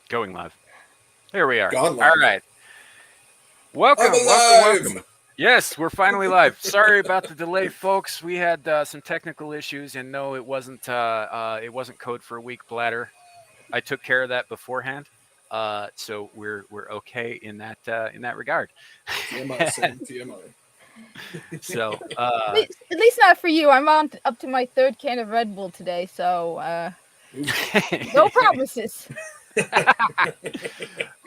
Going live. Here we are. Gone All live. right. Welcome, I'm welcome, alive. welcome. Yes, we're finally live. Sorry about the delay, folks. We had some technical issues, and no, it wasn't code for a weak bladder. I took care of that beforehand, so we're okay in that regard. TMI, Sam. TMI. So At least not for you. I'm on up to my third can of Red Bull today, so no promises.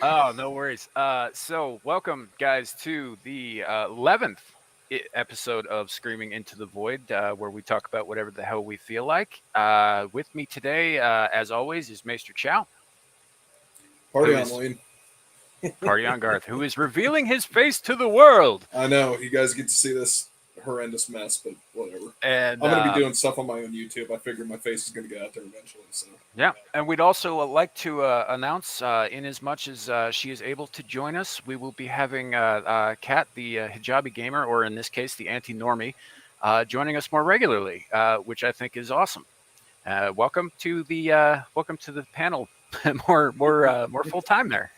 Oh, no worries. So welcome, guys, to the 11th episode of Screaming into the Void, where we talk about whatever the hell we feel like. With me today, as always, is Maesterchow. Party on, Lane. Party on, Garth, who is revealing his face to the world. I know. You guys get to see this horrendous mess, but whatever. And I'm going to be doing stuff on my own YouTube. I figure my face is going to get out there eventually. So yeah, and we'd also like to announce, in as much as she is able to join us, we will be having Kat, the Hijabi Gamer, or in this case, the anti-normie, joining us more regularly, which I think is awesome. Welcome to the panel, more full time there.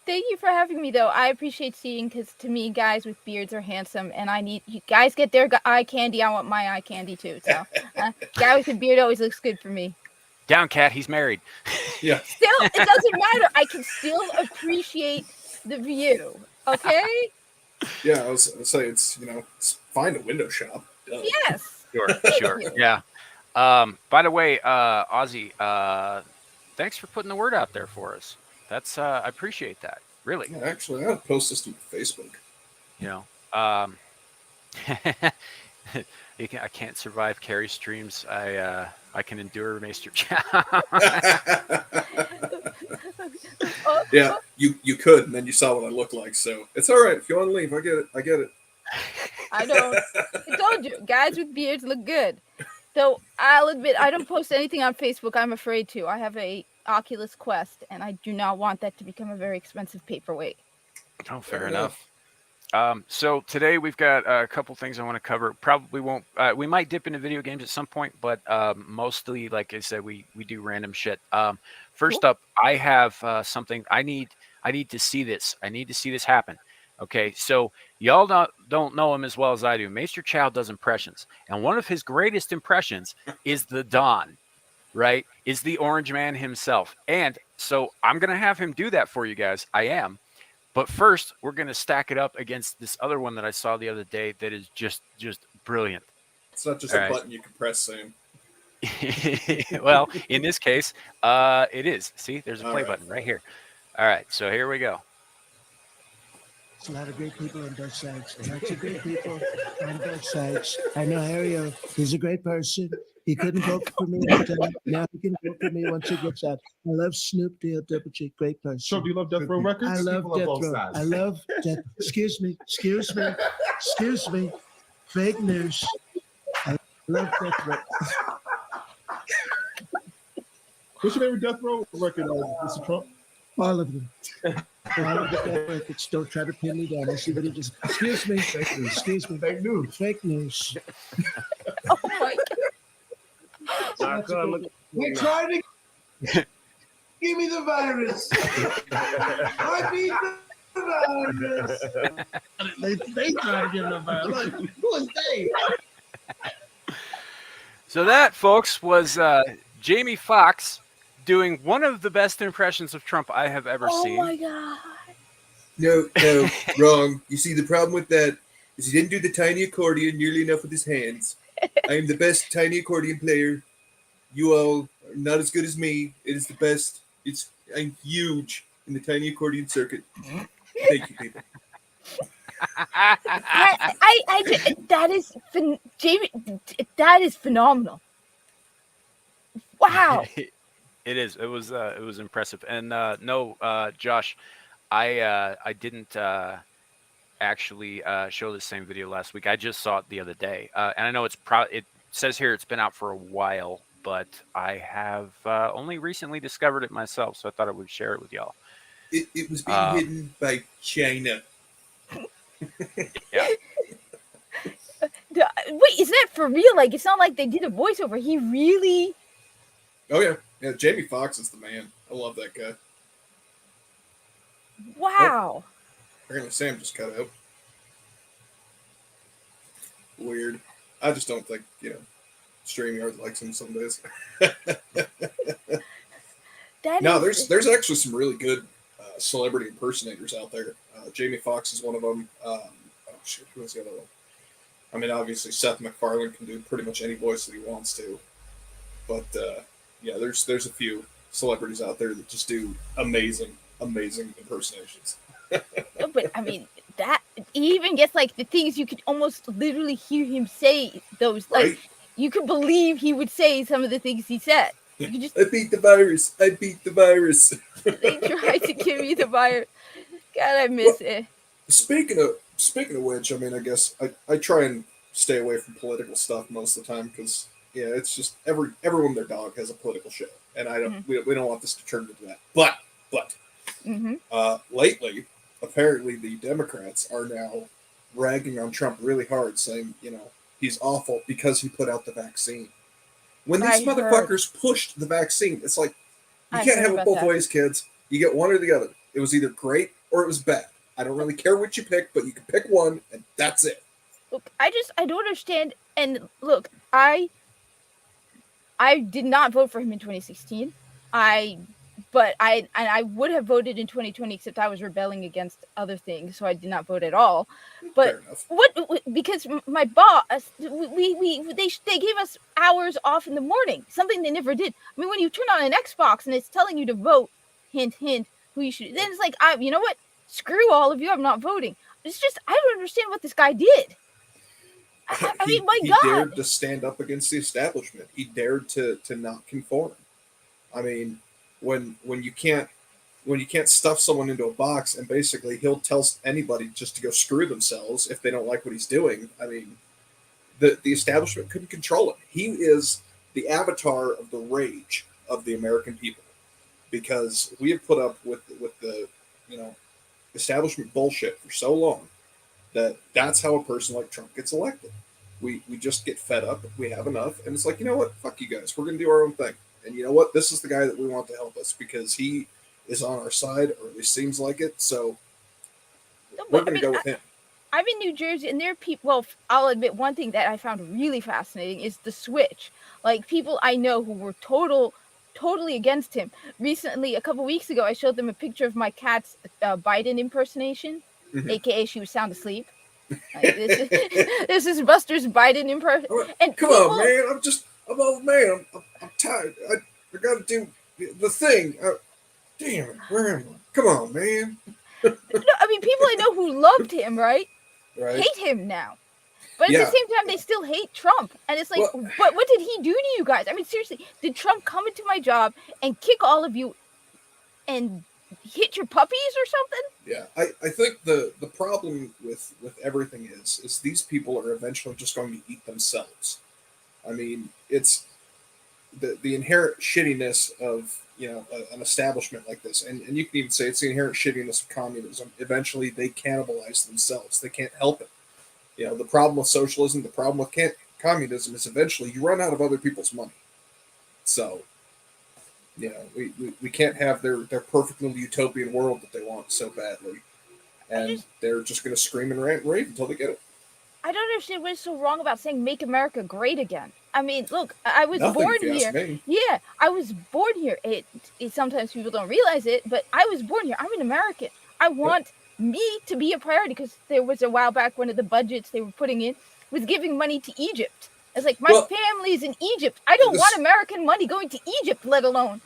Thank you for having me, though. I appreciate seeing, because to me, guys with beards are handsome, and I need you guys get their eye candy. I want my eye candy too. So, guy with a beard always looks good for me. Down, Cat. He's married. yeah. Still, it doesn't matter. I can still appreciate the view. Okay. Yeah, I was say it's find a window shop. Duh. Yes. Sure. Yeah. By the way, Ozzy, thanks for putting the word out there for us. That's I appreciate that. Really. Yeah, actually, I gotta post this to Facebook. I can't survive Carrie streams. I can endure Maesterchow. Yeah, you could, and then you saw what I look like. So it's all right if you want to leave. I get it. I don't. I told you, guys with beards look good. Though I'll admit, I don't post anything on Facebook. I'm afraid to. I have a Oculus Quest, and I do not want that to become a very expensive paperweight. Oh, fair enough. So today we've got a couple things I want to cover. Probably won't. We might dip into video games at some point, but mostly, like I said, we do random shit. First up, I have something. I need to see this. I need to see this happen. Okay, so y'all don't know him as well as I do. Maesterchow does impressions, and one of his greatest impressions is the Don, right? Is the Orange Man himself. And so I'm going to have him do that for you guys. I am. But first, we're going to stack it up against this other one that I saw the other day that is just brilliant. It's not just a button you can press, Sam. Well, in this case, it is. See, there's a play button right here. All right, so here we go. There's a lot of great people on both sides. Lots of great people on both sides. I know Harry, he's a great person. He couldn't vote for me at the time. Now he can vote for me once he gets out. I love Snoop Dogg, Double G, great person. So do you love Death Row Records? I love Death Row. I love Death. Excuse me. Fake news. I love Death Row. What's your favorite Death Row record, Mr. Trump? All of them. All of the Death records. Don't try to pin me down. I see what he just. Excuse me. Fake news. Excuse me. Fake news. Fake news. Oh my God. We're trying to give me the virus. I need the virus. They try to give me the virus. Like, who is they? So that, folks, was Jamie Foxx doing one of the best impressions of Trump I have ever seen. Oh my God. No, wrong. You see, the problem with that is he didn't do the tiny accordion nearly enough with his hands. I am the best tiny accordion player. You all are not as good as me. It is the best. I'm huge in the tiny accordion circuit. Thank you, people. Jamie, that is phenomenal. Wow. It is. It was impressive. And no, Josh, I didn't actually show the same video last week. I just saw it the other day, and I know it says here it's been out for a while, but I have only recently discovered it myself, so I thought I would share it with y'all. It was being hidden by China. Yeah. Wait, is that for real? Like, it's not like they did a voiceover. He really... Oh, yeah. Yeah, Jamie Foxx is the man. I love that guy. Wow. Apparently Sam just cut out. Weird. I just don't think, StreamYard likes him some days. That No, is. there's actually some really good celebrity impersonators out there. Jamie Foxx is one of them. Who was the other one? I mean, obviously Seth MacFarlane can do pretty much any voice that he wants to, but yeah, there's a few celebrities out there that just do amazing impersonations. No, but I mean, that he even gets like the things you could almost literally hear him say. Those like Right? you could believe he would say some of the things he said. You just I beat the virus. I beat the virus. they tried to give me the virus. God, I miss Well, it. speaking of which, I mean, I guess I try and stay away from political stuff most of the time because yeah, it's just everyone their dog has a political show, and I don't we don't want this to turn into that. But Mm-hmm. lately, apparently the Democrats are now ragging on Trump really hard, saying he's awful because he put out the vaccine. When these I heard. motherfuckers pushed the vaccine, it's like you I can't heard have it about both that. ways, kids. You get one or the other. It was either great or it was bad. I don't really care what you pick, but you can pick one, and that's it. Look, I don't understand. And look, I did not vote for him in 2016. But I would have voted in 2020, except I was rebelling against other things, so I did not vote at all. But Fair enough. because my boss, they gave us hours off in the morning, something they never did. I mean, when you turn on an Xbox and it's telling you to vote, hint hint, who you should, then it's like, you know what? Screw all of you, I'm not voting. It's just I don't understand what this guy did. I mean, my He God. dared to stand up against the establishment. He dared to not conform. I mean, when you can't stuff someone into a box and basically he'll tell anybody just to go screw themselves if they don't like what he's doing. I mean, the establishment couldn't control him. He is the avatar of the rage of the American people because we have put up with the establishment bullshit for so long that's how a person like Trump gets elected. We just get fed up. We have enough, and it's like, you know what? Fuck you guys. We're gonna do our own thing. And you know what? This is the guy that we want to help us because he is on our side, or at least seems like it. So No, we're but I gonna mean, go with him. I'm in New Jersey, and there are people. Well, I'll admit one thing that I found really fascinating is the switch. Like people I know who were totally against him. Recently, a couple weeks ago, I showed them a picture of my cat's Biden impersonation, Mhm. aka she was sound asleep. Like, this is Buster's Biden impersonation, I'm like, and come people. on, man. I'm old man. I'm tired. I got to do the thing. Damn it. Where am I? Come on, man. No, I mean, people I know who loved him, right, Right? hate him now. But at the Yeah. same time, they still hate Trump. And it's like, Well, but what did he do to you guys? I mean, seriously, did Trump come into my job and kick all of you and hit your puppies or something? yeah. I think the problem with everything is these people are eventually just going to eat themselves. I mean, it's the inherent shittiness of an establishment like this, and you can even say it's the inherent shittiness of communism. Eventually, they cannibalize themselves. They can't help it. The problem with socialism, the problem with communism is eventually you run out of other people's money. So, we can't have their perfect little utopian world that they want so badly, and they're just going to scream and rant and rave until they get it. I don't understand what is so wrong about saying "Make America Great Again." I mean, look, I was Nothing, born if you ask here. me. Yeah, I was born here. It sometimes people don't realize it, but I was born here. I'm an American. I want me to be a priority because there was a while back one of the budgets they were putting in was giving money to Egypt. It's like my Well, family's in Egypt. I don't want American money going to Egypt, let alone.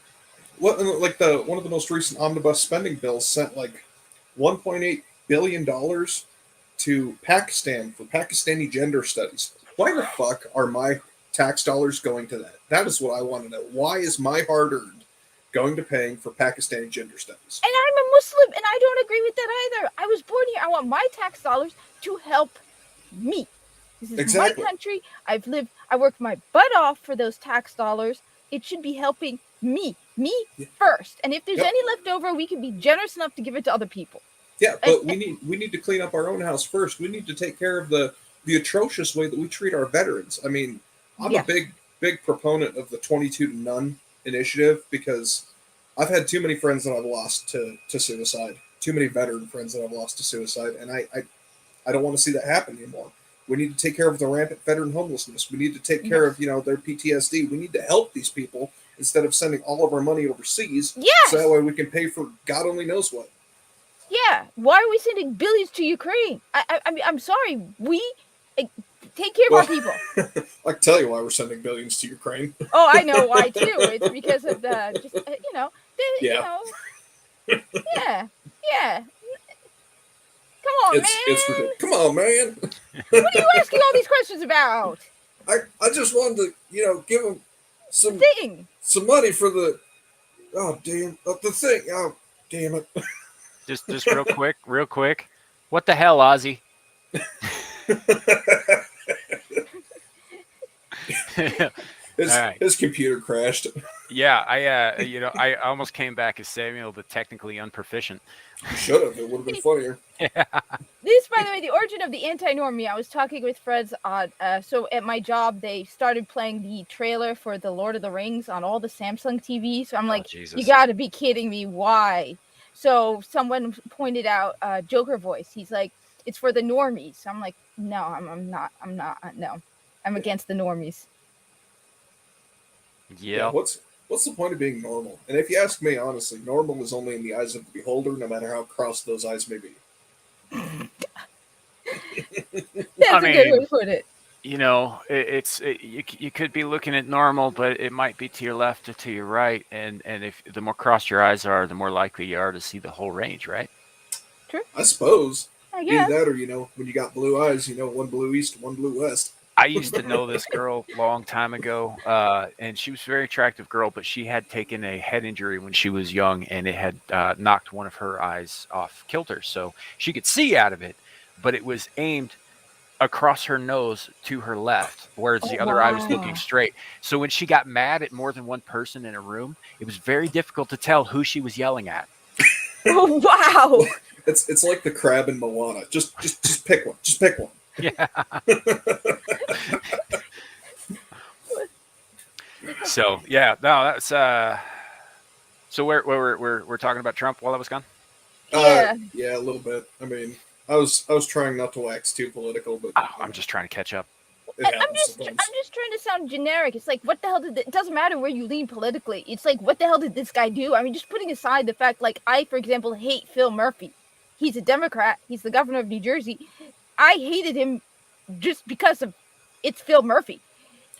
like one of the most recent omnibus spending bills sent like $1.8 billion to Pakistan for Pakistani gender studies. Why the fuck are my tax dollars going to that? That is what I want to know. Why is my hard earned going to paying for Pakistani gender studies? And I'm a Muslim, and I don't agree with that either. I was born here. I want my tax dollars to help me. This is Exactly. my country. I worked my butt off for those tax dollars. It should be helping me first. And if there's any left over, we can be generous enough to give it to other people. Yeah, but we need to clean up our own house first. We need to take care of the atrocious way that we treat our veterans. I mean, I'm a big proponent of the 22 to none initiative because I've had too many friends that I've lost to suicide. too many veteran friends that I've lost to suicide, and I don't want to see that happen anymore. We need to take care of the rampant veteran homelessness. We need to take care of their PTSD. We need to help these people instead of sending all of our money overseas. Yes. So that way we can pay for God only knows what. Yeah. Why are we sending billions to Ukraine? I mean, I'm sorry. We take care of our people. I can tell you why we're sending billions to Ukraine. Oh, I know why too. It's because of the just Yeah. yeah. Come on, It's man. ridiculous. Come on, man. What are you asking all these questions about? I just wanted to, give them some money for the the thing. Oh, damn it. Just real quick. What the hell, Ozzy? His computer crashed. Yeah, I almost came back as Samuel, the technically unproficient. You should have. It would have been funnier. Yeah. This, by the way, the origin of the anti-normie. I was talking with friends on. So at my job, they started playing the trailer for the Lord of the Rings on all the Samsung TVs. So I'm like, you got to be kidding me! Why? So someone pointed out Joker voice. He's like, it's for the normies. So I'm like, no, I'm not. No, I'm against the normies. Yeah. What's the point of being normal? And if you ask me, honestly, normal is only in the eyes of the beholder, no matter how cross those eyes may be. That's a good way to put it. You could be looking at normal, but it might be to your left or to your right, and if the more crossed your eyes are, the more likely you are to see the whole range, right? True. I suppose. I guess. Either that, or when you got blue eyes, one blue east, one blue west. I used to know this girl a long time ago, and she was a very attractive girl, but she had taken a head injury when she was young, and it had knocked one of her eyes off kilter. So she could see out of it, but it was aimed across her nose to her left, whereas the other eye was looking straight. So when she got mad at more than one person in a room, it was very difficult to tell who she was yelling at. Oh, wow. It's like the crab in Moana. Just pick one. Just pick one. Yeah. So yeah, no, that's so we're talking about Trump while I was gone. Yeah, a little bit. I mean, I was trying not to wax too political, but I'm just trying to catch up. I'm just trying to sound generic. It's like, what the hell it doesn't matter where you lean politically. It's like, what the hell did this guy do? I mean, just putting aside the fact, like, I, for example, hate Phil Murphy. He's a Democrat. He's the governor of New Jersey. I hated him just because of it's Phil Murphy.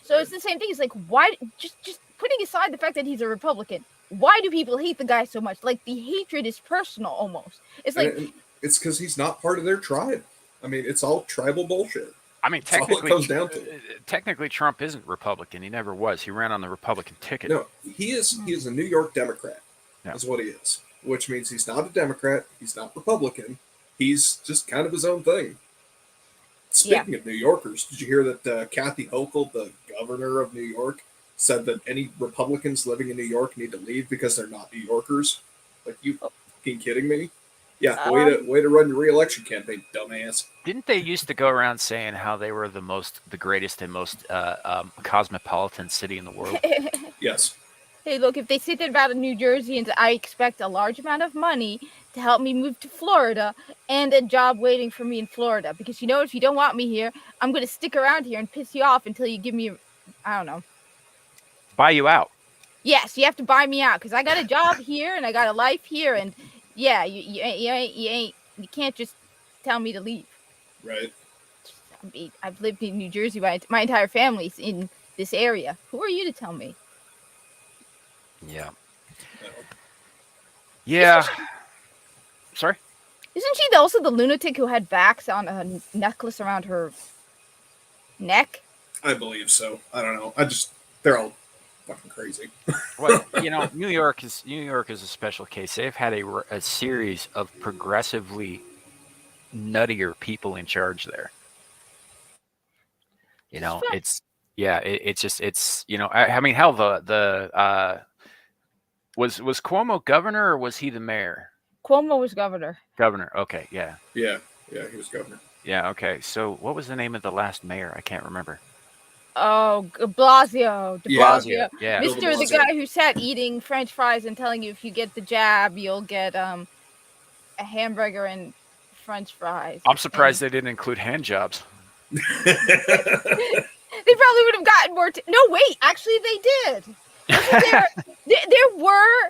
So it's the same thing. It's like, why? Just putting aside the fact that he's a Republican, why do people hate the guy so much? Like, the hatred is personal almost. It's like it's because he's not part of their tribe. I mean, it's all tribal bullshit. I mean, That's all it comes down to. Technically, Trump isn't Republican. He never was. He ran on the Republican ticket. No, he is a New York Democrat. Yeah. That's what he is. Which means he's not a Democrat. He's not Republican. He's just kind of his own thing. Speaking of New Yorkers, did you hear that Kathy Hochul, the governor of New York, said that any Republicans living in New York need to leave because they're not New Yorkers? Like, you fucking kidding me? Yeah, way to run your re-election campaign, dumbass. Didn't they used to go around saying how they were the greatest and most cosmopolitan city in the world? Yes. Hey, look, if they say that about New Jersey, and I expect a large amount of money to help me move to Florida and a job waiting for me in Florida. Because, if you don't want me here, I'm going to stick around here and piss you off until you give me, I don't know. Buy you out. Yes, you have to buy me out because I got a job here and I got a life here. And, yeah, you can't just tell me to leave. Right. I mean, I've lived in New Jersey. My entire family's in this area. Who are you to tell me? Yeah. Yeah. Sorry? Isn't she also the lunatic who had Vax on a necklace around her neck? I believe so. I don't know. They're all fucking crazy. Well, New York is a special case. They've had a series of progressively nuttier people in charge there. It's I mean, hell, the was Cuomo governor or was he the mayor? Cuomo was governor. Governor. Okay. Yeah. Yeah, he was governor. Yeah. Okay. So what was the name of the last mayor? I can't remember. Oh, Blasio. De Blasio. Yeah. Mr. The guy who sat eating French fries and telling you if you get the jab, you'll get a hamburger and French fries. I'm surprised they didn't include hand jobs. They probably would have gotten more. No, wait. Actually, they did. There were.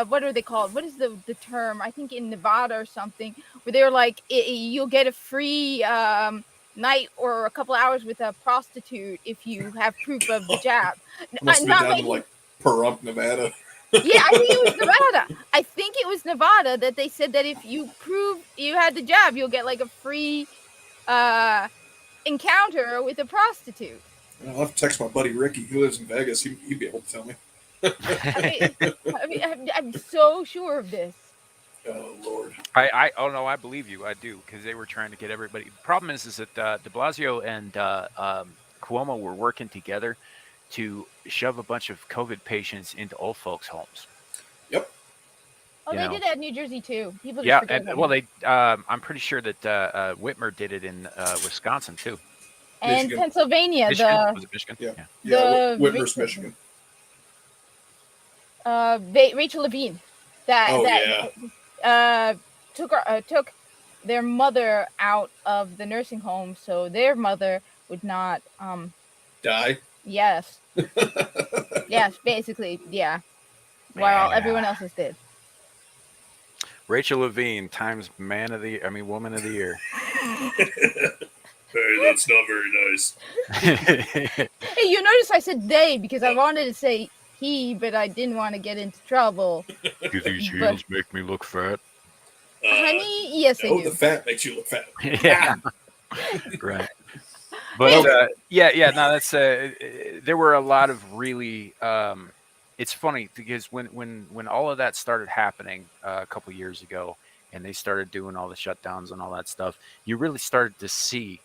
What are they called? What is the term? I think in Nevada or something, where they're like, you'll get a free night or a couple hours with a prostitute if you have proof of the jab. Must have been down in like Pahrump, Nevada. Yeah, I think it was Nevada. I think it was Nevada that they said that if you prove you had the jab, you'll get like a free encounter with a prostitute. I'll have to text my buddy Ricky, who lives in Vegas. He'd be able to tell me. I'm so sure of this. Oh Lord! Oh no, I believe you. I do, because they were trying to get everybody. The problem is that De Blasio and Cuomo were working together to shove a bunch of COVID patients into old folks' homes. Yep. Oh, You they know. did that in New Jersey too. People just Yeah, forget and about well, it. they. I'm pretty sure that Whitmer did it in Wisconsin too. And Michigan. Pennsylvania, Michigan? Was it Michigan? Yeah. The Yeah, Whitmer's, Rachel- Michigan. Rachel Levine, that Oh, took their mother out of the nursing home so their mother would not Die. yes basically while everyone else's did. Rachel Levine times woman of the year. Hey, that's not very nice. Hey, you notice I said they because I wanted to say he, but I didn't want to get into trouble. Do these But- heels make me look fat? Honey, yes they No, do. the fat makes you look fat. Yeah. Right. But no, that's there were a lot of really it's funny because when all of that started happening a couple years ago and they started doing all the shutdowns and all that stuff, you really started to see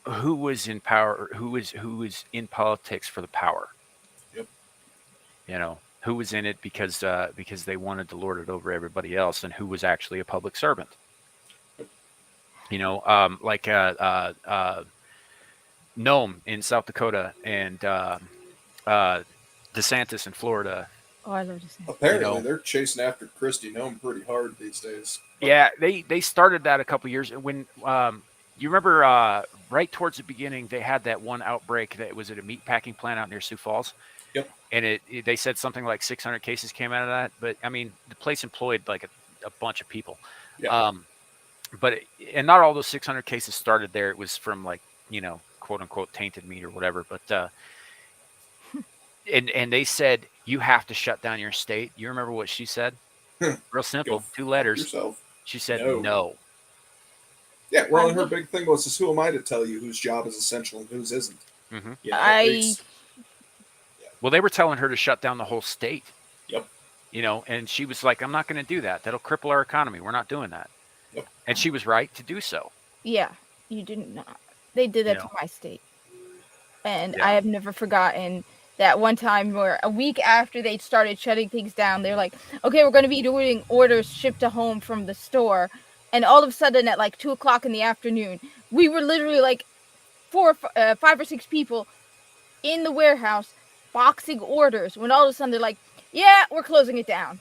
who was in power, who was in politics for the power. Yep. You know, who was in it because they wanted to lord it over everybody else, and who was actually a public servant. You know, like Nome in South Dakota and DeSantis in Florida. Oh, I love to say. Apparently, they're chasing after Christy Nome pretty hard these days. Yeah, they started that a couple years when you remember right towards the beginning they had that one outbreak that was at a meat packing plant out near Sioux Falls. Yep. And they said something like 600 cases came out of that, but I mean the place employed like a bunch of people. Yeah. And not all those 600 cases started there. It was from like, you know, quote unquote tainted meat or whatever. But and they said you have to shut down your state. You remember what she said? Real simple, Go 2 letters. Yourself. She said No. no. Yeah, well, and her big thing was, is who am I to tell you whose job is essential and whose isn't? Mm-hmm. You know, Well, they were telling her to shut down the whole state. Yep. You know, and she was like, I'm not going to do that. That'll cripple our economy. We're not doing that. Yep. And she was right to do so. Yeah, you did not. They did that Yeah. to my state. And Yeah. I have never forgotten that one time where a week after they started shutting things down, they're like, okay, we're going to be doing orders shipped to home from the store. And all of a sudden at like 2:00 in the afternoon, we were literally like 5 or 6 people in the warehouse boxing orders when all of a sudden they're like, yeah, we're closing it down.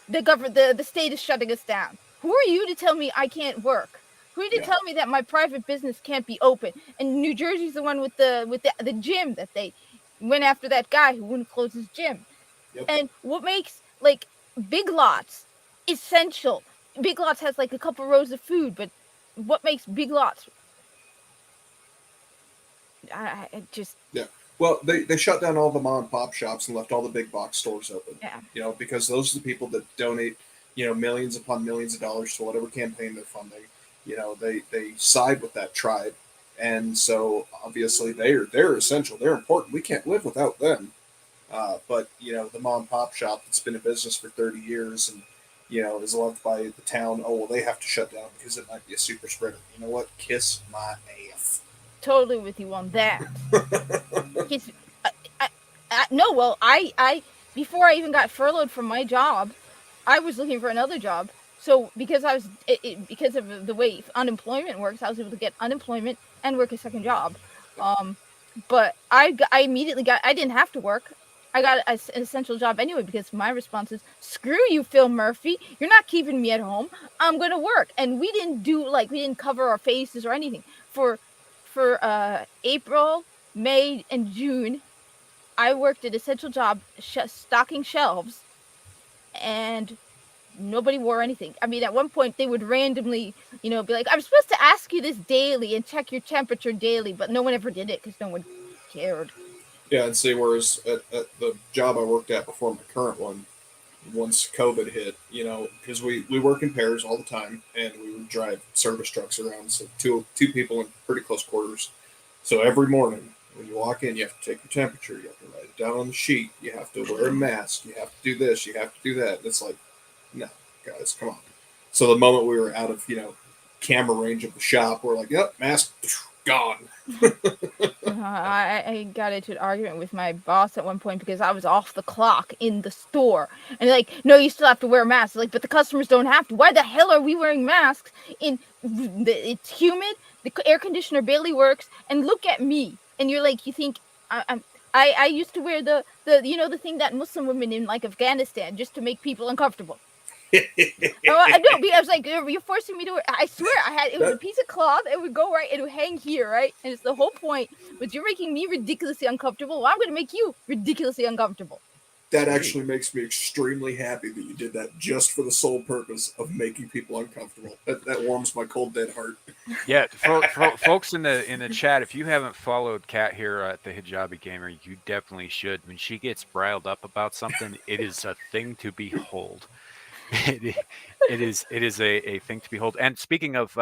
The state is shutting us down. Who are you to tell me I can't work? Who are you to tell me that my private business can't be open? And New Jersey's the one with the gym that they went after that guy who wouldn't close his gym. Yep. And what makes like Big Lots essential? Big Lots has like a couple rows of food, but what makes Big Lots? I just Well, they shut down all the mom and pop shops and left all the big box stores open. Yeah. You know, because those are the people that donate, you know, millions upon millions of dollars to whatever campaign they're funding. You know, they side with that tribe, and so obviously they're essential. They're important. We can't live without them. But you know, the mom and pop shop that's been in business for 30 years and you know is loved by the town. Oh well, they have to shut down because it might be a super spreader. You know what? Kiss my ass. totally with you on that. It's, no, well, I before I even got furloughed from my job, I was looking for another job. So because I was because of the way unemployment works, I was able to get unemployment and work a second job. But I immediately got. I didn't have to work. I got an essential job anyway because my response is, screw you, Phil Murphy. You're not keeping me at home. I'm going to work. And we didn't cover our faces or anything. For April, May, and June, I worked an essential job stocking shelves, and nobody wore anything. I mean, at one point they would randomly, be like, I'm supposed to ask you this daily and check your temperature daily, but no one ever did it because no one cared. Yeah, and see, whereas at the job I worked at before my current one, once COVID hit, because we work in pairs all the time, and we would drive service trucks around, so two people in pretty close quarters. So every morning when you walk in, you have to take your temperature, you have to write it down on the sheet, you have to wear a mask, you have to do this, you have to do that. And it's like, no, guys, come on. So the moment we were out of camera range of the shop, we're like, yep, mask gone. I got into an argument with my boss at one point because I was off the clock in the store, and like, no, you still have to wear a mask. Like, but the customers don't have to. Why the hell are we wearing masks? It's humid, the air conditioner barely works, and look at me. And you're like, you think I used to wear the thing that Muslim women in like Afghanistan just to make people uncomfortable. No, I was like, you're forcing me to wear. I swear, it was a piece of cloth. It would go right. It would hang here, right? And it's the whole point. But you're making me ridiculously uncomfortable. Well, I'm going to make you ridiculously uncomfortable. That actually makes me extremely happy that you did that just for the sole purpose of making people uncomfortable. That warms my cold dead heart. Yeah, folks in the chat, if you haven't followed Kat here at the Hijabi Gamer, you definitely should. When she gets riled up about something, it is a thing to behold. It is a thing to behold. And speaking of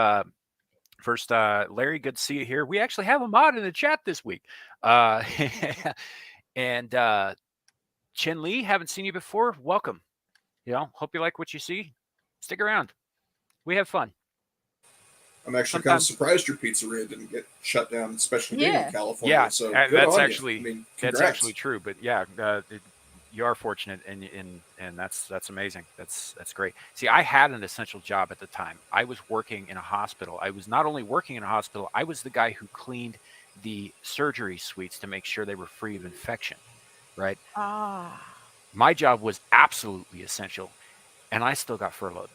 first, Larry, good to see you here. We actually have a mod in the chat this week, and Chen Li, haven't seen you before. Welcome. Hope you like what you see. Stick around. We have fun. I'm actually kind of surprised your pizzeria didn't get shut down, especially being in California. Yeah, so that's actually that's actually true. But yeah, you are fortunate, and that's amazing. That's great. See, I had an essential job at the time. I was working in a hospital. I was not only working in a hospital, I was the guy who cleaned the surgery suites to make sure they were free of infection, right? My job was absolutely essential, and I still got furloughed.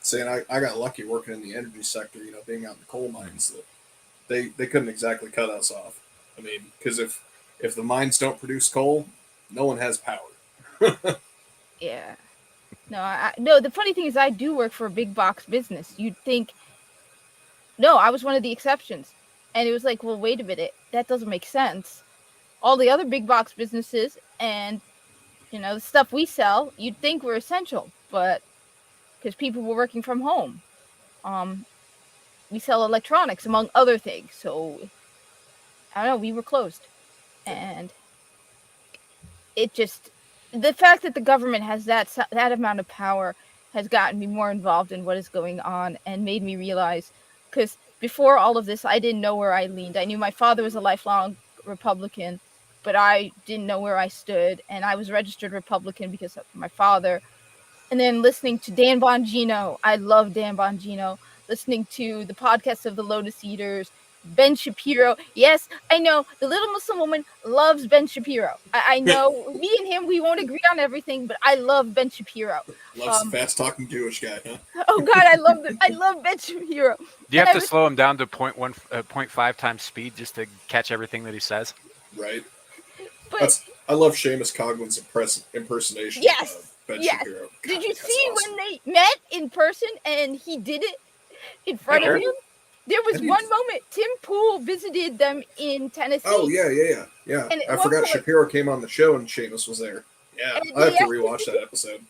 See, and I got lucky working in the energy sector, being out in the coal mines, that they couldn't exactly cut us off. I mean, because if the mines don't produce coal, no one has power. Yeah. No, the funny thing is I do work for a big box business. You'd think, no, I was one of the exceptions. And it was like, well, wait a minute. That doesn't make sense. All the other big box businesses and, the stuff we sell, you'd think we're essential, but because people were working from home. We sell electronics, among other things. So, I don't know, we were closed. And it just, the fact that the government has that amount of power has gotten me more involved in what is going on and made me realize, because before all of this, I didn't know where I leaned. I knew my father was a lifelong Republican, but I didn't know where I stood. And I was registered Republican because of my father. And then listening to Dan Bongino, I love Dan Bongino. Listening to the podcast of the Lotus Eaters, Ben Shapiro. Yes, I know the little Muslim woman loves Ben Shapiro. I know me and him, we won't agree on everything, but I love Ben Shapiro. Loves the fast talking Jewish guy, huh? Oh God, I love Ben Shapiro. Do you have to slow him down to 0.5 times speed just to catch everything that he says? Right. I love Seamus Cogman's impersonation. Yes. Of Ben yes. Shapiro. God, did you see awesome. when they met in person and he did it in front of him? There was one moment Tim Pool visited them in Tennessee. Oh, yeah. And I forgot Shapiro came on the show and Seamus was there. Yeah, I have to rewatch that episode.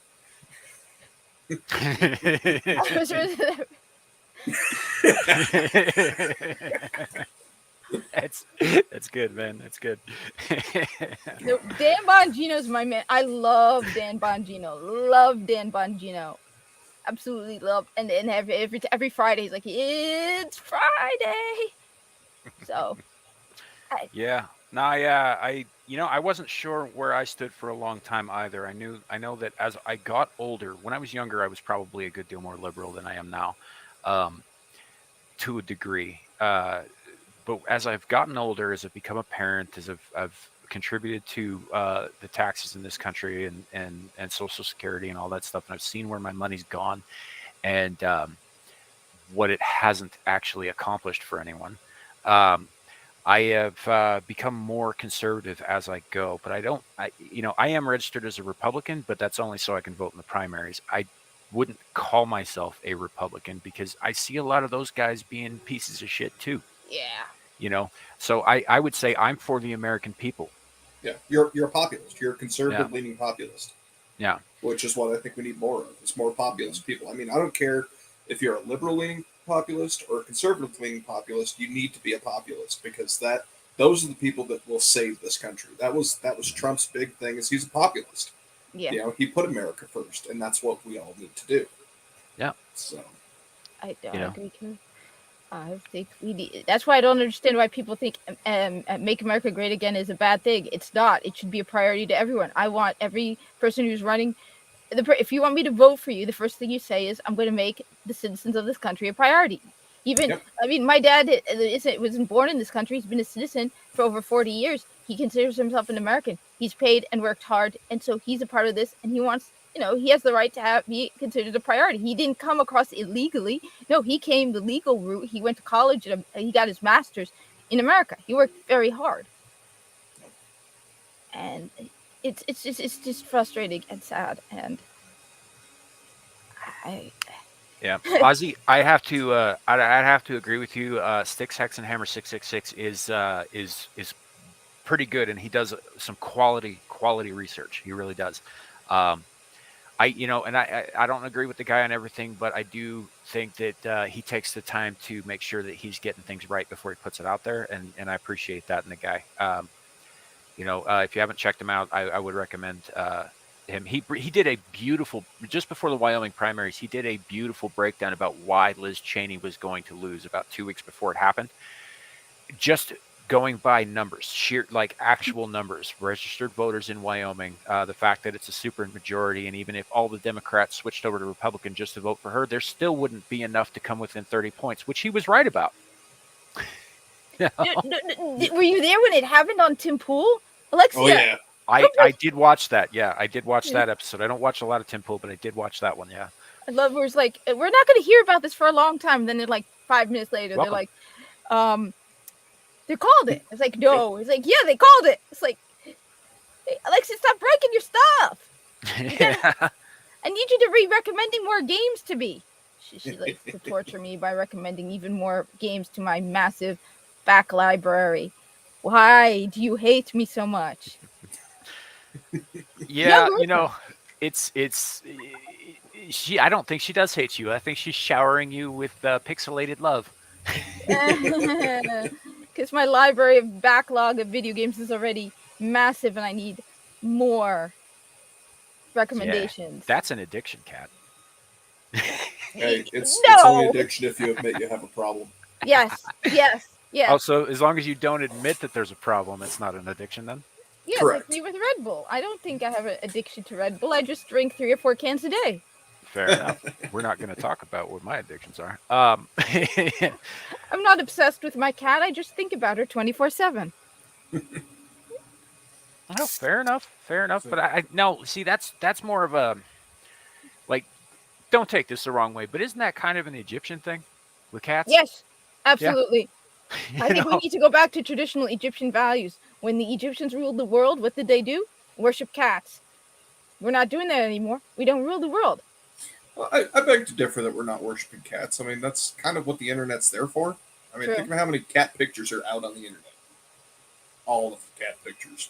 That's good, man. That's good. Dan Bongino's my man. I love Dan Bongino. Love Dan Bongino. Absolutely love. And every Friday he's like, it's Friday. So. I wasn't sure where I stood for a long time either. I know that as I got older, when I was younger, I was probably a good deal more liberal than I am now, to a degree. But as I've gotten older, as I've become a parent, as I've contributed to the taxes in this country and Social Security and all that stuff. And I've seen where my money's gone and what it hasn't actually accomplished for anyone. I have become more conservative as I go, but I am registered as a Republican, but that's only so I can vote in the primaries. I wouldn't call myself a Republican because I see a lot of those guys being pieces of shit too. Yeah. So I would say I'm for the American people. Yeah, you're a populist. You're a conservative leaning populist. Yeah. Which is what I think we need more of. It's more populist people. I mean, I don't care if you're a liberal leaning populist or a conservative leaning populist. You need to be a populist because those are the people that will save this country. That was Trump's big thing. Is he's a populist. Yeah. He put America first, and that's what we all need to do. Yeah. So I agree too. I think we need. That's why I don't understand why people think "Make America Great Again" is a bad thing. It's not. It should be a priority to everyone. I want every person who's running. If you want me to vote for you, the first thing you say is, "I'm going to make the citizens of this country a priority." I mean, my dad wasn't born in this country. He's been a citizen for over 40 years. He considers himself an American. He's paid and worked hard, and so he's a part of this. And he wants, he has the right to be considered a priority. He didn't come across illegally. No, he came the legal route. He went to college and he got his master's in America. He worked very hard, and it's just frustrating and sad. And Yeah, Ozzy, I'd have to agree with you. Sticks Hexenhammer 666 is pretty good, and he does some quality research. He really does. I don't agree with the guy on everything, but I do think that he takes the time to make sure that he's getting things right before he puts it out there, and I appreciate that in the guy. If you haven't checked him out, I would recommend him. He did a beautiful, just before the Wyoming primaries, he did a beautiful breakdown about why Liz Cheney was going to lose about 2 weeks before it happened. Just going by numbers, sheer actual numbers, registered voters in Wyoming, the fact that it's a super majority, and even if all the Democrats switched over to Republican just to vote for her, there still wouldn't be enough to come within 30 points, which he was right about. Were you there when it happened on Tim Pool? Alexia? Oh yeah. I did watch that. Yeah, I did watch that episode. I don't watch a lot of Tim Pool, but I did watch that one. Yeah. I love where it's like, we're not going to hear about this for a long time. Then 5 minutes later, Welcome. they're like, they called it. It's like, no. It's like, yeah, they called it. It's like, hey, Alexia, stop breaking your stuff. I need you to be recommending more games to me. She likes to torture me by recommending even more games to my massive back library. Why do you hate me so much? Yeah, it's she. I don't think she does hate you. I think she's showering you with pixelated love. Because my library of backlog of video games is already massive, and I need more recommendations. Yeah, that's an addiction, Kat. Hey, it's No. only addiction if you admit you have a problem. Yes. Also, as long as you don't admit that there's a problem, it's not an addiction then? Yes, Correct. like me with Red Bull. I don't think I have an addiction to Red Bull. I just drink 3 or 4 cans a day. Fair enough. We're not going to talk about what my addictions are. I'm not obsessed with my cat. I just think about her 24/7. Oh, fair enough. But that's more of a, don't take this the wrong way, but isn't that kind of an Egyptian thing with cats? Yes, absolutely. You I think we know? need to go back to traditional Egyptian values. When the Egyptians ruled the world, what did they do? Worship cats. We're not doing that anymore. We don't rule the world. Well, I beg to differ that we're not worshiping cats. I mean, that's kind of what the internet's there for. I mean, True. think of how many cat pictures are out on the internet. All of the cat pictures.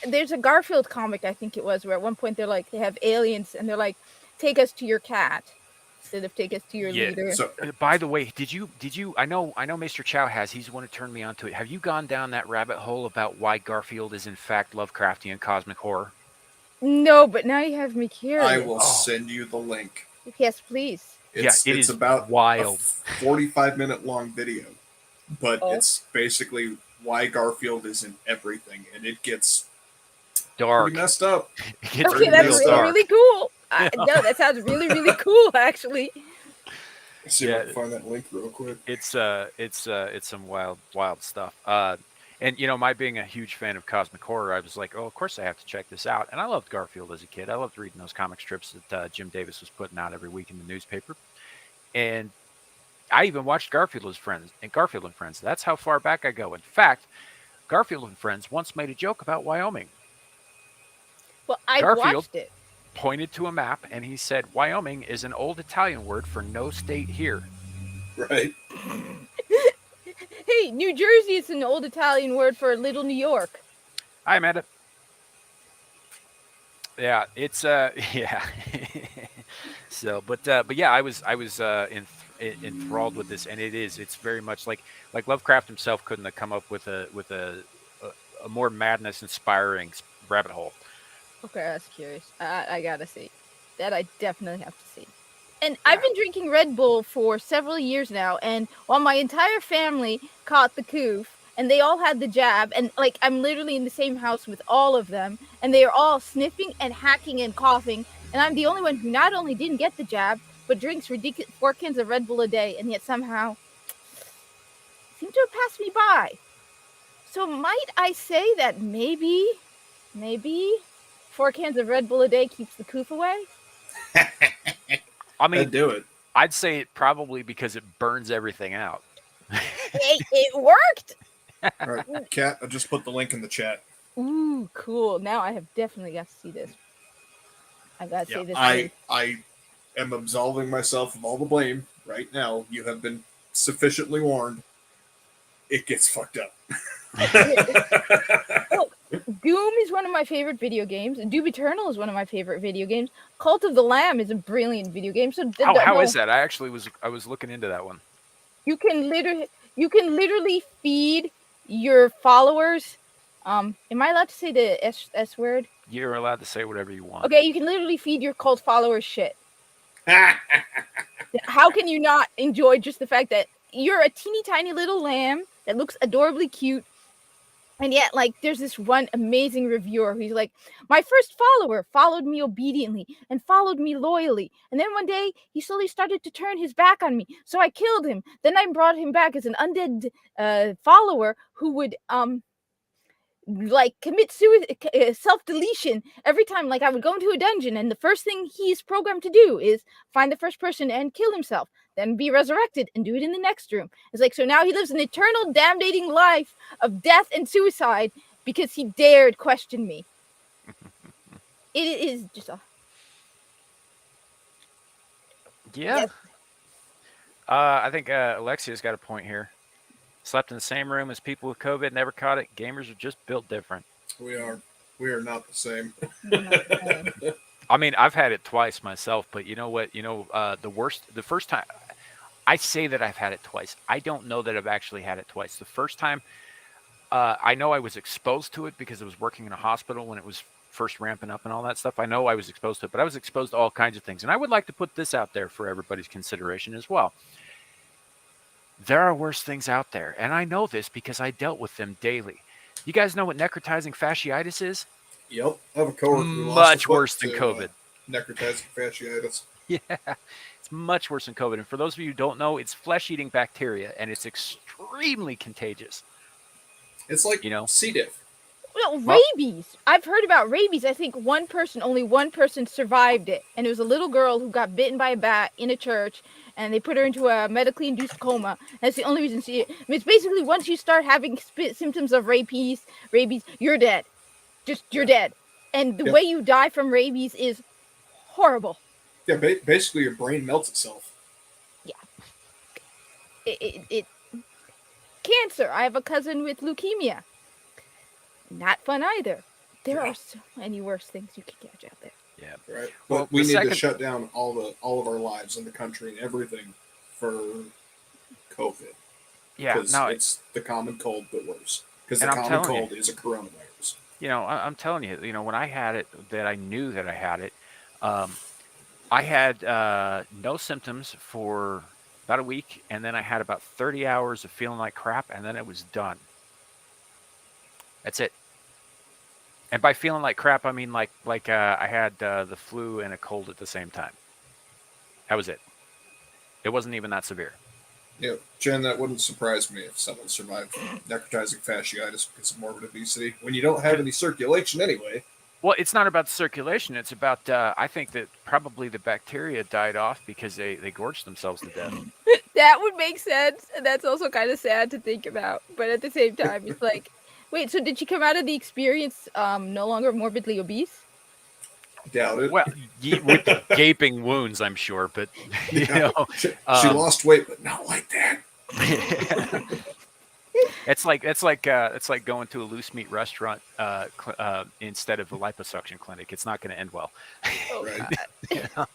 There's a Garfield comic, I think it was, where at one point they're like, they have aliens and they're like, take us to your cat instead of take us to your leader. So By the way, did you? I know Maesterchow has. He's the one who turned me on to it. Have you gone down that rabbit hole about why Garfield is in fact Lovecraftian cosmic horror? No, but now you have me curious. I will send you the link. Yes, please. It's it is about wild. a 45-minute long video, but Oh. it's basically why Garfield is in everything, and it gets Dark. pretty messed up. It gets Okay, that's real really, dark. really cool. No, that sounds really, really cool, actually. See if I Yeah. can find that link real quick. It's some wild stuff. And my being a huge fan of cosmic horror, I was like, oh, of course I have to check this out. And I loved Garfield as a kid. I loved reading those comic strips that Jim Davis was putting out every week in the newspaper. And I even watched Garfield and Friends. That's how far back I go. In fact, Garfield and Friends once made a joke about Wyoming. Well, I Garfield watched it. pointed to a map and he said, Wyoming is an old Italian word for no state here. Right. Hey, New Jersey is an old Italian word for Little New York. Hi, Amanda. Yeah, it's yeah. So, but yeah, I was enthralled with this, and it's very much like Lovecraft himself couldn't have come up with a more madness inspiring rabbit hole. Okay, that's curious. I gotta see. That I definitely have to see. And I've been drinking Red Bull for several years now, and while my entire family caught the coof, and they all had the jab, and like I'm literally in the same house with all of them, and they are all sniffing and hacking and coughing, and I'm the only one who not only didn't get the jab, but drinks ridiculous 4 cans of Red Bull a day, and yet somehow seem to have passed me by. So might I say that maybe 4 cans of Red Bull a day keeps the coof away? I mean, I'd do it. I'd say it probably because it burns everything out. It worked. All right, Kat, I just put the link in the chat. Ooh, cool. Now I have definitely got to see this. I got to say this. I am absolving myself of all the blame right now. You have been sufficiently warned. It gets fucked up. Doom is one of my favorite video games. Doom Eternal is one of my favorite video games. Cult of the Lamb is a brilliant video game. So how is that? I was looking into that one. You can literally feed your followers. Am I allowed to say the S word? You're allowed to say whatever you want. Okay, you can literally feed your cult followers shit. How can you not enjoy just the fact that you're a teeny tiny little lamb that looks adorably cute? And yet, like, there's this one amazing reviewer who's like, my first follower followed me obediently and followed me loyally. And then one day, he slowly started to turn his back on me. So I killed him. Then I brought him back as an undead follower who would, commit self-deletion every time. Like, I would go into a dungeon, and the first thing he's programmed to do is find the first person and kill himself. Then be resurrected and do it in the next room. It's like, so now he lives an eternal damnating life of death and suicide because he dared question me. It is just a... Yeah. Yes. I think Alexia's got a point here. Slept in the same room as people with COVID, never caught it. Gamers are just built different. We are not the same. I mean, I've had it twice myself, but you know what? The first time, I say that I've had it twice. I don't know that I've actually had it twice. The first time, I know I was exposed to it because I was working in a hospital when it was first ramping up and all that stuff. I know I was exposed to it, but I was exposed to all kinds of things. And I would like to put this out there for everybody's consideration as well. There are worse things out there, and I know this because I dealt with them daily. You guys know what necrotizing fasciitis is? Yep. I have a coworker who lost Much his foot worse than to, COVID. Necrotizing fasciitis. Yeah, it's much worse than COVID. And for those of you who don't know, it's flesh-eating bacteria, and it's extremely contagious. It's like C. diff. No, rabies. I've heard about rabies. I think only one person survived it. And it was a little girl who got bitten by a bat in a church, and they put her into a medically induced coma. That's the only reason it's basically once you start having symptoms of rabies, you're dead. You're dead. And the way you die from rabies is horrible. Yeah, basically your brain melts itself. Yeah. It cancer. I have a cousin with leukemia. Not fun either. There are so many worse things you can catch out there. Yeah. Right. But we need to shut down all of our lives in the country and everything for COVID. Yeah. No, it's the common cold, but worse. Because the common cold is a coronavirus. I'm telling you, when I had it, that I knew that I had it, I had no symptoms for about a week, and then I had about 30 hours of feeling like crap, and then it was done. That's it. And by feeling like crap, I mean like I had the flu and a cold at the same time. That was it. It wasn't even that severe. Yeah, Jen, that wouldn't surprise me if someone survived necrotizing fasciitis because of morbid obesity. When you don't have any circulation anyway. Well, it's not about the circulation. It's about I think that probably the bacteria died off because they gorged themselves to death. That would make sense, and that's also kind of sad to think about. But at the same time, it's like, wait, so did she come out of the experience no longer morbidly obese? Doubt it. Well, with the gaping wounds, I'm sure, but you Yeah. know, She lost weight, but not like that. it's like going to a loose meat restaurant instead of a liposuction clinic. It's not going to end well. Oh, Right. God. You know?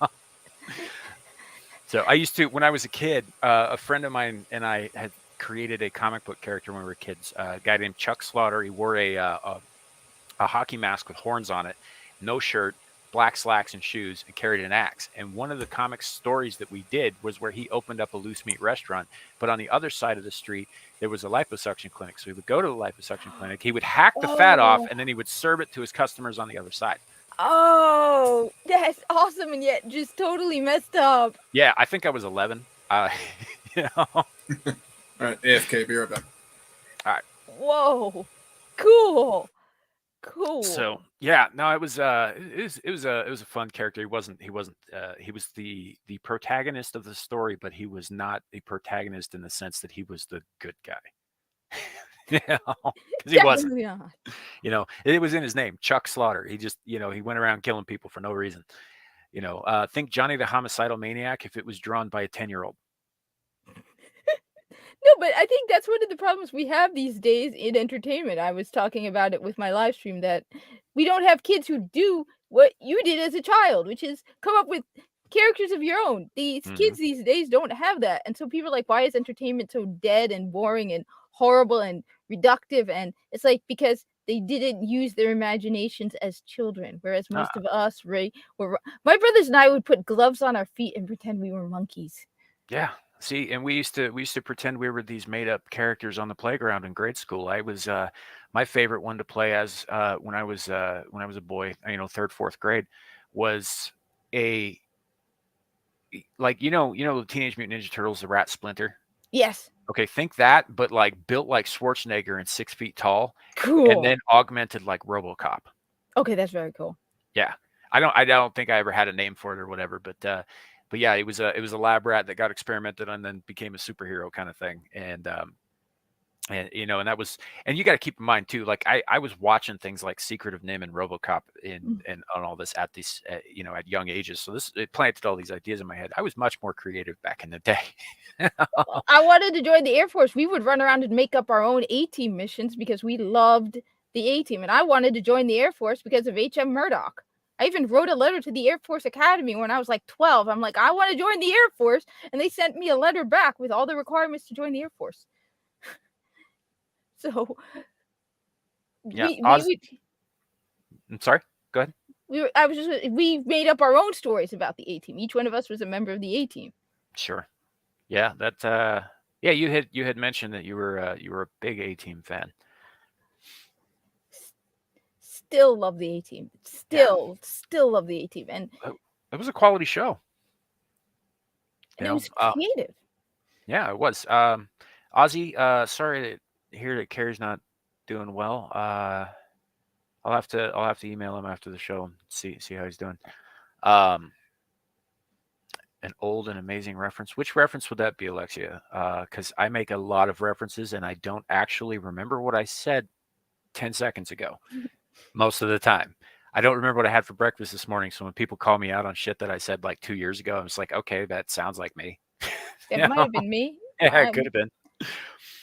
So I used to, when I was a kid, a friend of mine and I had created a comic book character when we were kids. A guy named Chuck Slaughter. He wore a hockey mask with horns on it, no shirt, black slacks and shoes, and carried an axe. And one of the comic stories that we did was where he opened up a loose meat restaurant, but on the other side of the street there was a liposuction clinic. So he would go to the liposuction clinic, he would hack the fat off, and then he would serve it to his customers on the other side. Oh, that's awesome, and yet just totally messed up. Yeah, I think I was 11. You know. All right, AFK, be right back. Whoa, cool. So yeah, no, it was a fun character. He was the protagonist of the story, but he was not the protagonist in the sense that he was the good guy. You know, because he wasn't. Definitely not. You know, it was in his name, Chuck Slaughter. He just, he went around killing people for no reason. Think Johnny the Homicidal Maniac if it was drawn by a 10-year-old. No, but I think that's one of the problems we have these days in entertainment. I was talking about it with my live stream that we don't have kids who do what you did as a child, which is come up with characters of your own. These kids these days don't have that. And so people are like, why is entertainment so dead and boring and horrible and reductive? And it's like, because they didn't use their imaginations as children, whereas most of us, my brothers and I would put gloves on our feet and pretend we were monkeys. Yeah. See, and we used to pretend we were these made up characters on the playground in grade school. I was my favorite one to play as when I was a boy, third, fourth grade, was the Teenage Mutant Ninja Turtles, the Rat Splinter. Yes. Okay, think that, but like built like Schwarzenegger and 6 feet tall, Cool. and then augmented like RoboCop. Okay, that's very cool. Yeah, I don't think I ever had a name for it or whatever, but yeah, it was a lab rat that got experimented on and then became a superhero kind of thing. And that was, and you got to keep in mind too, like I was watching things like Secret of Nim and RoboCop and on all this at these, at young ages. So it planted all these ideas in my head. I was much more creative back in the day. I wanted to join the Air Force. We would run around and make up our own A-team missions because we loved the A-team. And I wanted to join the Air Force because of H.M. Murdoch. I even wrote a letter to the Air Force Academy when I was like 12. I'm like, I want to join the Air Force. And they sent me a letter back with all the requirements to join the Air Force. So, yeah, I'm sorry. Go ahead. We made up our own stories about the A-team. Each one of us was a member of the A-team. Sure. Yeah, that. Yeah, you had mentioned that you were a big A-team fan. Still love the A-team. Still love the A-team, and it was a quality show. And it was creative. Yeah, it was. Ozzy, sorry to hear that Carrie's not doing well. I'll have to email him after the show and see how he's doing. An old and amazing reference. Which reference would that be, Alexia? Because I make a lot of references and I don't actually remember what I said 10 seconds ago. Most of the time. I don't remember what I had for breakfast this morning. So when people call me out on shit that I said like 2 years ago, I'm just like, okay, that sounds like me. That might have been me. Yeah, it could have been.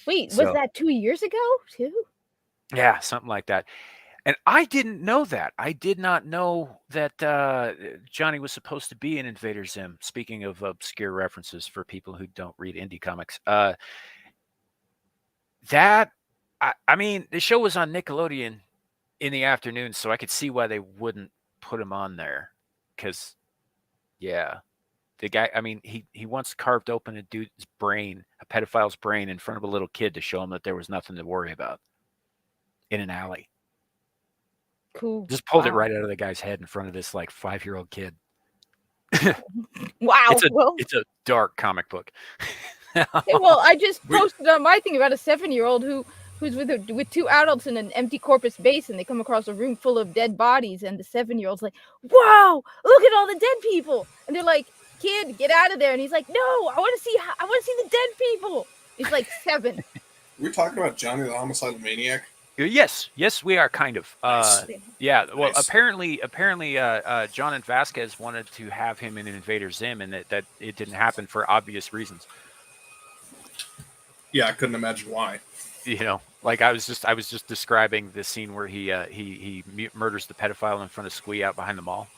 Wait, was that 2 years ago too? Yeah, something like that. And I didn't know that. I did not know that Johnny was supposed to be in Invader Zim. Speaking of obscure references for people who don't read indie comics. I mean, the show was on Nickelodeon in the afternoon, so I could see why they wouldn't put him on there. Because, yeah, the guy, I mean, he once carved open a dude's brain, a pedophile's brain, in front of a little kid to show him that there was nothing to worry about in an alley. Cool. Just pulled it right out of the guy's head in front of this like 5-year-old kid. Wow. It's a dark comic book. Well, I just posted on my thing about a 7-year-old who's with two adults in an empty corpus base, and they come across a room full of dead bodies, and the 7-year-old's like, "Wow, look at all the dead people!" And they're like, "Kid, get out of there!" And he's like, "No, I want to see the dead people." He's like 7. We're talking about Johnny the Homicidal Maniac. Yes, we are kind of. Nice. Yeah, well, Nice. apparently, John and Vasquez wanted to have him in Invader Zim, and that it didn't happen for obvious reasons. Yeah, I couldn't imagine why. You know, like I was just describing the scene where he murders the pedophile in front of Squee out behind the mall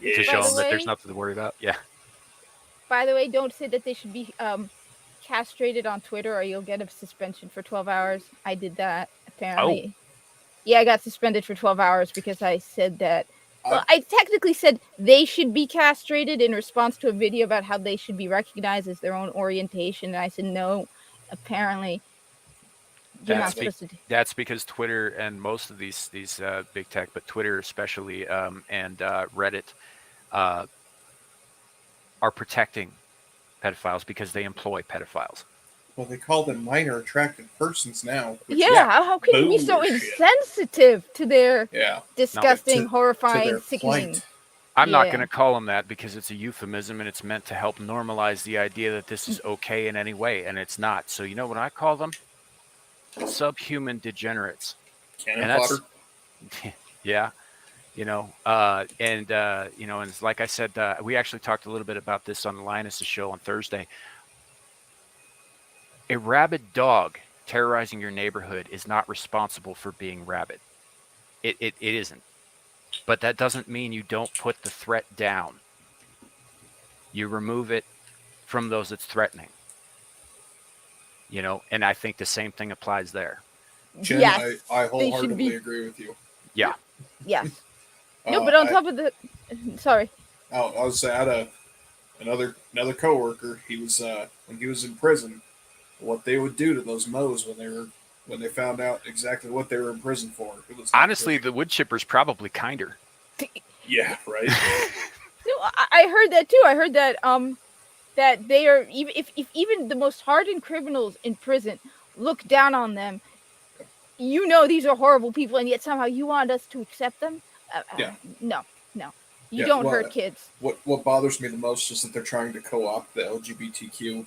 to show him that there's nothing to worry about. Yeah. By the way, don't say that they should be castrated on Twitter, or you'll get a suspension for 12 hours. I did that, apparently. Oh. Yeah, I got suspended for 12 hours because I said that. Well, I technically said they should be castrated in response to a video about how they should be recognized as their own orientation. And I said, no, apparently you're not supposed to do. That's because Twitter and most of these big tech, but Twitter especially, and Reddit are protecting pedophiles because they employ pedophiles. Well, they call them minor attracted persons now. Yeah, how can you be so insensitive to their disgusting, horrifying, sickening? I'm not going to call them that because it's a euphemism and it's meant to help normalize the idea that this is okay in any way, and it's not. So you know what I call them? Subhuman degenerates. Cannon fodder. Yeah. You know, and like I said, we actually talked a little bit about this on the Linus' show on Thursday. A rabid dog terrorizing your neighborhood is not responsible for being rabid. It isn't. But that doesn't mean you don't put the threat down. You remove it from those it's threatening. You know, and I think the same thing applies there. Jen, yes, I wholeheartedly agree with you. Yeah. Yes. No, but on top of the, sorry. I was at another coworker. He was when he was in prison. What they would do to those mows when they found out exactly what they were in prison for. It was honestly the wood chipper's probably kinder. Yeah, right. No, I heard that too. I heard that that they are if even the most hardened criminals in prison look down on them. You know these are horrible people, and yet somehow you want us to accept them. No. You don't hurt kids. What bothers me the most is that they're trying to co-opt the LGBTQ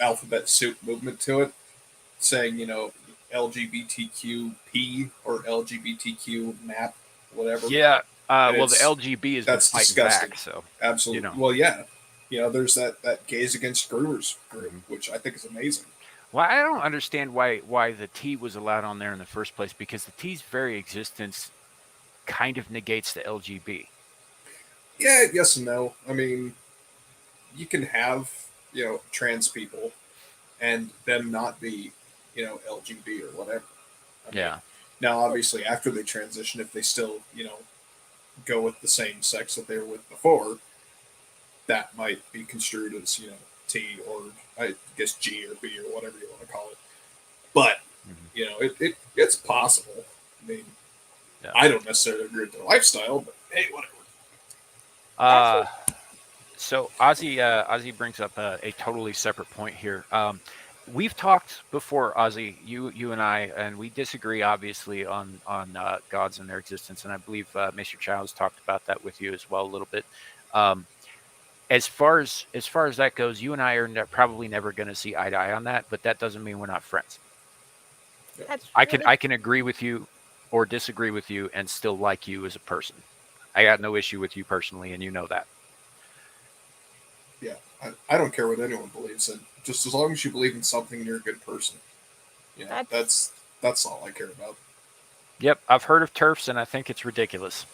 alphabet soup movement to it, saying, you know, LGBTQP or LGBTQ map, whatever. Yeah. Well, the LGB is that's disgusting. Back, so absolutely. You know. Well, yeah. You know, there's that Gays Against Groomers group, which I think is amazing. Well, I don't understand why the T was allowed on there in the first place, because the T's very existence kind of negates the LGB. Yeah, yes and no. I mean, you can have, you know, trans people and them not be, you know, LGB or whatever. I mean, now, obviously, after they transition, if they still, you know, go with the same sex that they were with before, that might be construed as, you know, T or I guess G or B or whatever you want to call it. But, you know, it's possible. I mean, I don't necessarily agree with their lifestyle, but hey, whatever. So Ozzy brings up a totally separate point here. We've talked before, Ozzy, you and I, and we disagree obviously on gods and their existence, and I believe Maesterchow has talked about that with you as well a little bit. As far as that goes, you and I are probably never going to see eye to eye on that, but that doesn't mean we're not friends. I can agree with you or disagree with you and still like you as a person. I got no issue with you personally, and you know that. Yeah, I don't care what anyone believes in. Just as long as you believe in something and you're a good person. Yeah, that's all I care about. Yep, I've heard of TERFs, and I think it's ridiculous.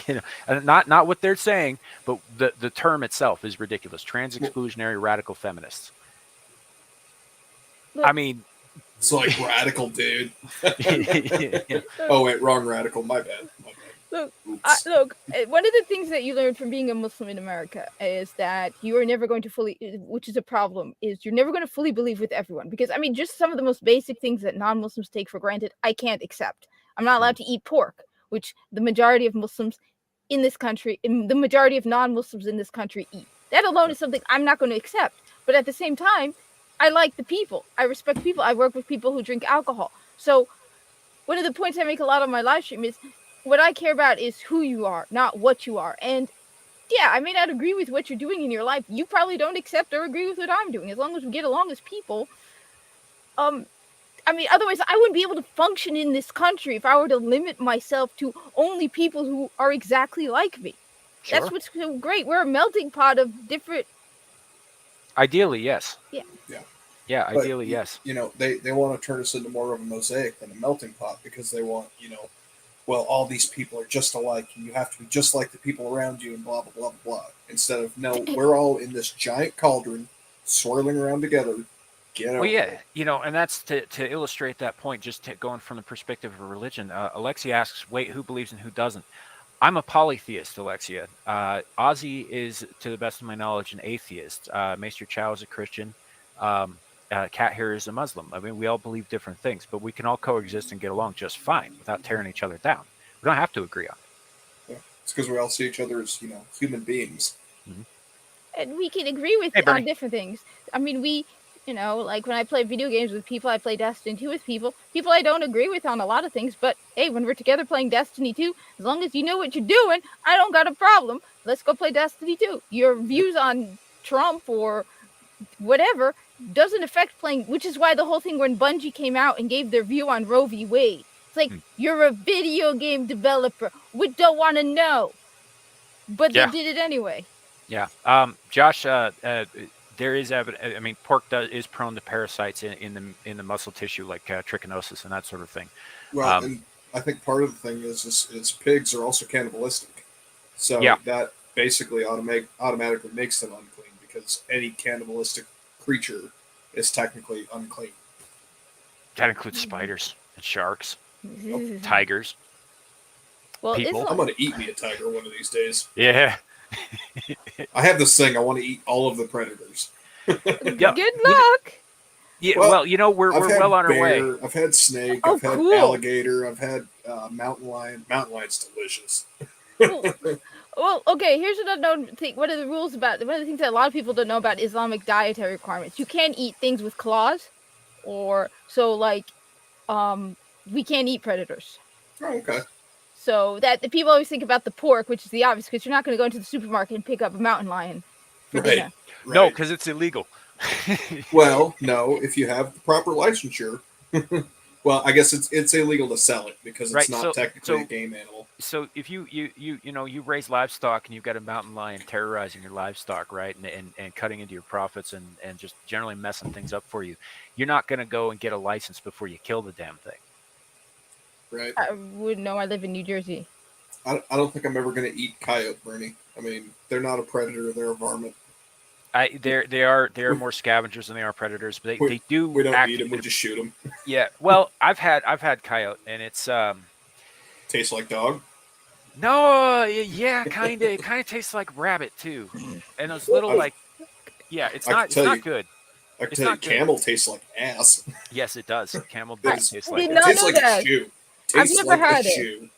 You know, and not what they're saying, but the term itself is ridiculous. Trans exclusionary radical feminists. I mean, it's like radical, dude. Oh wait, wrong radical. My bad. Look, one of the things that you learn from being a Muslim in America is that you are never going to fully, which is a problem, is you're never going to fully believe with everyone. Because, I mean, just some of the most basic things that non-Muslims take for granted, I can't accept. I'm not allowed to eat pork, which the majority of Muslims in this country, the majority of non-Muslims in this country eat. That alone is something I'm not going to accept. But at the same time, I like the people. I respect people. I work with people who drink alcohol. So one of the points I make a lot on my live stream is what I care about is who you are, not what you are. And yeah, I may not agree with what you're doing in your life. You probably don't accept or agree with what I'm doing. As long as we get along as people, I mean, otherwise I wouldn't be able to function in this country if I were to limit myself to only people who are exactly like me. Sure. That's what's so great. We're a melting pot of different. Ideally, yes. Yeah. Yeah. Yeah, But, ideally, yes. You know, they want to turn us into more of a mosaic than a melting pot because they want, well, all these people are just alike and you have to be just like the people around you and blah, blah, blah, blah. Instead of, no, we're all in this giant cauldron swirling around together. Get over Well, yeah, it. and that's to illustrate that point, just going from the perspective of religion. Alexia asks, wait, who believes and who doesn't? I'm a polytheist, Alexia. Ozzy is, to the best of my knowledge, an atheist. Maesterchow is a Christian. Cat here is a Muslim. I mean, we all believe different things, but we can all coexist and get along just fine without tearing each other down. We don't have to agree on it. Yeah. It's because we all see each other as, human beings. And we can agree with on different things. I mean, like when I play video games with people, I play Destiny 2 with people I don't agree with on a lot of things, but hey, when we're together playing Destiny 2, as long as you know what you're doing, I don't got a problem. Let's go play Destiny 2. Your views on Trump or whatever doesn't affect playing, which is why the whole thing when Bungie came out and gave their view on Roe v. Wade. It's like, you're a video game developer. We don't want to know. But they did it anyway. Yeah. Josh, there is evidence. I mean, pork is prone to parasites in the muscle tissue, like trichinosis and that sort of thing. Well, and I think part of the thing is pigs are also cannibalistic, so that basically automatically makes them unclean because any cannibalistic creature is technically unclean. That includes spiders and sharks, tigers. Well, people. I'm going to eat me a tiger one of these days. Yeah. I have this thing. I want to eat all of the predators. Good luck. Yeah. Well, we're well on our way. I've had snake. I've had alligator. I've had mountain lion. Mountain lion's delicious. Well, okay. Here's an unknown thing. One of the rules about one of the things that a lot of people don't know about Islamic dietary requirements. You can't eat things with claws, or so like, we can't eat predators. Oh, okay. So that the people always think about the pork, which is the obvious, because you're not going to go into the supermarket and pick up a mountain lion for dinner. Right. No, because it's illegal. Well, no, if you have the proper licensure. Well, I guess it's illegal to sell it because it's not technically a game animal. So if you raise livestock and you've got a mountain lion terrorizing your livestock, right, and cutting into your profits and just generally messing things up for you, you're not going to go and get a license before you kill the damn thing. Right. I wouldn't know. I live in New Jersey. I don't think I'm ever going to eat coyote, Bernie. I mean, they're not a predator; they're a varmint. They are more scavengers than they are predators, but they do. We don't eat them; we just shoot them. Yeah. Well, I've had coyote, and it's tastes like dog. No, yeah, kind of. It kind of tastes like rabbit too, and those little it's not good. I can tell you, camel tastes like ass. Yes, it does. Camel does taste like did ass. not It tastes know like that. a shoe. I've never had it.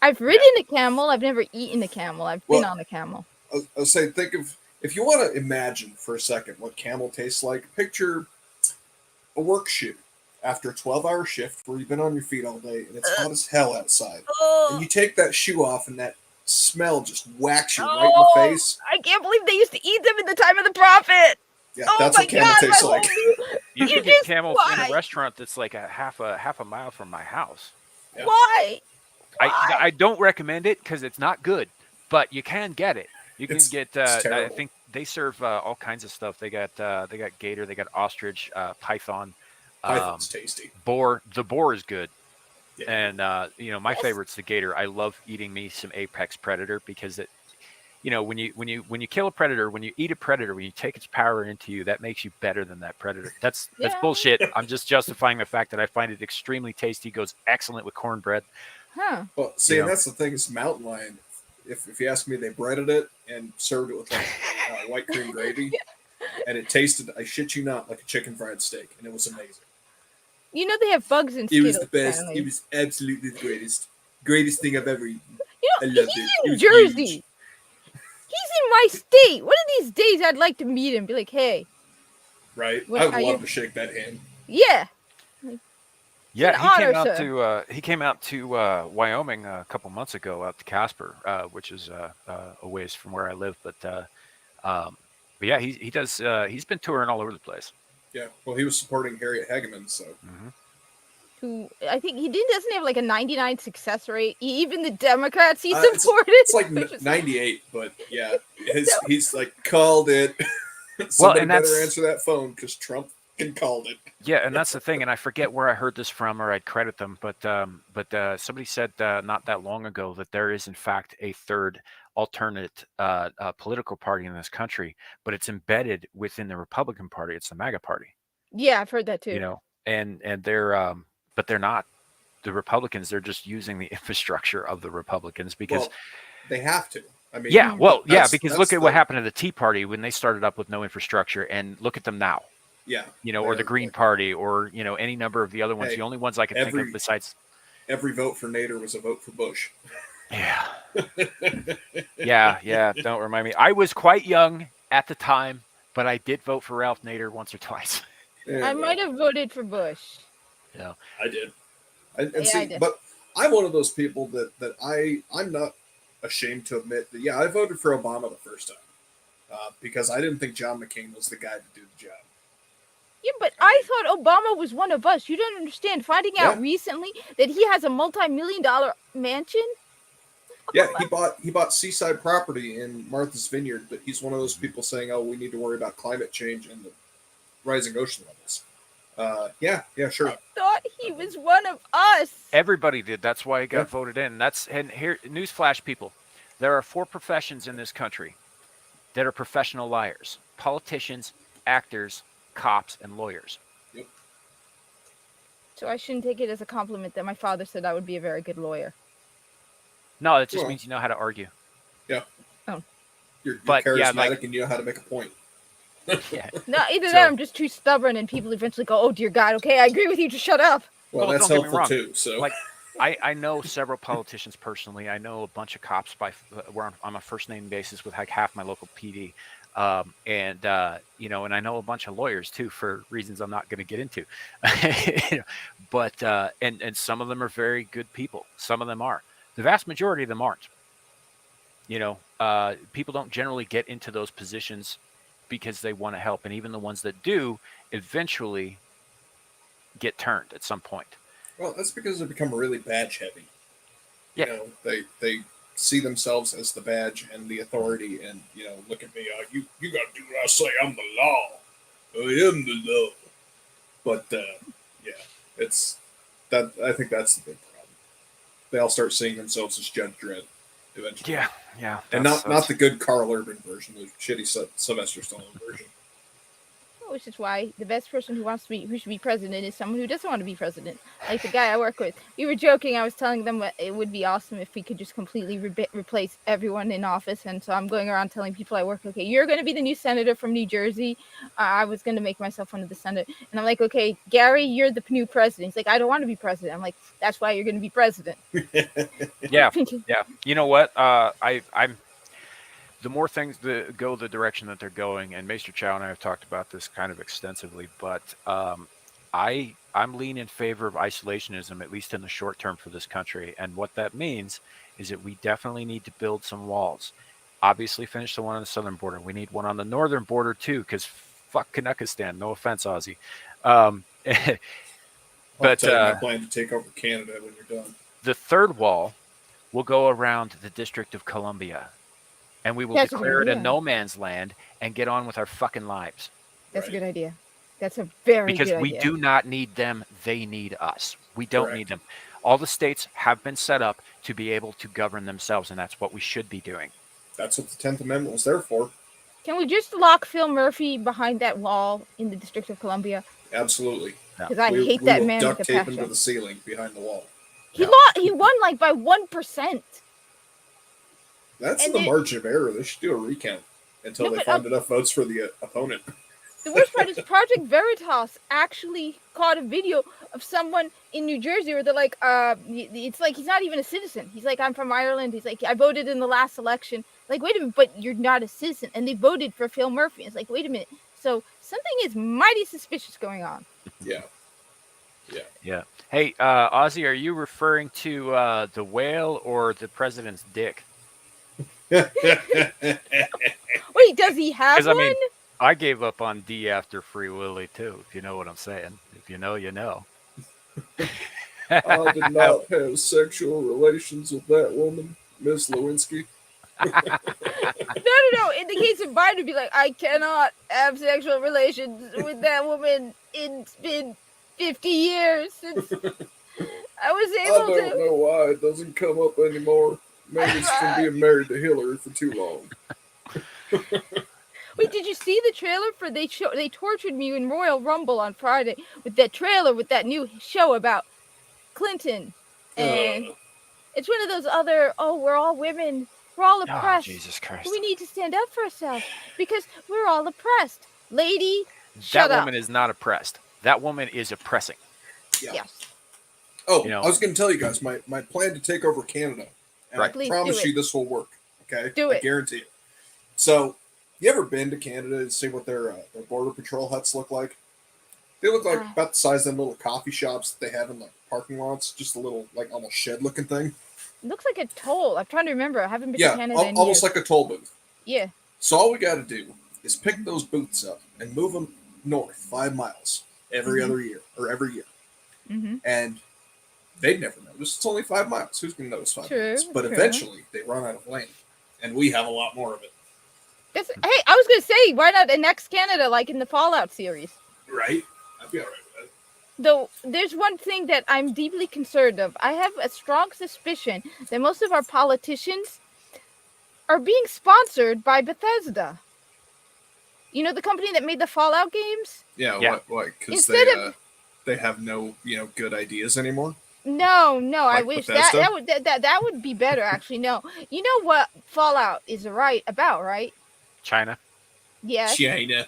I've ridden a camel. I've never eaten a camel. I've been on a camel. I was saying, think of, if you want to imagine for a second what camel tastes like, picture a work shoe after a 12-hour shift where you've been on your feet all day and it's hot as hell outside. And you take that shoe off and that smell just whacks you right in the face. I can't believe they used to eat them in the time of the Prophet. Yeah, that's what camel tastes like. You can get camel in a restaurant that's like a half a mile from my house. Yeah. Why? I don't recommend it because it's not good, but you can get it. You can get. I think they serve all kinds of stuff. They got gator, they got ostrich, python. Python's tasty. Boar. The boar is good. Yeah. And my favorite's the gator. I love eating me some apex predator because it. When you kill a predator, when you eat a predator, when you take its power into you, that makes you better than that predator. That's bullshit. I'm just justifying the fact that I find it extremely tasty. Goes excellent with cornbread. Huh. Well, see, and that's the thing is mountain lion. If you ask me, they breaded it and served it with like white cream gravy, and it tasted, I shit you not, like a chicken fried steak, and it was amazing. They have bugs in It Skittles. was the best. Apparently. It was absolutely the greatest thing I've ever eaten. I loved he's it. in It was Jersey. huge. He's in my state. One of these days, I'd like to meet him. Be like, hey, Right? What I would are love you- to shake that hand. yeah. Yeah, an he came honor, out sir. to he came out to Wyoming a couple months ago, out to Casper, which is a ways from where I live. But yeah, he does. He's been touring all over the place. Yeah. Well, he was supporting Harriet Hageman, so Hmm. Who I think doesn't have like a 99 success rate. Even the Democrats he It's- supported. it's like which was- 98. But yeah, he's like called it. Somebody and better that's- answer that phone because Trump called it. Yeah, and that's the thing. And I forget where I heard this from, or I'd credit them. But somebody said not that long ago that there is in fact a third alternate political party in this country, but it's embedded within the Republican Party. It's the MAGA Party. Yeah, I've heard that too. You know, and they're but they're not the Republicans. They're just using the infrastructure of the Republicans because. Well, they have to. I mean, Yeah, well, yeah, that's- because that's look at what the- happened to the Tea Party when they started up with no infrastructure, and look at them now. Yeah. You know, or the Green Party, or any number of the other ones. Hey, The only ones I can think of besides. Every vote for Nader was a vote for Bush. Yeah. yeah. Don't remind me. I was quite young at the time, but I did vote for Ralph Nader once or twice. Yeah, I might have voted for Bush. I did. And Yeah, see, I did. but I'm one of those people that I'm not ashamed to admit that, yeah, I voted for Obama the first time because I didn't think John McCain was the guy to do the job. Yeah, but I thought Obama was one of us. You don't understand. Finding out Yeah. recently that he has a multi-million-dollar mansion. Yeah, he bought seaside property in Martha's Vineyard, but he's one of those people saying, "Oh, we need to worry about climate change and the rising ocean levels." Yeah, sure. I thought he was one of us. Everybody did. That's why he got Yeah. voted in. And here, newsflash, people. There are 4 professions in this country that are professional liars: politicians, actors, cops, and lawyers. So I shouldn't take it as a compliment that my father said I would be a very good lawyer. No, it just Well. means you know how to argue. You're But, yeah, charismatic like- and you know how to make a point. Yeah. No, either So- that or I'm just too stubborn and people eventually go, oh, dear God, okay, I agree with you, just shut up. Well, Well, that's don't get me helpful wrong. too. So Like, I know several politicians personally. I know a bunch of cops where I'm on a first name basis with like half my local PD. And I know a bunch of lawyers too for reasons I'm not going to get into. But and some of them are very good people. Some of them are. The vast majority of them aren't. People don't generally get into those positions because they want to help, and even the ones that do eventually get turned at some point. well, that's because they become really badge heavy. Yeah. You know, they see themselves as the badge and the authority, and look at me. You got to do what I say. I'm the law. I am the law. But yeah, it's that. I think that's the big problem. They all start seeing themselves as Judge Dredd eventually. Yeah. and not the good Carl Urban version, the shitty Sylvester Stallone version. Which is why the best person who should be president is someone who doesn't want to be president. Like the guy I work with. We were joking. I was telling them it would be awesome if we could just completely replace everyone in office. And so I'm going around telling people I work with, okay, you're going to be the new senator from New Jersey. I was going to make myself one of the senate. And I'm like, okay, Gary, you're the new president. He's like, I don't want to be president. I'm like, that's why you're going to be president. Yeah. You know what? I'm. The more things that go the direction that they're going, and Maesterchow and I have talked about this kind of extensively, but I'm leaning in favor of isolationism, at least in the short term, for this country. And what that means is that we definitely need to build some walls. Obviously, finish the one on the southern border. We need one on the northern border too, because fuck Kanakistan. No offense, Aussie. I'll But tell you my plan to take over Canada when you're done. the third wall will go around the District of Columbia. And we will That's a good declare it a idea. no man's land and get on with our fucking lives. That's Right. a good idea. That's a very Because good we idea. do not need them, they need us. We don't Correct. need them. All the states have been set up to be able to govern themselves, and that's what we should be doing. That's what the 10th Amendment was there for. Can we just lock Phil Murphy behind that wall in the District of Columbia? Absolutely. Because I We hate that will man duct with a tape him to passion. the ceiling behind the wall. He won like by 1%. That's And the it- margin of error. They should do a recount until No, they but, find enough votes for the opponent. The worst part is Project Veritas actually caught a video of someone in New Jersey where they're like, it's like he's not even a citizen. He's like, I'm from Ireland. He's like, I voted in the last election. Like, wait a minute, but you're not a citizen. And they voted for Phil Murphy. It's like, wait a minute. So something is mighty suspicious going on. Yeah. Hey, Ozzy, are you referring to the whale or the president's dick? Wait, does he have 'Cause, one? I mean, I gave up on D after Free Willy too, if you know what I'm saying. If you know, you know. I did not have sexual relations with that woman, Miss Lewinsky. No. In the case of Biden, it'd be like, I cannot have sexual relations with that woman. It's been 50 years since I was I able don't to. know why it doesn't come up anymore. Maybe it's from being married to Hillary for too long. Wait, did you see the trailer for they tortured me in Royal Rumble on Friday with that trailer with that new show about Clinton, and it's one of those other we're all women, we're all Oh, oppressed. Jesus Christ. We need to stand up for ourselves because we're all oppressed. Lady, That shut up. woman is not oppressed. That woman is oppressing. Yeah. Yes. Oh, You know- I was going to tell you guys my plan to take over Canada. And Right. I Please promise do it. you this will work. Okay? Do I it. guarantee it. So, you ever been to Canada and see what their border patrol huts look like? They look like about the size of them little coffee shops that they have in like parking lots. Just a little like almost shed looking thing. It looks like a toll. I'm trying to remember. I haven't been to Yeah, Canada in almost years. like a toll booth. Yeah. So all we got to do is pick those booths up and move them north 5 miles every other year or every year. Mm-hmm. And they'd never notice. It's only 5 miles. Who's going to notice 5 True, miles? But true. eventually, they run out of land, and we have a lot more of it. Hey, I was gonna say, why not the next Canada, like in the Fallout series? Right? I'd be all right with that. Though there's one thing that I'm deeply concerned of. I have a strong suspicion that most of our politicians are being sponsored by Bethesda. You know, the company that made the Fallout games? Yeah. Yeah. What? Because Instead of they have no good ideas anymore. no, I Like wish Bethesda? that would be better. Actually, no. You know what Fallout is about, right? China. Yes, China.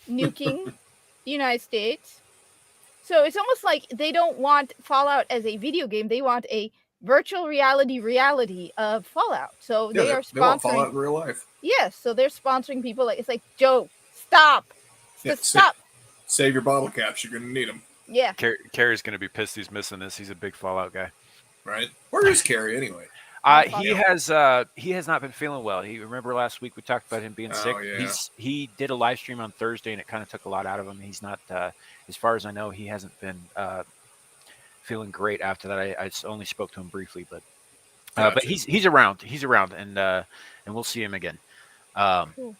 nuking the United States. So it's almost like they don't want Fallout as a video game. They want a virtual reality of Fallout. So Yeah, they are they want Fallout sponsoring. in real life. Yes, so they're sponsoring people. Like it's like Joe, stop, Yeah, stop. Save your bottle caps. You're going to need them. Yeah, Carrie's going to be pissed he's missing this. He's a big Fallout guy. Right? Where is Carrie anyway? He has not been feeling well. Remember last week we talked about him being sick. Yeah. He did a live stream on Thursday and it kind of took a lot out of him. He's not, as far as I know, he hasn't been feeling great after that. I only spoke to him briefly, but Gotcha. he's around. He's around, and we'll see him again. cool.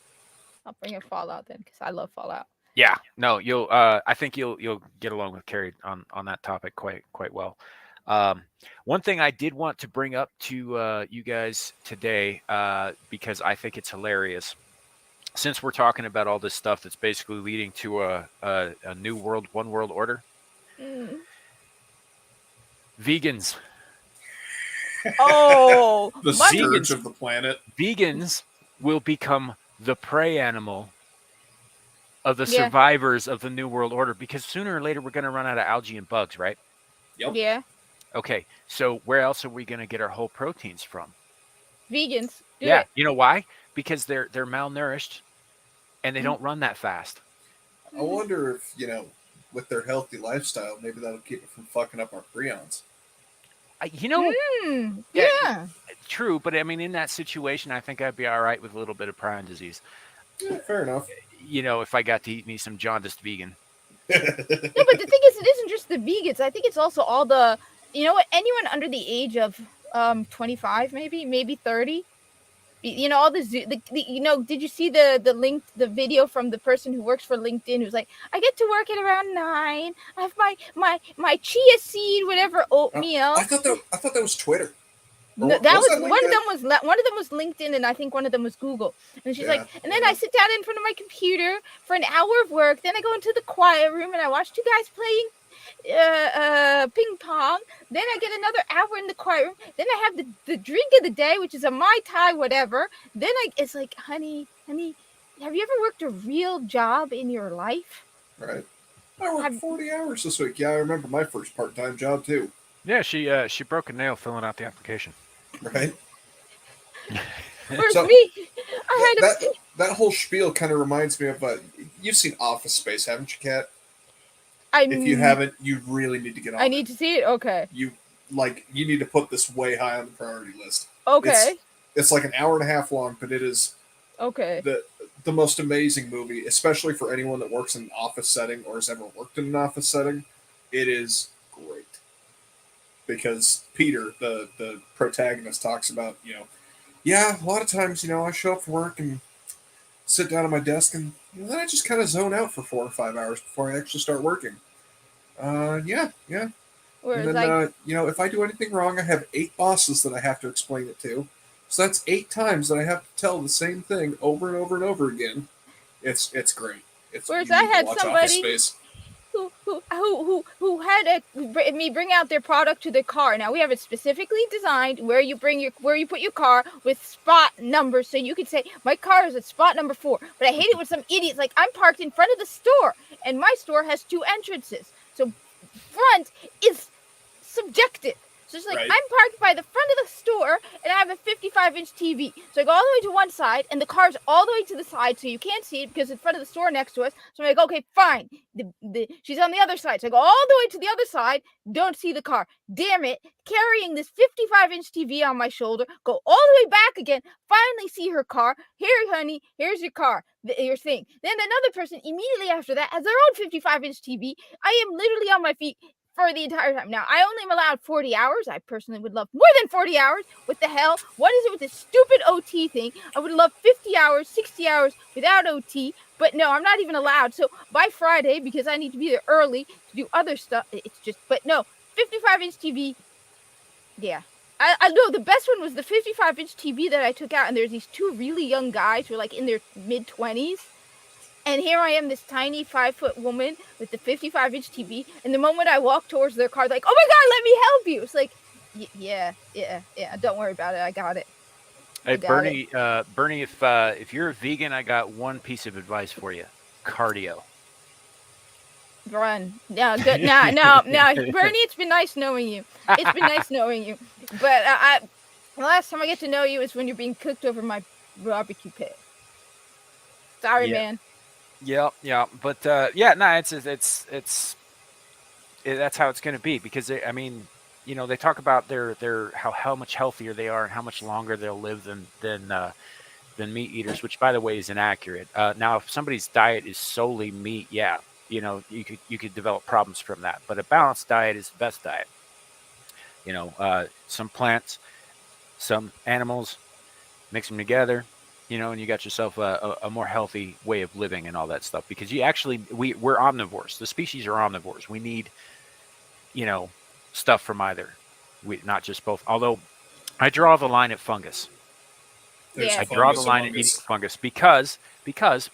I'll bring a Fallout then because I love Fallout. Yeah, no, you'll. I think you'll get along with Carrie on that topic quite well. One thing I did want to bring up to you guys today, because I think it's hilarious, since we're talking about all this stuff that's basically leading to a new world, one world order. Mm. Vegans. Oh, The my- scourge of the planet. Vegans will become the prey animal of the Yeah. survivors of the new world order, because sooner or later we're going to run out of algae and bugs, right? Yep. yeah, Okay, so where else are we going to get our whole proteins from? vegans. Do Yeah, it. you know why? Because they're malnourished and they Mm. don't run that fast. I wonder if, with their healthy lifestyle, maybe that'll keep it from fucking up our prions. Mm, Yeah. yeah. True, but I mean, in that situation, I think I'd be all right with a little bit of prion disease. Yeah, fair enough. If I got to eat me some jaundiced vegan. No, but the thing is, it isn't just the vegans. I think it's also all the, anyone under the age of 25, maybe 30. All the did you see the video from the person who works for LinkedIn who's like, I get to work at around 9. I have my chia seed, whatever oatmeal. I thought that was Twitter. No, Or that was that one of LinkedIn? them was LinkedIn, and I think one of them was Google. And she's Yeah, like, and then I sit down in front of my computer for an hour of work. Then I go into the quiet room and I watch 2 guys playing ping pong. Then I get another hour in the quiet room. Then I have the drink of the day, which is a Mai Tai, whatever. Then it's like, honey, have you ever worked a real job in your life? Right. I worked Have 40 hours this week. Yeah, I remember my first part-time job too. Yeah, she broke a nail filling out the application. Right. where's So me? I had a that whole spiel kind of reminds me of you've seen Office Space, haven't you, Kat? If you haven't, you really need to get on. I need to see it. Okay. You need to put this way high on the priority list. Okay. It's like an hour and a half long, but it is Okay. the most amazing movie, especially for anyone that works in an office setting or has ever worked in an office setting. It is great because Peter, the protagonist, talks about yeah, a lot of times I show up for work and sit down at my desk and then I just kind of zone out for 4 or 5 hours before I actually start working. Yeah. Whereas And then, if I do anything wrong, I have 8 bosses that I have to explain it to. So that's 8 times that I have to tell the same thing over and over and over again. It's great. Whereas you I need to had watch Office somebody Space. who had me bring out their product to their car. Now we have it specifically designed where you put your car with spot numbers, so you could say my car is at spot number 4. But I hate it when some idiots like I'm parked in front of the store, and my store has 2 entrances, so front is subjective. So it's like Right. I'm parked by the front of the store and I have a 55-inch TV. So I go all the way to one side and the car's all the way to the side, so you can't see it because it's in front of the store next to us. So I'm like, okay, fine. She's on the other side. So I go all the way to the other side, don't see the car. Damn it. Carrying this 55-inch TV on my shoulder, go all the way back again, finally see her car. Here, honey, here's your car, your thing. Then another person immediately after that has their own 55-inch TV. I am literally on my feet for the entire time. Now, I only am allowed 40 hours. I personally would love more than 40 hours. What the hell? What is it with this stupid OT thing? I would love 50 hours, 60 hours without OT. But no, I'm not even allowed. So by Friday, because I need to be there early to do other stuff, it's just, but no, 55-inch TV. Yeah. I know the best one was the 55-inch TV that I took out. And there's these 2 really young guys who are like in their mid-20s. And here I am, this tiny 5-foot woman with the 55-inch TV. And the moment I walk towards their car, they're like, "Oh my God, let me help you!" It's like, yeah. Don't worry about it. I got it. Hey, Bernie, if you're a vegan, I got one piece of advice for you: cardio. Run. No, good. No, Bernie, it's been nice knowing you. It's been nice knowing you. But the last time I get to know you is when you're being cooked over my barbecue pit. Sorry, man. Yeah, but it's that's how it's going to be because they talk about their how much healthier they are and how much longer they'll live than meat eaters, which by the way is inaccurate. Now, if somebody's diet is solely meat, you could develop problems from that. But a balanced diet is the best diet. Some plants, some animals, mix them together. And you got yourself a more healthy way of living and all that stuff. Because we're omnivores. The species are omnivores. We need, stuff from either. Not just both. Although I draw the line at fungus. I draw the line at eating fungus because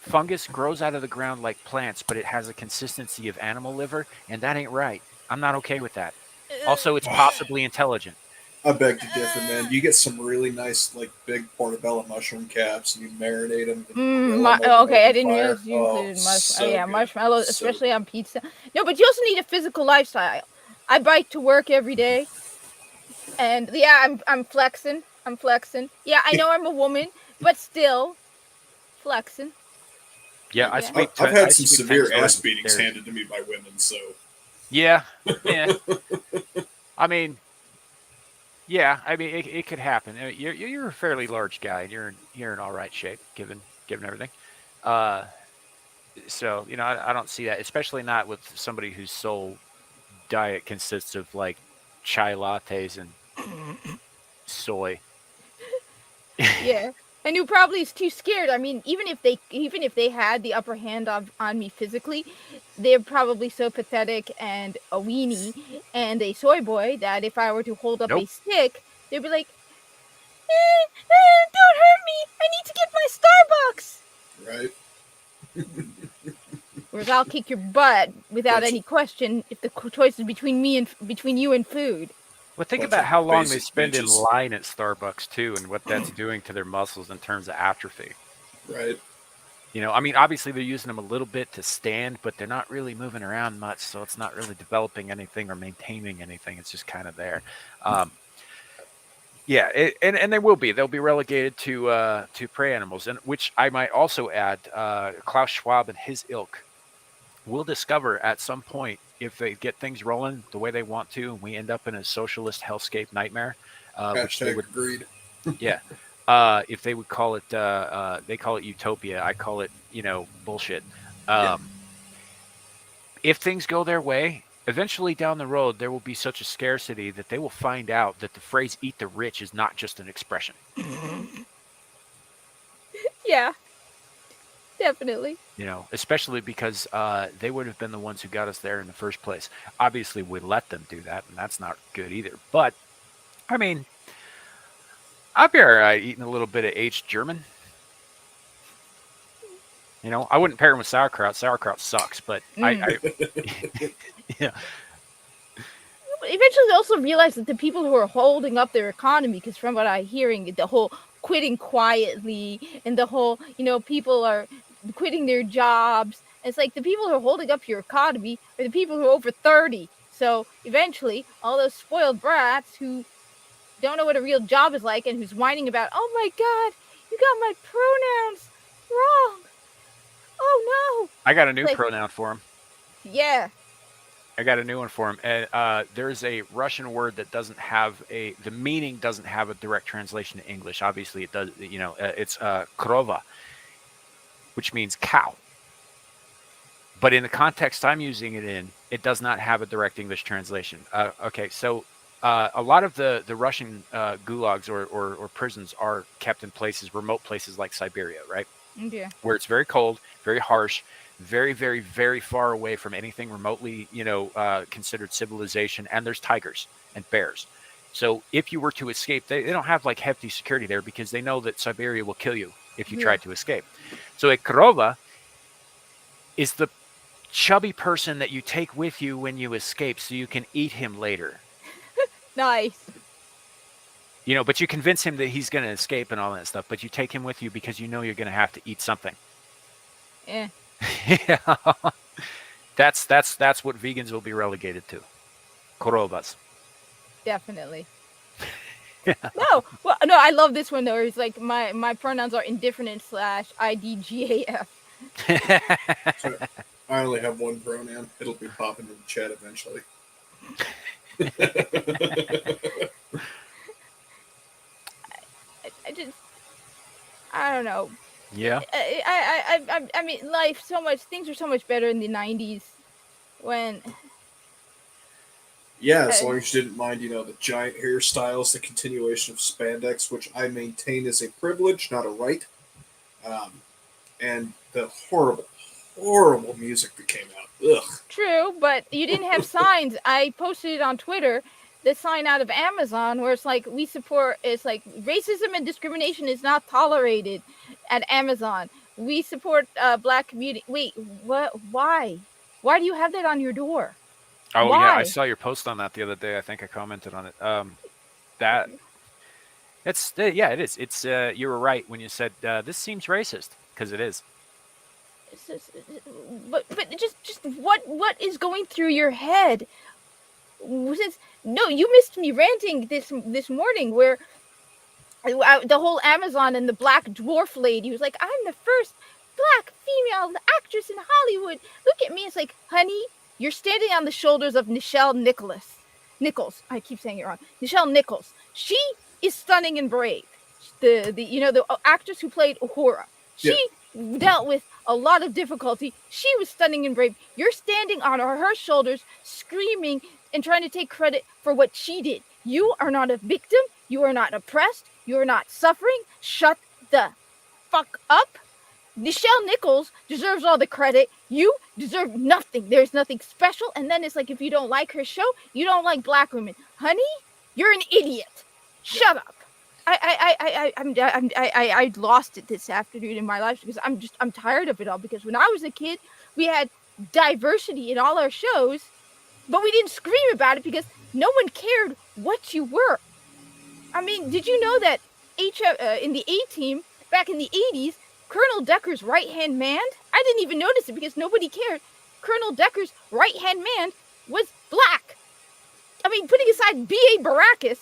fungus grows out of the ground like plants, but it has a consistency of animal liver, and that ain't right. I'm not okay with that. Also, it's possibly intelligent. I beg to differ, man. You get some really nice, big portobello mushroom caps, and you marinate them. Okay, I didn't realize you included marshmallows, especially on pizza. No, but you also need a physical lifestyle. I bike to work every day, and I'm flexing. Yeah, I know I'm a woman, but still flexing. Yeah, I've had some severe ass beatings handed to me by women, so. Yeah. It could happen. You're a fairly large guy, and you're in all right shape, given everything. So I don't see that, especially not with somebody whose sole diet consists of chai lattes and soy. Yeah, and who probably is too scared. I mean, even if they had the upper hand on me physically, they're probably so pathetic and a weenie and a soy boy that if I were to hold up a stick, they'd be like, "Don't hurt me! I need to get my Starbucks." Right. Whereas I'll kick your butt without any question if the choice is between you and food. Well, think about how long they spend in line at Starbucks too, and what that's doing to their muscles in terms of atrophy. Right. You know, I mean, obviously they're using them a little bit to stand, but they're not really moving around much, so it's not really developing anything or maintaining anything. It's just kind of there. Um, yeah, and they will be. They'll be relegated to prey animals, and which I might also add, Klaus Schwab and his ilk will discover at some point if they get things rolling the way they want to, and we end up in a socialist hellscape nightmare, which they Hashtag would, agreed. yeah. If they would call it, they call it utopia. I call it, bullshit. Yeah. If things go their way, eventually down the road, there will be such a scarcity that they will find out that the phrase "eat the rich" is not just an expression. Yeah, definitely. Especially because they would have been the ones who got us there in the first place. Obviously, we let them do that, and that's not good either. But, I mean, I'd be all right eating a little bit of aged German. I wouldn't pair them with sauerkraut. Sauerkraut sucks, but yeah. Eventually, they also realize that the people who are holding up their economy, because from what I'm hearing, the whole quitting quietly and the whole, people are quitting their jobs. It's like the people who are holding up your economy are the people who are over 30. So eventually, all those spoiled brats who don't know what a real job is like and who's whining about, oh my God, you got my pronouns wrong. Oh no. I got a new pronoun for him. Yeah. I got a new one for him. And there's a Russian word that doesn't have the meaning doesn't have a direct translation to English. Obviously, it does. It's krova, which means cow. But in the context I'm using it in, it does not have a direct English translation. Okay, so a lot of the Russian gulags or prisons are kept in remote places like Siberia, right? Yeah. Where it's very cold, very harsh, very, very, very far away from anything remotely, considered civilization. And there's tigers and bears. So if you were to escape, they don't have like hefty security there because they know that Siberia will kill you if you try to escape. So a krova is the chubby person that you take with you when you escape so you can eat him later. Nice. But you convince him that he's going to escape and all that stuff, but you take him with you because you know you're going to have to eat something. Yeah. Yeah. That's what vegans will be relegated to. Korovas. Definitely. No, I love this one though. It's like my pronouns are indifferent / IDGAF. So I only have one pronoun. It'll be popping in the chat eventually. I don't know. Yeah. I mean, things were so much better in the 90s when. Yeah, as long as you didn't mind, the giant hairstyles, the continuation of spandex, which I maintain is a privilege, not a right, and the horrible, horrible music that came out. Ugh. True, but you didn't have signs. I posted it on Twitter. The sign out of Amazon where it's like it's like racism and discrimination is not tolerated at Amazon. We support Black community. Wait, what? Why? Why do you have that on your door? Oh Why? yeah, I saw your post on that the other day. I think I commented on it. It is. It's you were right when you said this seems racist because it is. But just what is going through your head? No, you missed me ranting this morning where the whole Amazon and the black dwarf lady was like, I'm the first Black female actress in Hollywood. Look at me. It's like, honey, you're standing on the shoulders of Nichelle Nichols. I keep saying it wrong. Nichelle Nichols. She is stunning and brave. The actress who played Uhura. She dealt with a lot of difficulty. She was stunning and brave. You're standing on her shoulders, screaming and trying to take credit for what she did. You are not a victim. You are not oppressed. You are not suffering. Shut the fuck up. Nichelle Nichols deserves all the credit. You deserve nothing. There's nothing special. And then it's like, if you don't like her show, you don't like black women. Honey, you're an idiot. Shut up. I lost it this afternoon in my life because I'm tired of it all. Because when I was a kid, we had diversity in all our shows, but we didn't scream about it because no one cared what you were. I mean, did you know that in the A-Team back in the 80s, Colonel Decker's right-hand man, I didn't even notice it because nobody cared. Colonel Decker's right-hand man was black. I mean, putting aside B.A. Baracus,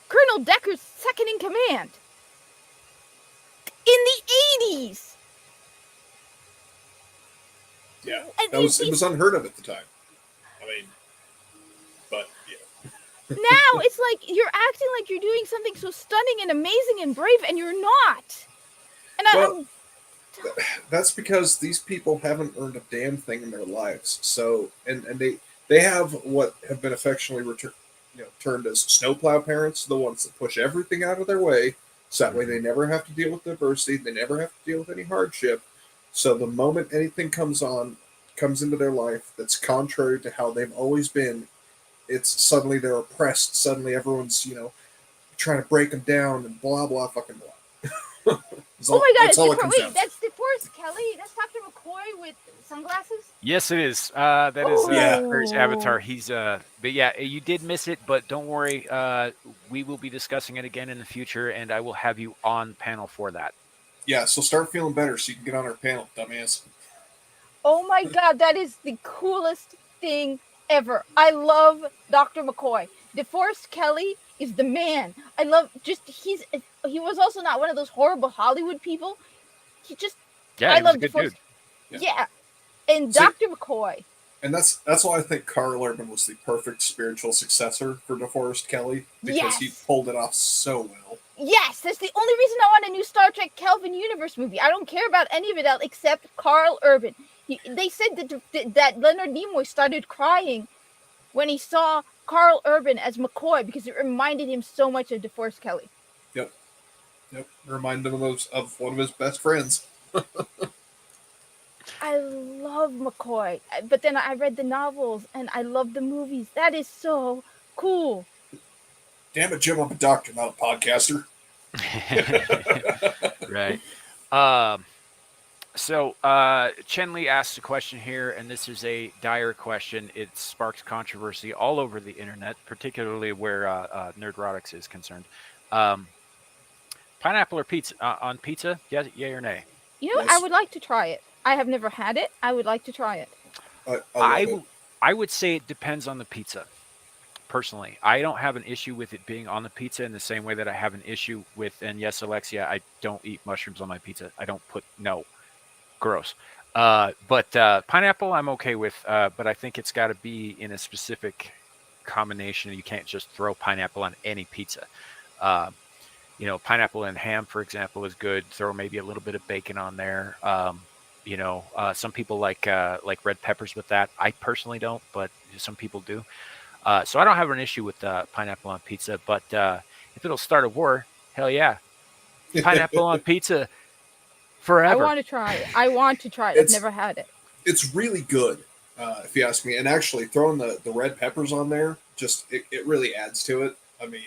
Colonel Decker's second in command. In the 80s! Yeah, And it was unheard of at the time. I mean, but yeah. now it's like you're acting like you're doing something so stunning and amazing and brave, and you're not. And Well, that's because these people haven't earned a damn thing in their lives. So, and they have what have been affectionately termed as snowplow parents, the ones that push everything out of their way, so that way they never have to deal with adversity, they never have to deal with any hardship. So the moment anything comes into their life that's contrary to how they've always been, it's suddenly they're oppressed. Suddenly everyone's trying to break them down and blah blah fucking blah. oh my god, wait, that's DeForest Kelly? That's Dr. McCoy with sunglasses? Yes, it is. That is Yeah. Barry's avatar. He's but yeah, you did miss it, but don't worry. We will be discussing it again in the future, and I will have you on panel for that. Yeah, so start feeling better so you can get on our panel, dumbass. Oh my god, that is the coolest thing ever. I love Dr. McCoy. DeForest Kelly is the man. I love he was also not one of those horrible Hollywood people. Yeah, I he was love a good DeForest. dude. Yeah. And See- Dr. McCoy. And that's why I think Carl Urban was the perfect spiritual successor for DeForest Kelly, because he Yes. pulled it off so well. Yes, that's the only reason I want a new Star Trek Kelvin Universe movie. I don't care about any of it else except Carl Urban. They said that Leonard Nimoy started crying when he saw Carl Urban as McCoy because it reminded him so much of DeForest Kelly. Yep. Remind him of one of his best friends. I love McCoy, but then I read the novels and I love the movies. That is so cool. Damn it, Jim, I'm a doctor, not a podcaster. Right. So Chen Li asks a question here, and this is a dire question. It sparks controversy all over the internet, particularly where Nerdrotics is concerned. Pineapple or pizza on pizza? Yes, yay or nay? You know, Yes. I would like to try it. I have never had it. I would like to try it. I would say it depends on the pizza. Personally, I don't have an issue with it being on the pizza in the same way that I have an issue with, and yes, Alexia, I don't eat mushrooms on my pizza. I don't gross. But pineapple, I'm okay with, but I think it's got to be in a specific combination. You can't just throw pineapple on any pizza. Pineapple and ham, for example, is good. Throw maybe a little bit of bacon on there. Some people like red peppers with that. I personally don't, but some people do. So I don't have an issue with pineapple on pizza, but if it'll start a war, hell yeah. Pineapple on pizza forever. I want to try it. I've never had it. It's really good, if you ask me. And actually, throwing the red peppers on there, it really adds to it. I mean,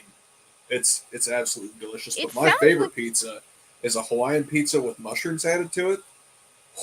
it's absolutely delicious. It But my sounds favorite like- pizza is a Hawaiian pizza with mushrooms added to it.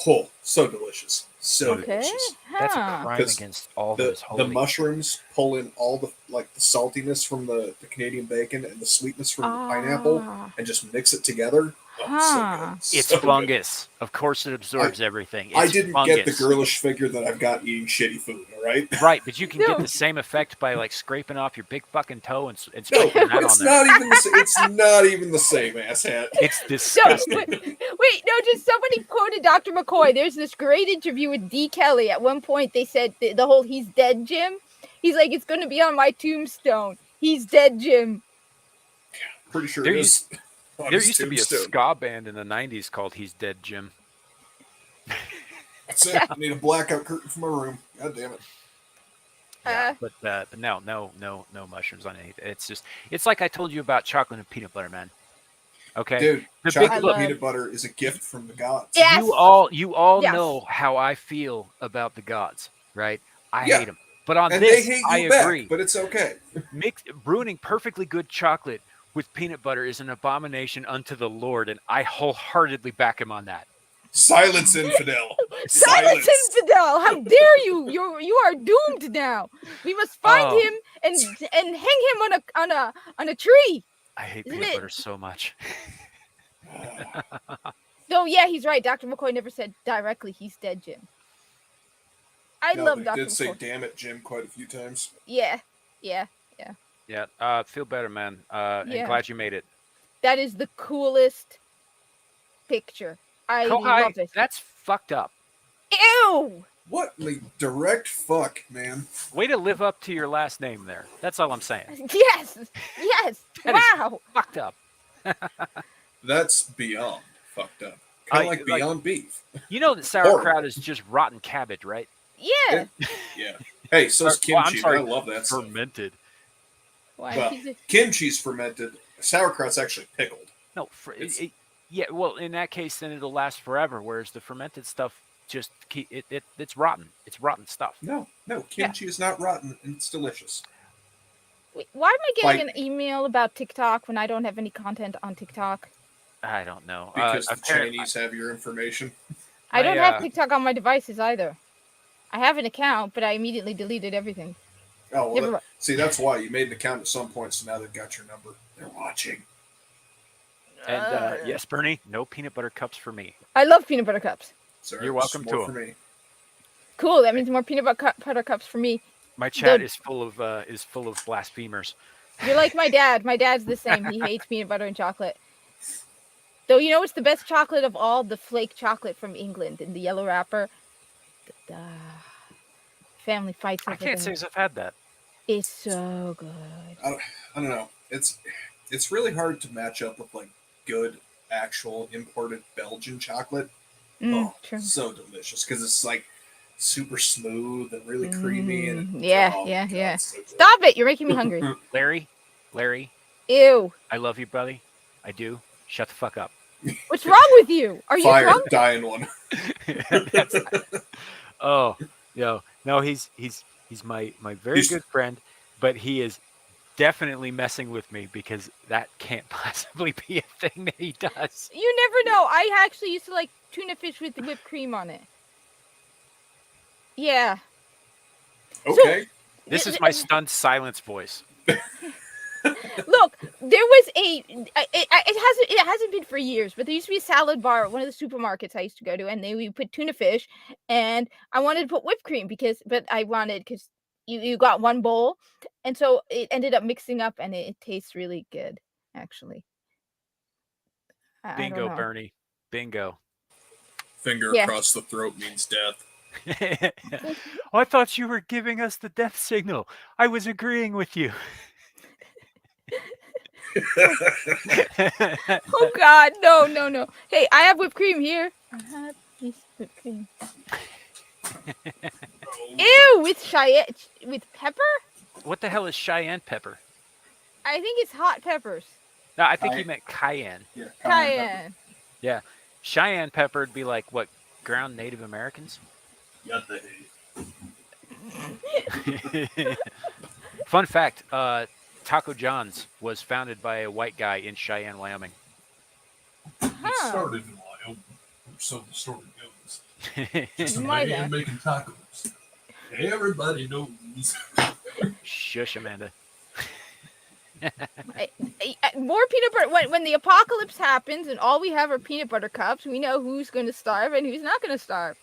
Oh, so delicious. So Okay. delicious. That's a Huh. crime 'Cause against all The those holy. mushrooms pull in all the saltiness from the Canadian bacon and the sweetness from the pineapple and just mix it together. Oh, Huh. so good. It's So good. fungus. Of course, it absorbs everything. It's I didn't fungus. get the girlish figure that I've got eating shitty food, all right? Right, but you can No. get the same effect by like scraping off your big fucking toe and No, sprinkling that it's on there. not even the same. It's not even the same, asshat. It's No, disgusting. wait, no, just somebody quoted Dr. McCoy. There's this great interview with D. Kelly. At one point, they said the whole "he's dead, Jim." He's like, it's going to be on my tombstone. He's dead, Jim. Pretty sure There it is. on There his used to be a tombstone. ska band in the 90s called He's Dead Jim. That's it. I need a blackout curtain for my room. God damn it. But no mushrooms on anything. It's like I told you about chocolate and peanut butter, man. Okay. Dude, The chocolate big and look- peanut butter is a gift from the gods. Yes. You all Yes. know how I feel about the gods, right? I Yeah. hate them. But on And this, they hate I you back, agree. but it's okay. Ruining perfectly good chocolate with peanut butter is an abomination unto the Lord, and I wholeheartedly back him on that. Silence, infidel. Silence Infidel! How dare you? You are doomed now. We must find Oh. him and hang him on a tree. I hate Isn't peanut it- butter so much. No, Oh yeah, he's right. Dr. McCoy never said directly he's dead, Jim. I No, love but Dr. he did say McCoy. "damn it, Jim" quite a few times. Yeah. Yeah. Feel better, man. And Yeah. glad you made it. That is the coolest picture. I Kohai, love it. that's fucked up. Ew! What the direct fuck, man? Way to live up to your last name there. That's all I'm saying. Yes! Yes! That is Wow! fucked up. That's beyond fucked up. Kind of like Beyond Beef. You know that sauerkraut is just rotten cabbage, right? Yeah! Yeah. Hey, so's Well, I'm kimchi. sorry, I love that stuff. Fermented. Why? Well, kimchi's fermented. Sauerkraut's actually pickled. No, It's- yeah. Well, in that case, then it'll last forever. Whereas the fermented stuff just it's rotten. It's rotten stuff. No, kimchi is not rotten, and it's delicious. Wait, why am I getting Like- an email about TikTok when I don't have any content on TikTok? I don't know. Because the apparently- Chinese have your information. I don't have uh, TikTok on my devices either. I have an account, but I immediately deleted everything. Oh, well, Never mind. see, that's why you made an account at some point, so now they've got your number. They're watching. And yes, Bernie, no peanut butter cups for me. I love peanut butter cups. Sorry, You're this is welcome more to for me. Cool. That means more peanut butter cups for me. My chat The- is full of blasphemers. You're like my dad. My dad's the same. He hates peanut butter and chocolate. Though you know what's the best chocolate of all? The flake chocolate from England in the yellow wrapper. Family fights I over can't say that. as I've had that. It's so good. I don't know. It's really hard to match up with like good actual imported Belgian chocolate. True. So delicious because it's like super smooth and really creamy and Yeah, oh, yeah, God, yeah. it's so good. Stop it! You're making me hungry. Larry, Ew. I love you, buddy. I do. Shut the fuck up. What's wrong with you? Are you Fire drunk? dying one. That's- oh, no, he's my very He's- good friend, but he is definitely messing with me because that can't possibly be a thing that he does. You never know. I actually used to like tuna fish with whipped cream on it. Yeah. Okay. This is my stunned silence voice. Look, there was it hasn't been for years, but there used to be a salad bar at one of the supermarkets I used to go to, and we put tuna fish, and I wanted to put whipped cream because you got one bowl, and so it ended up mixing up, and it tastes really good, actually. I don't Bingo, know. Bernie. Bingo. Finger Yeah. across the throat means death. I thought you were giving us the death signal. I was agreeing with you. Oh God, no. Hey, I have whipped cream here. I have this whipped cream. Ew, with pepper? What the hell is Cheyenne pepper? I think it's hot peppers. No, I think he meant cayenne. Yeah, Cayenne. Cheyenne pepper would be like what, ground Native Americans? Fun fact, Taco John's was founded by a white guy in Cheyenne, Wyoming. Huh. started in Wyoming, so the story goes. Just a Might man have. making tacos. Everybody knows. Shush, Amanda. More peanut butter. When the apocalypse happens and all we have are peanut butter cups, we know who's going to starve and who's not going to starve.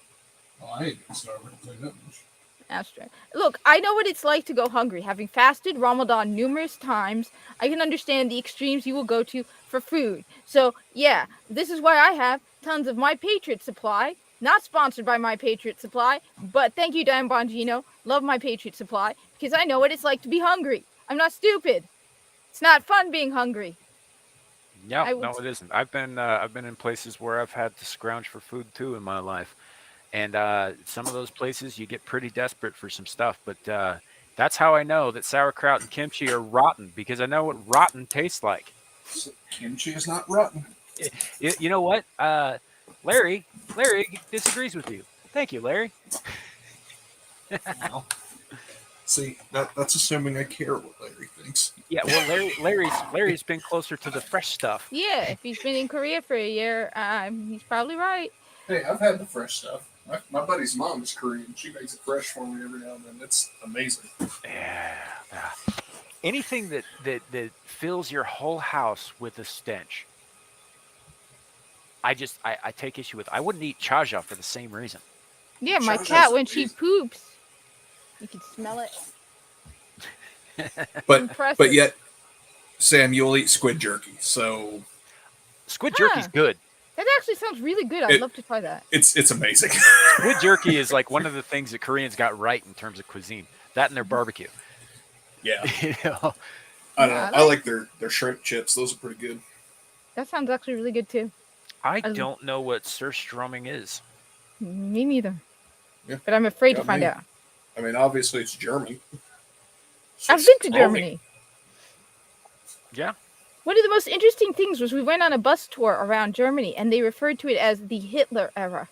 Oh, I ain't gonna starve. I can tell you that much. That's true. Look, I know what it's like to go hungry. Having fasted Ramadan numerous times, I can understand the extremes you will go to for food. So, yeah, this is why I have tons of My Patriot Supply. Not sponsored by My Patriot Supply, but thank you, Dan Bongino. Love My Patriot Supply because I know what it's like to be hungry. I'm not stupid. It's not fun being hungry. No, I would- no, it isn't. I've been in places where I've had to scrounge for food too in my life, and some of those places you get pretty desperate for some stuff. But that's how I know that sauerkraut and kimchi are rotten because I know what rotten tastes like. Kimchi is not rotten. You know what? Larry disagrees with you. Thank you, Larry. Well, see, that's assuming I care what Larry thinks. Yeah, well, Larry's been closer to the fresh stuff. Yeah, if he's been in Korea for a year, he's probably right. Hey, I've had the fresh stuff. My buddy's mom is Korean. She makes it fresh for me every now and then. It's amazing. Yeah. Anything that, that, that, that fills your whole house with a stench. I take issue with. I wouldn't eat chaja for the same reason. Yeah, my Sounds cat when she amazing. poops, you can smell it. But Impressive. yet, Sam, you'll eat squid jerky, so Squid Huh. jerky's good. That actually sounds really good. I'd love to try that. it's amazing. Squid jerky is like one of the things that Koreans got right in terms of cuisine. That and their barbecue. Yeah, You know? I don't know. Yeah, I like their shrimp chips. Those are pretty good. That sounds actually really good too. I I- don't know what surströmming is. Me neither. Yeah. But I'm afraid to Got find me. out. I mean, obviously it's German. I've been to Surströmming. Germany. Yeah. One of the most interesting things was we went on a bus tour around Germany, and they referred to it as the Hitler era.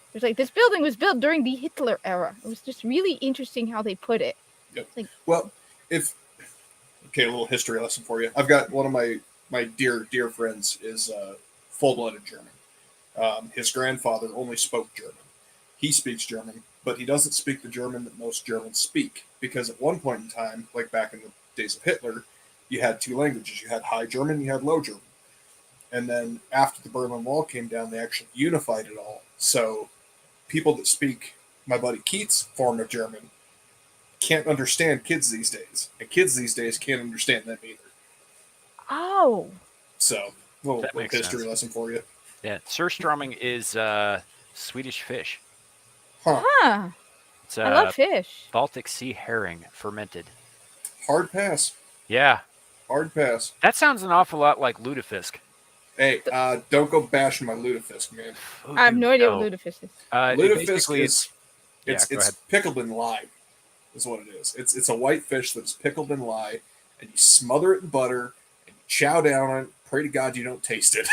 It was like this building was built during the Hitler era. It was just really interesting how they put it. Well, a little history lesson for you. I've got one of my dear friends is full-blooded German. His grandfather only spoke German. He speaks German, but he doesn't speak the German that most Germans speak, because at one point in time, like back in the days of Hitler, you had two languages. You had High German, you had Low German. And then after the Berlin Wall came down, they actually unified it all. So people that speak my buddy Keats' form of German can't understand kids these days. And kids these days can't understand them either. Oh, So, little makes history sense. lesson for you. Yeah. Surströmming is Swedish fish. huh. It's I love fish. Baltic Sea herring fermented. Hard pass. Yeah. Hard pass. That sounds an awful lot like lutefisk. Hey, don't go bashing my lutefisk, man. Oh, I have dude, no idea what lutefisk is. Lutefisk basically is yeah, it's go ahead. pickled in lye, is what it is. It's a white fish that's pickled in lye, and you smother it in butter and you chow down on it. Pray to God you don't taste it.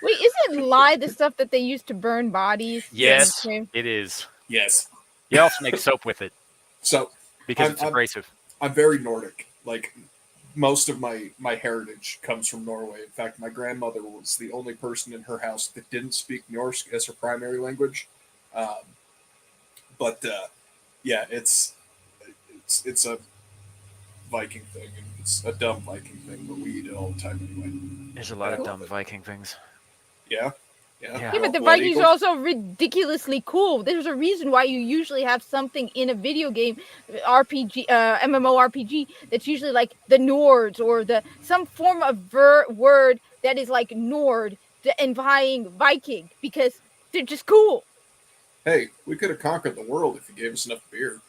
Wait, isn't lye the stuff that they use to burn bodies? Yes, And- it is. Yes. You also make soap with it So because it's abrasive. I'm very Nordic. Like most of my heritage comes from Norway. In fact, my grandmother was the only person in her house that didn't speak Norse as her primary language. But yeah, it's a Viking thing, and it's a dumb Viking thing, but we eat it all the time anyway. There's a lot of I dumb love it. Viking things. Yeah. Yeah. Yeah, but the Blood Vikings are eagles. also ridiculously cool. There's a reason why you usually have something in a video game, RPG, MMORPG, that's usually like the Nords or some form of word that is like Nord implying Viking, because they're just cool. Hey, we could have conquered the world if you gave us enough beer.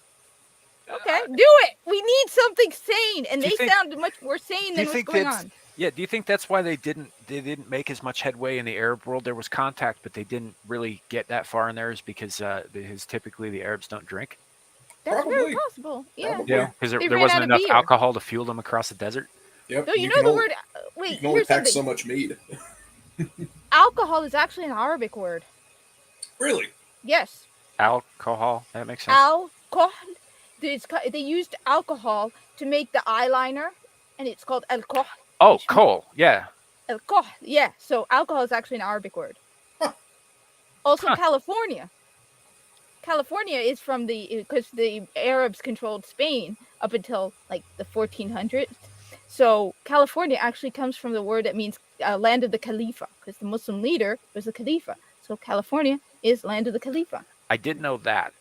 Okay, do it. We need something sane, and Do they you think- sound much more sane do than you what's think going that's- on. Yeah, do you think that's why they didn't make as much headway in the Arab world? There was contact, but they didn't really get that far in there, is because typically the Arabs don't drink. That's very Probably. possible. Yeah. Probably. Yeah, because They there ran wasn't out of enough beer. alcohol to fuel them across the desert. Yep. No, you know can the only- word. You Wait, can only here's pack something. so much mead. Alcohol is actually an Arabic word. Really? Yes. Alcohol, that makes sense. Alcohol. They used alcohol to make the eyeliner, and it's called alcohol. Oh, which- coal, yeah. Alcohol. Yeah. So alcohol is actually an Arabic word. Huh. Also, Huh. California. California is from because the Arabs controlled Spain up until like the 1400s. So California actually comes from the word that means land of the Khalifa, because the Muslim leader was the Khalifa. So California is land of the Khalifa. I did know that.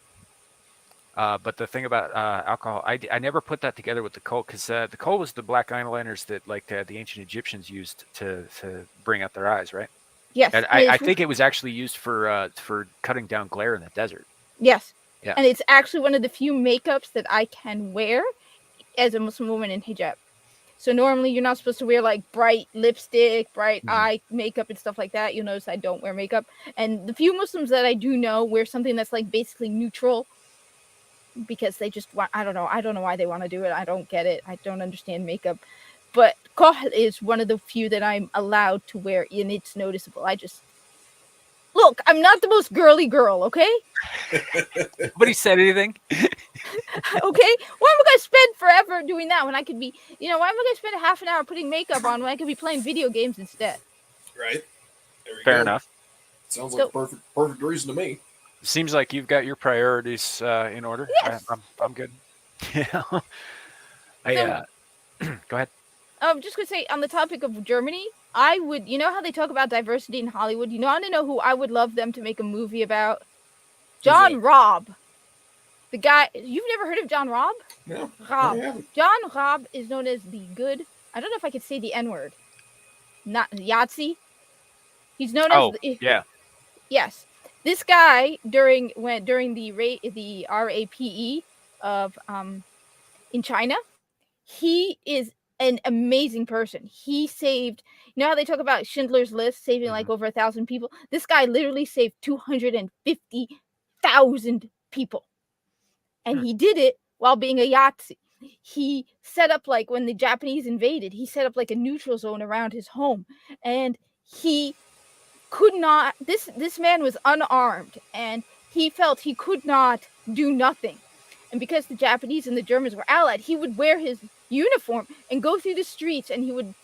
But the thing about alcohol, I never put that together with the coal, because the coal was the black eyeliners that the ancient Egyptians used to bring out their eyes, right? Yes. And and I it's- think it was actually used for cutting down glare in the desert. Yes. Yeah. And it's actually one of the few makeups that I can wear as a Muslim woman in hijab. So normally you're not supposed to wear like bright lipstick, bright Mhm. eye makeup and stuff like that. You'll notice I don't wear makeup. And the few Muslims that I do know wear something that's like basically neutral, because they just want, I don't know why they want to do it. I don't get it. I don't understand makeup. But kohl is one of the few that I'm allowed to wear, and it's noticeable. Look, I'm not the most girly girl, okay? Nobody said anything. Okay? Why am I going to spend forever doing that when I could be, why am I going to spend a half an hour putting makeup on when I could be playing video games instead? Right. There you Fair go. enough. Sounds So- like perfect reason to me. Seems like you've got your priorities in order. Yes. I'm good. Yeah. Go ahead. I'm just going to say, on the topic of Germany, I would, you know how they talk about diversity in Hollywood? You know, I want to know who I would love them to make a movie about? John that? Robb. The guy, you've never heard of John Robb? No, Robb. I haven't. John Robb is known as the good, I don't know if I could say the N-word. Not Yahtzee. He's known as yeah. Yes. This guy during the RAPE of in China, he is an amazing person. He saved, you know how they talk about Schindler's List saving like over 1,000 people? This guy literally saved 250,000 people. And he did it while being a Yahtzee. He set up, like, when the Japanese invaded, he set up like a neutral zone around his home, and he could not, this man was unarmed, and he felt he could not do nothing. And because the Japanese and the Germans were allied, he would wear his uniform and go through the streets, and he would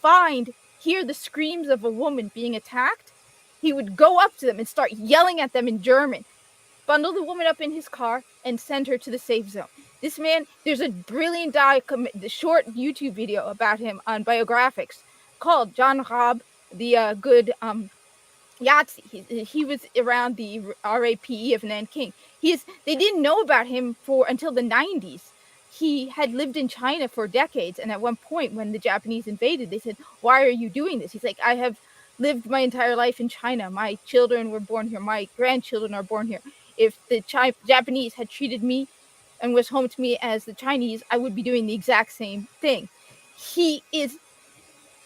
hear the screams of a woman being attacked. He would go up to them and start yelling at them in German, bundle the woman up in his car, and send her to the safe zone. This man, there's a brilliant short YouTube video about him on biographics called John Robb, the good Yahtzee. He was around the RAPE of Nanking. They didn't know about him until the 90s. He had lived in China for decades, and at one point when the Japanese invaded, they said, "Why are you doing this?" He's like, "I have lived my entire life in China. My children were born here. My grandchildren are born here. If the Japanese had treated me and was home to me as the Chinese, I would be doing the exact same thing." He is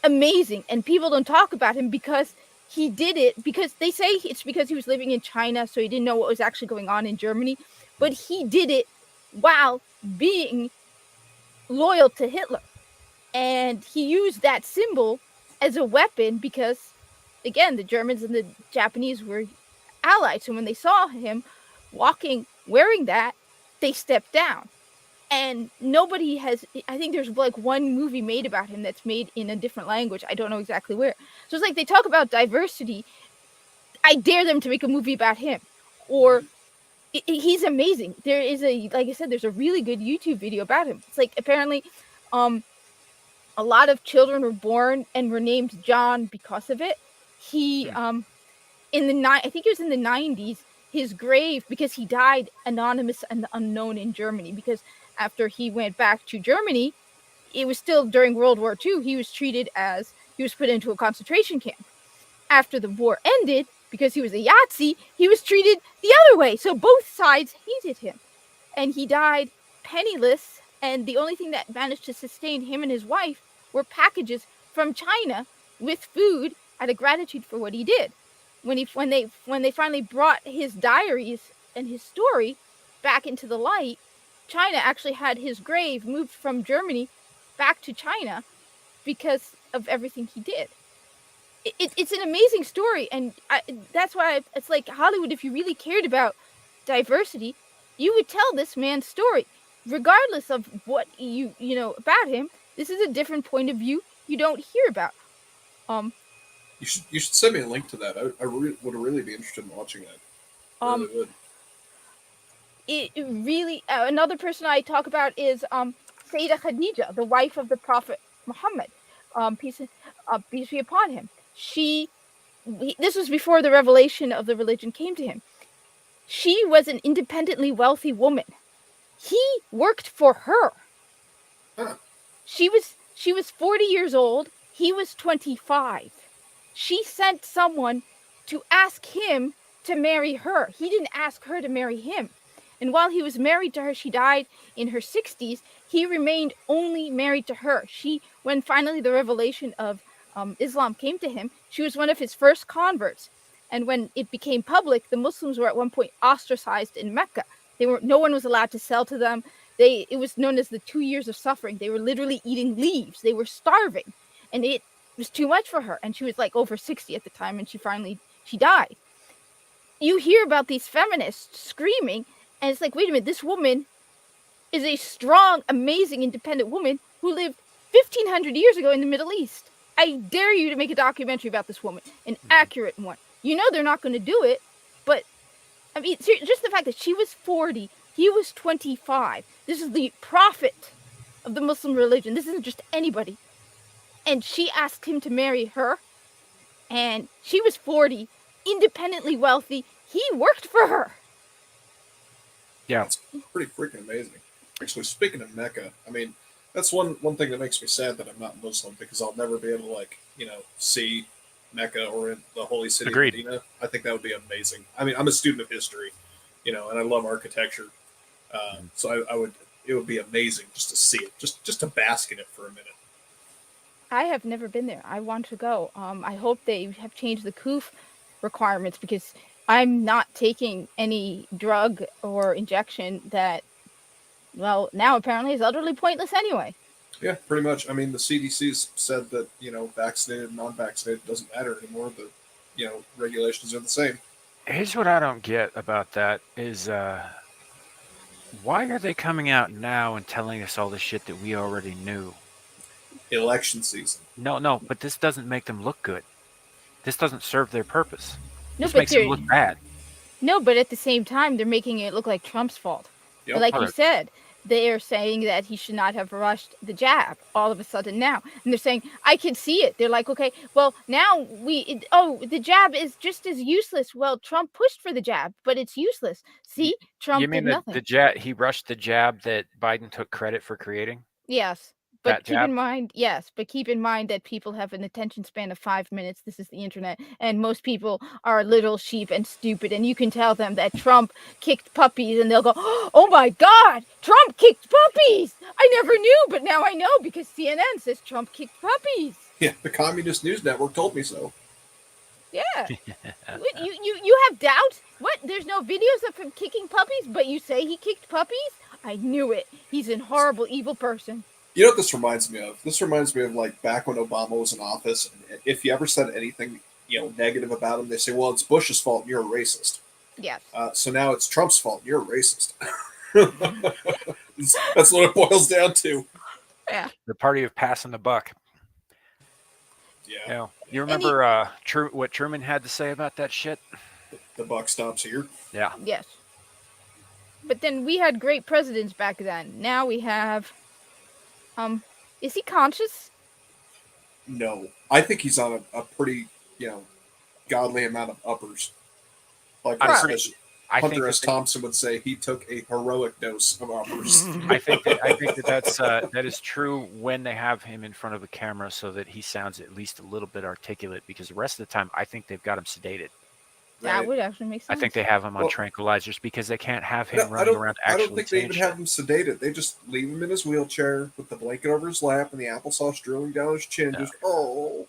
amazing, and people don't talk about him because he did it, because they say it's because he was living in China, so he didn't know what was actually going on in Germany. But he did it while being loyal to Hitler. And he used that symbol as a weapon because, again, the Germans and the Japanese were allied. So when they saw him walking wearing that, they stepped down. And nobody has, I think there's like one movie made about him that's made in a different language. I don't know exactly where. So it's like they talk about diversity. I dare them to make a movie about him. Or he's amazing. There is like I said, there's a really good YouTube video about him. It's like apparently a lot of children were born and were named John because of it. He, I think it was in the 90s, his grave, because he died anonymous and unknown in Germany, because after he went back to Germany, it was still during World War II, he was put into a concentration camp. After the war ended, because he was a Yahtzee, he was treated the other way. So both sides hated him. And he died penniless, and the only thing that managed to sustain him and his wife were packages from China with food out of gratitude for what he did. When they finally brought his diaries and his story back into the light, China actually had his grave moved from Germany back to China because of everything he did. It's an amazing story, and that's why it's like Hollywood, if you really cared about diversity, you would tell this man's story. Regardless of what you know about him, this is a different point of view you don't hear about. You should send me a link to that. I would really be interested in watching that. Really would. It really, another person I talk about is Sayyidah Khadija, the wife of the Prophet Muhammad, peace be upon him. This was before the revelation of the religion came to him. She was an independently wealthy woman. He worked for her. Huh. She was 40 years old. He was 25. She sent someone to ask him to marry her. He didn't ask her to marry him. And while he was married to her, she died in her 60s. He remained only married to her. When finally the revelation of Islam came to him, she was one of his first converts. And when it became public, the Muslims were at one point ostracized in Mecca. No one was allowed to sell to them. It was known as the 2 years of suffering. They were literally eating leaves. They were starving. And it was too much for her. And she was like over 60 at the time, and she died. You hear about these feminists screaming, and it's like, wait a minute, this woman is a strong, amazing, independent woman who lived 1,500 years ago in the Middle East. I dare you to make a documentary about this woman, an accurate one. You know they're not going to do it, but I mean, just the fact that she was 40, he was 25. This is the prophet of the Muslim religion. This isn't just anybody. And she asked him to marry her. and she was 40, independently wealthy. He worked for her. Yeah. That's pretty freaking amazing. Actually, speaking of Mecca, I mean, that's one thing that makes me sad that I'm not Muslim, because I'll never be able to, like, see Mecca or in the holy city Agreed. of Medina. I think that would be amazing. I mean, I'm a student of history, and I love architecture. So it would be amazing just to see it, just to bask in it for a minute. I have never been there. I want to go. I hope they have changed the COOF requirements, because I'm not taking any drug or injection that, well, now apparently is utterly pointless anyway. Yeah, pretty much. I mean, the CDC's said that, vaccinated and non-vaccinated doesn't matter anymore. The, regulations are the same. Here's what I don't get about that is why are they coming out now and telling us all the shit that we already knew? Election season. No, but this doesn't make them look good. This doesn't serve their purpose. No, This but makes them look bad. No, but at the same time, they're making it look like Trump's fault. Yep. Like you said, they are saying that he should not have rushed the jab all of a sudden now. And they're saying, I can see it. They're like, okay, well, now the jab is just as useless. Well, Trump pushed for the jab, but it's useless. See, Trump You mean did nothing. the jab? He rushed the jab that Biden took credit for creating. Yes. But That keep jab? in mind that people have an attention span of 5 minutes. This is the internet, and most people are little sheep and stupid. And you can tell them that Trump kicked puppies, and they'll go, "Oh my God, Trump kicked puppies! I never knew, but now I know because CNN says Trump kicked puppies." Yeah, the Communist News Network told me so. Yeah, you have doubts? What? There's no videos of him kicking puppies, but you say he kicked puppies? I knew it. He's a horrible, evil person. You know what this reminds me of? This reminds me of, like, back when Obama was in office. And if you ever said anything, negative about him, they say, well, it's Bush's fault and you're a racist. Yes. So now it's Trump's fault and you're a racist. That's what it boils down to. Yeah. The party of passing the buck. Yeah. You remember what Truman had to say about that shit? The buck stops here. Yeah. Yes. But then we had great presidents back then. Now we have... is he conscious? No. I think he's on a pretty, godly amount of uppers. Like as Hunter S. Thompson would say, he took a heroic dose of uppers. I think that is true when they have him in front of a camera, so that he sounds at least a little bit articulate. Because the rest of the time, I think they've got him sedated. That would actually make sense. I think they have him on tranquilizers because they can't have him running around actually. I don't think they even have him sedated. They just leave him in his wheelchair with the blanket over his lap and the applesauce drooling down his chin. No. Just, oh.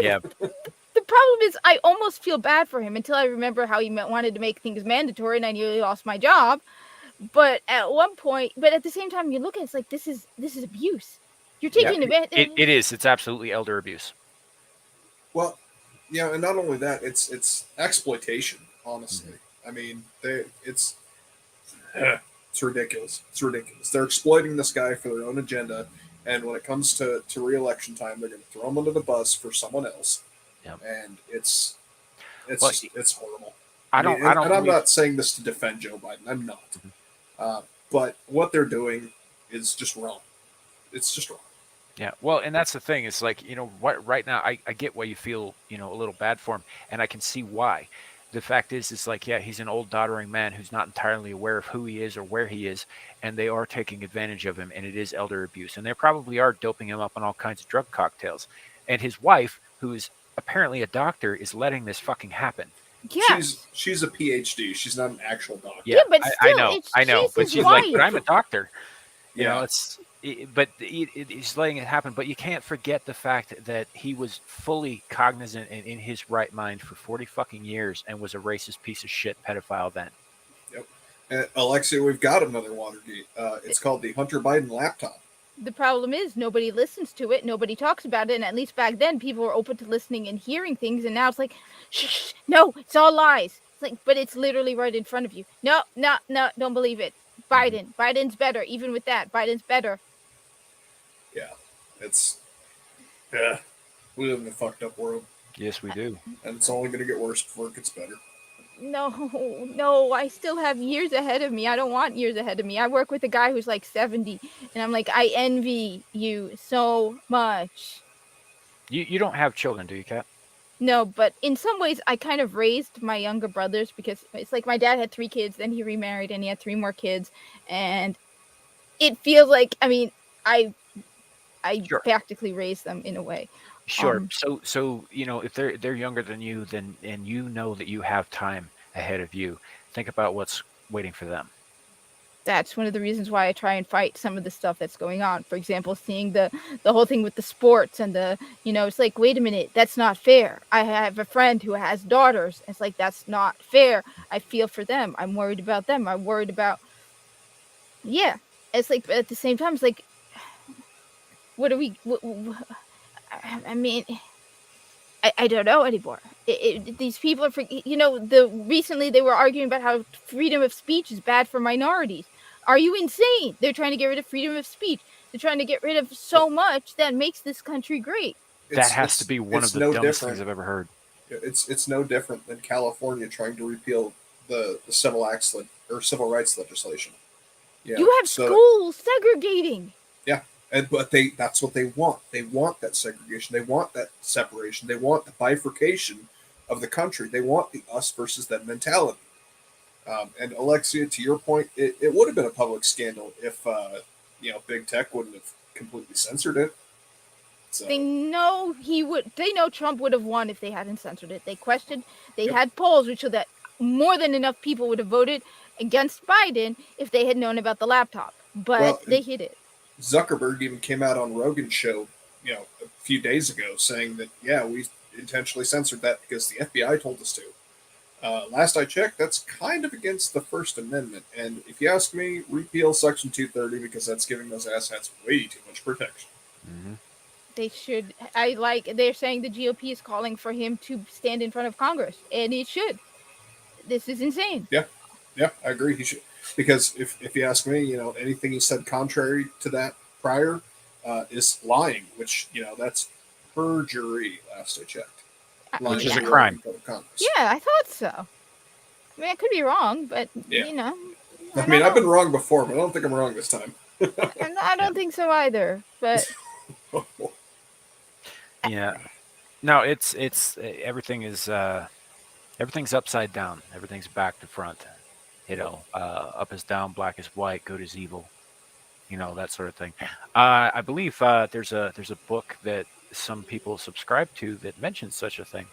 Yeah. The problem is, I almost feel bad for him until I remember how he wanted to make things mandatory, and I nearly lost my job. But at one point, at the same time, you look at it, it's like this is abuse. You're taking advantage. It is. It's absolutely elder abuse. Well, yeah, and not only that, it's exploitation. Honestly, I mean, it's ridiculous. It's ridiculous. They're exploiting this guy for their own agenda, and when it comes to re-election time, they're going to throw him under the bus for someone else. Yep. And it's horrible. I'm not saying this to defend Joe Biden. I'm not. But what they're doing is just wrong. It's just wrong. Yeah, well, and that's the thing. It's like, what right now, I get why you feel, a little bad for him, and I can see why. The fact is, it's like, yeah, he's an old doddering man who's not entirely aware of who he is or where he is, and they are taking advantage of him, and it is elder abuse. And they probably are doping him up on all kinds of drug cocktails. And his wife, who is apparently a doctor, is letting this fucking happen. Yeah. She's a PhD. She's not an actual doctor. Yeah, but still, I know. But she's like, but I'm a doctor. You know, he's letting it happen. But you can't forget the fact that he was fully cognizant and in his right mind for 40 fucking years and was a racist piece of shit pedophile then. Yep. Alexia, we've got another Watergate. It's called the Hunter Biden laptop. The problem is nobody listens to it. Nobody talks about it. And at least back then, people were open to listening and hearing things. And now it's like, shh, no, it's all lies. It's like, but it's literally right in front of you. No, don't believe it. Biden's better. Even with that, Biden's better. Yeah, we live in a fucked up world. Yes, we do. And it's only going to get worse before it gets better. No, I still have years ahead of me. I don't want years ahead of me. I work with a guy who's like 70, and I'm like, I envy you so much. You don't have children, do you, Kat? No, but in some ways, I kind of raised my younger brothers because it's like my dad had 3 kids, then he remarried and he had 3 more kids, and it feels like, I mean, I Sure. practically raised them in a way. Sure. So if they're younger than you, then and you know that you have time ahead of you, think about what's waiting for them. That's one of the reasons why I try and fight some of the stuff that's going on. For example, seeing the whole thing with the sports and it's like, wait a minute, that's not fair. I have a friend who has daughters. It's like, that's not fair. I feel for them. I'm worried about them. I'm worried about, yeah. It's like, but at the same time, it's like, what are we? I mean, I don't know anymore. These people are, recently they were arguing about how freedom of speech is bad for minorities. Are you insane? They're trying to get rid of freedom of speech. They're trying to get rid of so much that makes this country great. That has to be one of the no dumbest different. things I've ever heard. It's no different than California trying to repeal the civil acts or civil rights legislation. Yeah, You have schools segregating. Yeah, but that's what they want. They want that segregation. They want that separation. They want the bifurcation of the country. They want the us versus them mentality. And Alexia, to your point, it would have been a public scandal if big tech wouldn't have completely censored it. So. They know They know Trump would have won if they hadn't censored it. They had polls which showed that more than enough people would have voted against Biden if they had known about the laptop. But they hid it. Zuckerberg even came out on Rogan's show, a few days ago, saying that we intentionally censored that because the FBI told us to. Last I checked, that's kind of against the First Amendment, and if you ask me, repeal Section 230 because that's giving those asshats way too much protection. Mm-hmm. They should. They're saying the GOP is calling for him to stand in front of Congress, and it should. This is insane. Yeah, I agree. He should, because if you ask me, anything he said contrary to that prior is lying, which that's perjury. Last I checked, which is a crime. Yeah, I thought so. I mean, I could be wrong, but I mean, I've been wrong before, but I don't think I'm wrong this time. I don't think so either. But yeah, no, it's everything is everything's upside down. Everything's back to front. Up is down, black is white, good is evil. That sort of thing. I believe there's a book that some people subscribe to that mentions such a thing.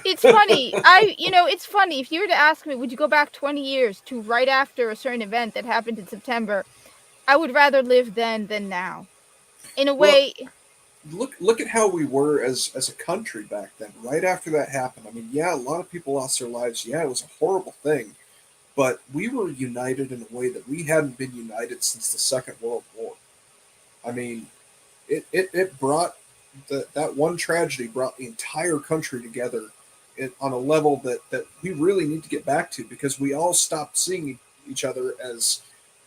It's funny. It's funny. If you were to ask me, would you go back 20 years to right after a certain event that happened in September, I would rather live then than now. In a way. Look at how we were as a country back then. Right after that happened, I mean, a lot of people lost their lives. Yeah, it was a horrible thing, but we were united in a way that we hadn't been united since the Second World War. I mean, it brought that one tragedy brought the entire country together on a level that we really need to get back to, because we all stopped seeing each other as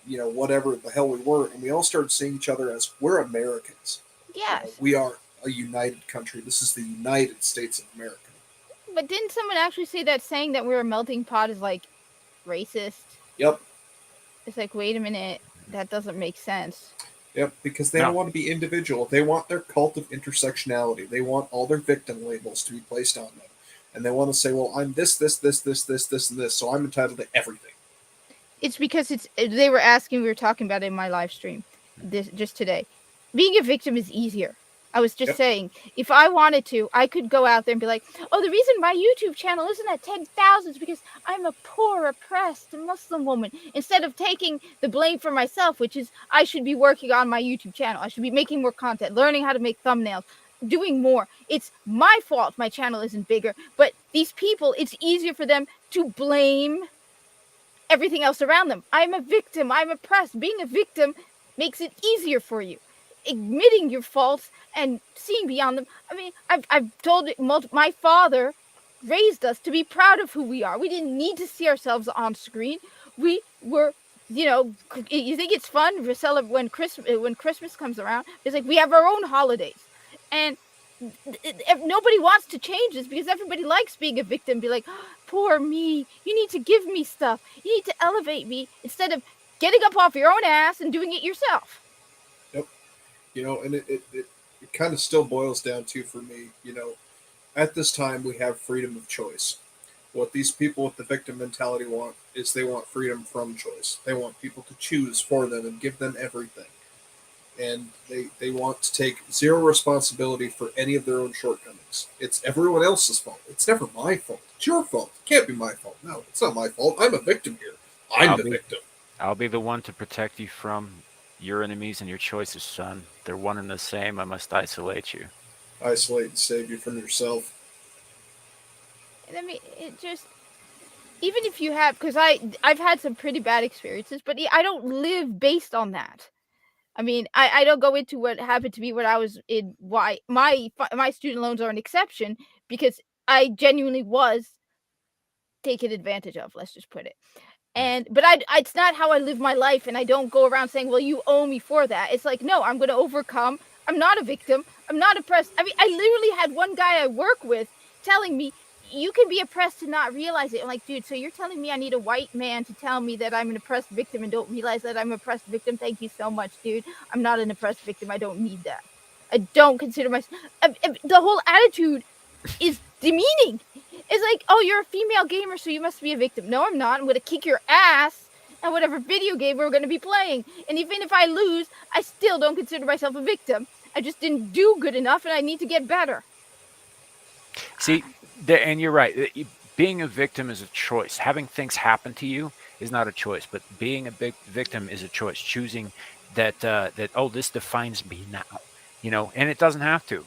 whatever the hell we were, and we all started seeing each other as we're Americans. Yes. We are a united country. This is the United States of America. But didn't someone actually say that saying that we're a melting pot is like racist? Yep. It's like, wait a minute, that doesn't make sense. Yep, because they don't want to be individual. They want their cult of intersectionality. They want all their victim labels to be placed on them. And they want to say, well, I'm this, and this, so I'm entitled to everything. It's because they were asking, we were talking about it in my live stream just today. Being a victim is easier. I was just saying, if I wanted to, I could go out there and be like, oh, the reason my YouTube channel isn't at 10,000 is because I'm a poor, oppressed Muslim woman. Instead of taking the blame for myself, which is I should be working on my YouTube channel. I should be making more content, learning how to make thumbnails, doing more. It's my fault my channel isn't bigger. But these people, it's easier for them to blame everything else around them. I'm a victim. I'm oppressed. Being a victim makes it easier for you. Admitting your faults and seeing beyond them. I mean, I've told it. My father raised us to be proud of who we are. We didn't need to see ourselves on screen. We were, you think it's fun to celebrate when Christmas comes around. It's like we have our own holidays, and nobody wants to change this because everybody likes being a victim. Be like, oh, poor me. You need to give me stuff. You need to elevate me instead of getting up off your own ass and doing it yourself. And it kind of still boils down to, for me, at this time we have freedom of choice. What these people with the victim mentality want is they want freedom from choice. They want people to choose for them and give them everything. And they want to take zero responsibility for any of their own shortcomings. It's everyone else's fault. It's never my fault. It's your fault. It can't be my fault. No, it's not my fault. I'm a victim here. I'm the victim. I'll be the one to protect you from your enemies and your choices, son. They're one and the same. I must isolate you. Isolate and save you from yourself. And I mean, it just, even if you have, because I've had some pretty bad experiences, but I don't live based on that. I mean, I don't go into what happened to me when I was in, why my student loans are an exception, because I genuinely was taken advantage of, let's just put it. But it's not how I live my life, and I don't go around saying, well, you owe me for that. It's like, no, I'm going to overcome. I'm not a victim. I'm not oppressed. I mean, I literally had one guy I work with telling me, you can be oppressed and not realize it. I'm like, dude, so you're telling me I need a white man to tell me that I'm an oppressed victim and don't realize that I'm an oppressed victim? Thank you so much, dude. I'm not an oppressed victim. I don't need that. I don't consider myself. The whole attitude is demeaning. It's like, oh, you're a female gamer, so you must be a victim. No, I'm not. I'm going to kick your ass at whatever video game we're going to be playing. And even if I lose, I still don't consider myself a victim. I just didn't do good enough, and I need to get better. See, and you're right. Being a victim is a choice. Having things happen to you is not a choice, but being a big victim is a choice. Choosing that this defines me now, and it doesn't have to.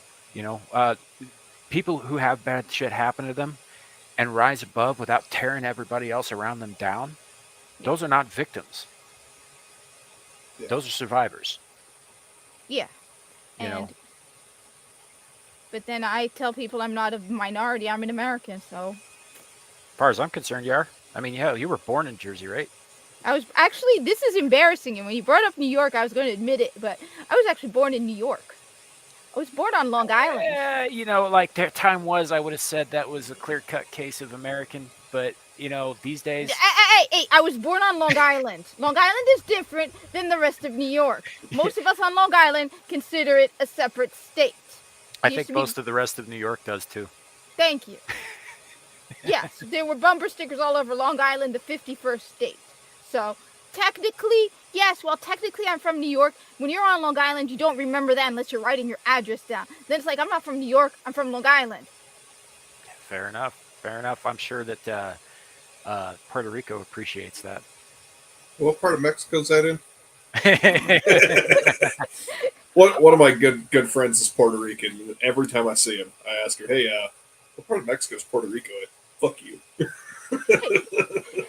People who have bad shit happen to them and rise above without tearing everybody else around them down, those are not victims. Yeah. Those are survivors. Yeah. But then I tell people I'm not a minority. I'm an American, so. As far as I'm concerned, you are. I mean, yeah, you were born in Jersey, right? I was actually, this is embarrassing. And when you brought up New York, I was going to admit it, but I was actually born in New York. I was born on Long Island. Yeah, like their time was, I would have said that was a clear-cut case of American. But, these days... Hey, I was born on Long Island. Long Island is different than the rest of New York. Most of us on Long Island consider it a separate state. I think most of the rest of New York does, too. Thank you. Yes, there were bumper stickers all over Long Island, the 51st state. So, technically I'm from New York. When you're on Long Island, you don't remember that unless you're writing your address down. Then it's like, I'm not from New York, I'm from Long Island. Fair enough. I'm sure that Puerto Rico appreciates that. What part of Mexico is that in? One of my good friends is Puerto Rican. Every time I see him, I ask her, hey, what part of Mexico is Puerto Rico in? Fuck you.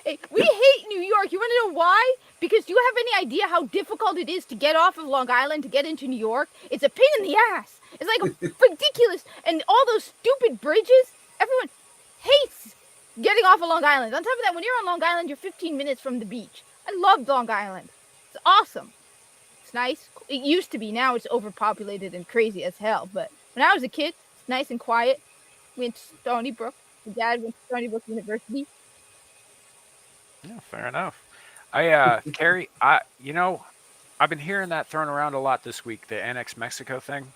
Hey, we hate New York. You want to know why? Because do you have any idea how difficult it is to get off of Long Island to get into New York? It's a pain in the ass. It's like ridiculous. And all those stupid bridges, everyone hates getting off of Long Island. On top of that, when you're on Long Island, you're 15 minutes from the beach. I love Long Island. It's awesome. It's nice. It used to be. Now it's overpopulated and crazy as hell. But when I was a kid, it's nice and quiet. We went to Stony Brook. My dad went to Stony Brook University. Yeah, fair enough. Carrie, I've been hearing that thrown around a lot this week, the Annex Mexico thing.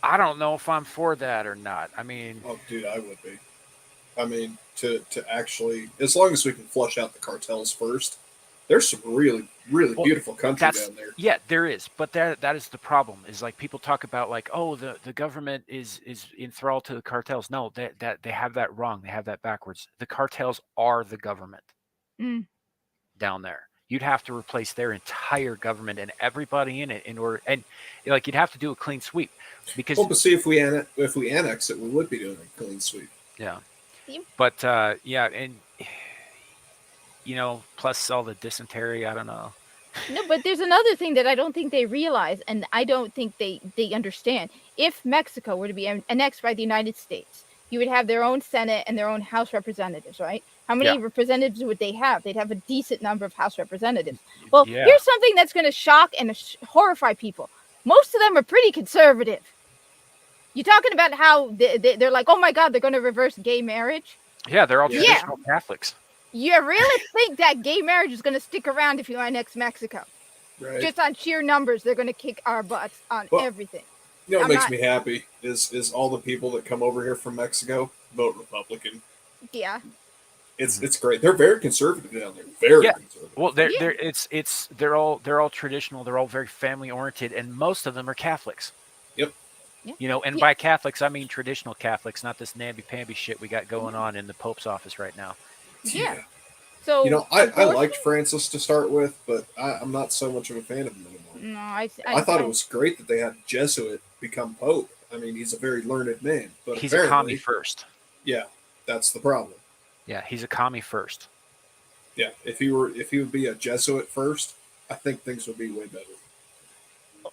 I don't know if I'm for that or not. I mean... Oh, dude, I would be. I mean, to actually... As long as we can flush out the cartels first, there's some really, really beautiful country down there. Yeah, there is. But that is the problem, is like people talk about like, oh, the government is enthralled to the cartels. No, that they have that wrong. They have that backwards. The cartels are the government down there. You'd have to replace their entire government and everybody in it in order, and like you'd have to do a clean sweep because. Well, but see, if we annex it, we would be doing a clean sweep. Yeah, but yeah, and plus all the dysentery. I don't know. No, but there's another thing that I don't think they realize, and I don't think they understand. If Mexico were to be annexed by the United States, you would have their own Senate and their own House representatives, right? How many representatives would they have? They'd have a decent number of House representatives. Well, here's something that's going to shock and horrify people. Most of them are pretty conservative. You're talking about how they're like, oh my God, they're going to reverse gay marriage? Yeah, they're all traditional Catholics. You really think that gay marriage is going to stick around if you annex Mexico? Right. Just on sheer numbers, they're going to kick our butts on Well, everything. You know what I'm makes not- me happy is all the people that come over here from Mexico vote Republican. Yeah. It's great. They're very conservative down there. Very Yeah. conservative. Well, they're all traditional. They're all very family oriented, and most of them are Catholics. Yep. Yeah. You know, and Yeah. by Catholics I mean traditional Catholics, not this namby-pamby shit we got going on in the Pope's office right now. Yeah. So You know, I liked unfortunately- Francis to start with, but I'm not so much of a fan of him anymore. No, I thought it was great that they had a Jesuit become Pope. I mean, he's a very learned man, but He's a apparently, commie first. yeah, that's the problem. Yeah, he's a commie first. Yeah, if he would be a Jesuit first, I think things would be way better.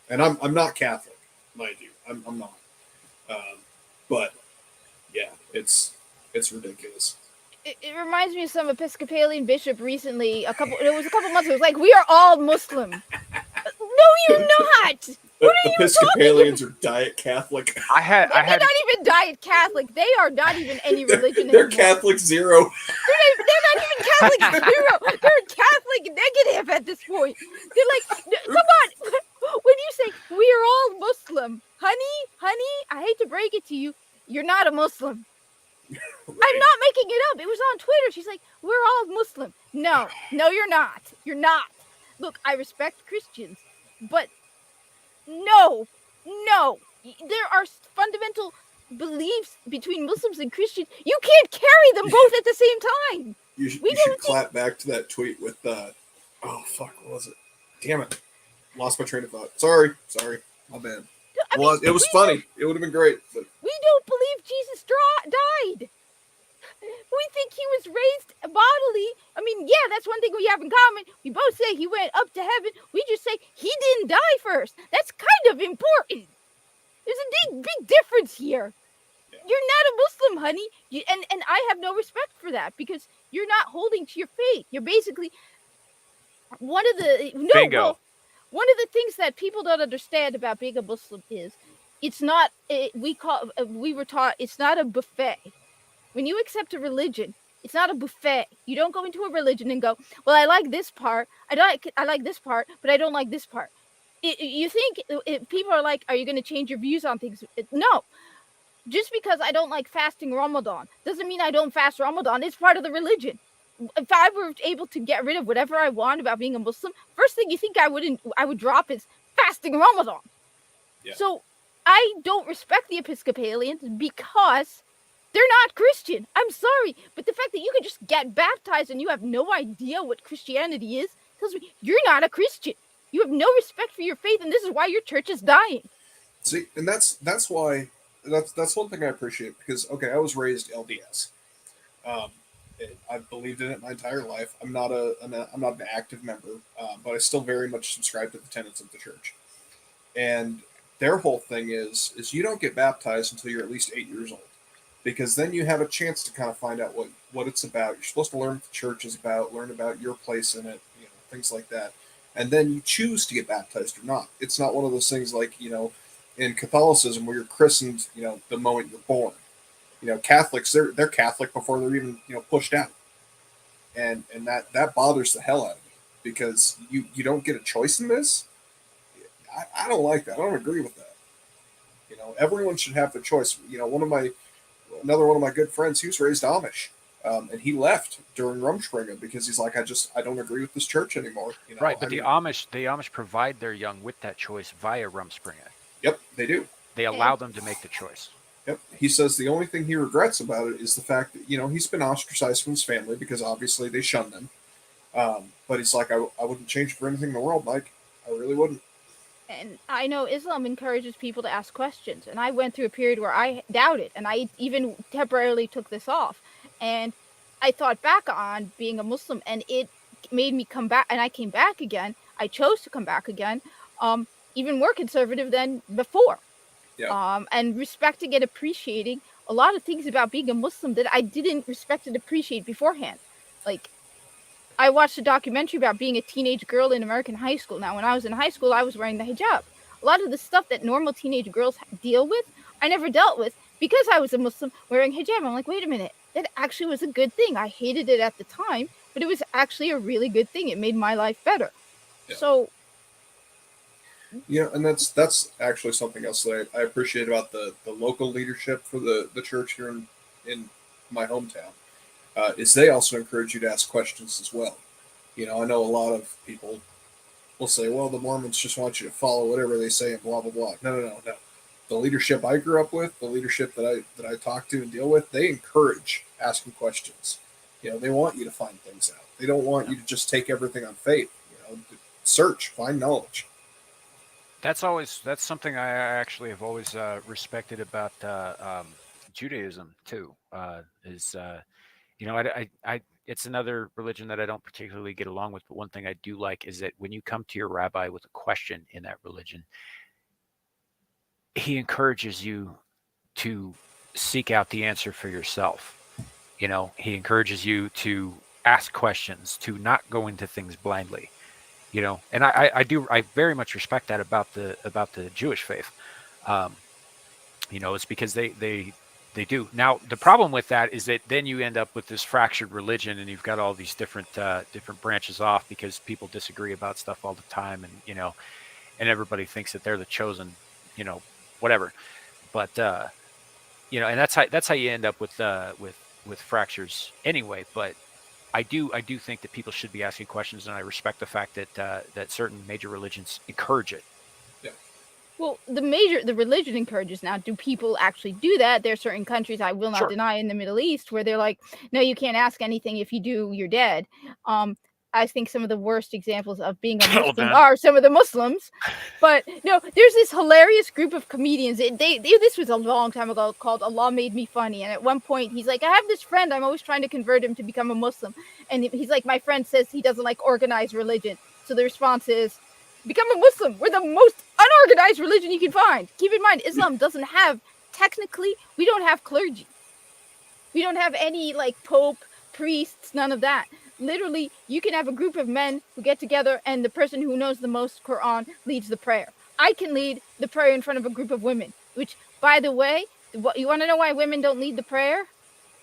And I'm not Catholic, mind you. I'm not. But yeah, it's ridiculous. It reminds me of some Episcopalian bishop recently. It was a couple months ago. It was like, we are all Muslim. No, you're not. What are you Episcopalians are diet Catholic. I They're had not even diet Catholic. They are not even any religion They're anymore. Catholic zero. They're not even Catholic zero. They're Catholic negative at this point. They're like, come on. When you say we are all Muslim, honey, I hate to break it to you, you're not a Muslim. I'm not making it up. It was on Twitter. She's like, we're all Muslim. No, you're not. You're not. Look, I respect Christians, but no. There are fundamental beliefs between Muslims and Christians. You can't carry them both at the same time. You We should don't clap back to that tweet with oh fuck, what was it? Damn it. Lost my train of thought. Sorry. My bad. I Well, mean, it was funny. It would have been great. But we don't believe Jesus died. We think he was raised bodily. I mean, yeah, that's one thing we have in common. We both say he went up to heaven. We just say he didn't die first. That's kind of important. There's a big difference here. Yeah. You're not a Muslim, honey. And I have no respect for that because you're not holding to your faith. You're basically one of the Bingo. Well, one of the things that people don't understand about being a Muslim is it's not. We were taught it's not a buffet. When you accept a religion, it's not a buffet. You don't go into a religion and go, well, I like this part. I like this part, but I don't like this part. You think people are like, are you going to change your views on things? No. Just because I don't like fasting Ramadan doesn't mean I don't fast Ramadan. It's part of the religion. If I were able to get rid of whatever I want about being a Muslim, first thing you think I would drop is fasting Ramadan. Yeah. So I don't respect the Episcopalians because they're not Christian. I'm sorry, but the fact that you can just get baptized and you have no idea what Christianity is tells me you're not a Christian. You have no respect for your faith, and this is why your church is dying. see, and that's why that's one thing I appreciate because okay, I was raised LDS. I've believed in it my entire life. I'm not an active member, but I still very much subscribe to the tenets of the church. And their whole thing is you don't get baptized until you're at least 8 years old, because then you have a chance to kind of find out what it's about. You're supposed to learn what the church is about, learn about your place in it, things like that, and then you choose to get baptized or not. It's not one of those things like in Catholicism where you're christened the moment you're born. Catholics, they're Catholic before they're even pushed out, and that bothers the hell out of me because you don't get a choice in this. I don't like that. I don't agree with that. Everyone should have their choice. Another one of my good friends, he was raised Amish, and he left during Rumspringa because he's like, I don't agree with this church anymore. Right, but the Amish provide their young with that choice via Rumspringa. Yep, they do. They allow them to make the choice. Yep. He says the only thing he regrets about it is the fact that, he's been ostracized from his family because obviously they shunned him. But he's like, I wouldn't change it for anything in the world, Mike. I really wouldn't. And I know Islam encourages people to ask questions. And I went through a period where I doubted, and I even temporarily took this off. And I thought back on being a Muslim, and it made me come back, and I came back again. I chose to come back again, even more conservative than before. Yeah. And respecting and appreciating a lot of things about being a Muslim that I didn't respect and appreciate beforehand. Like, I watched a documentary about being a teenage girl in American high school. Now, when I was in high school, I was wearing the hijab. A lot of the stuff that normal teenage girls deal with, I never dealt with because I was a Muslim wearing hijab. I'm like, wait a minute, that actually was a good thing. I hated it at the time, but it was actually a really good thing. It made my life better. Yeah. So And that's actually something else that I appreciate about the local leadership for the church here in my hometown. Is they also encourage you to ask questions as well. I know a lot of people will say, well, the Mormons just want you to follow whatever they say and blah, blah, blah. No. The leadership I grew up with, the leadership that I talk to and deal with, they encourage asking questions. They want you to find things out. They don't want you to just take everything on faith. Search, find knowledge. That's something I actually have always respected about Judaism too. It's another religion that I don't particularly get along with, but one thing I do like is that when you come to your rabbi with a question in that religion, he encourages you to seek out the answer for yourself. He encourages you to ask questions, to not go into things blindly. And I very much respect that about the Jewish faith. It's because they do. Now the problem with that is that then you end up with this fractured religion, and you've got all these different branches off because people disagree about stuff all the time, and everybody thinks that they're the chosen, whatever. But and that's how you end up with fractures anyway. But I do think that people should be asking questions, and I respect the fact that certain major religions encourage it. Yeah. Well, the religion encourages. Now, do people actually do that? There are certain countries, I will not Sure. deny, in the Middle East where they're like, no, you can't ask anything. If you do, you're dead. I think some of the worst examples of being a Muslim are some of the Muslims. But no, there's this hilarious group of comedians. This was a long time ago, called Allah Made Me Funny. And at one point, he's like, I have this friend. I'm always trying to convert him to become a Muslim. And he's like, my friend says he doesn't like organized religion. So the response is, become a Muslim. We're the most unorganized religion you can find. Keep in mind, Islam doesn't have, technically, we don't have clergy. We don't have any pope, priests, none of that. Literally, you can have a group of men who get together, and the person who knows the most Quran leads the prayer. I can lead the prayer in front of a group of women, which, by the way, you want to know why women don't lead the prayer?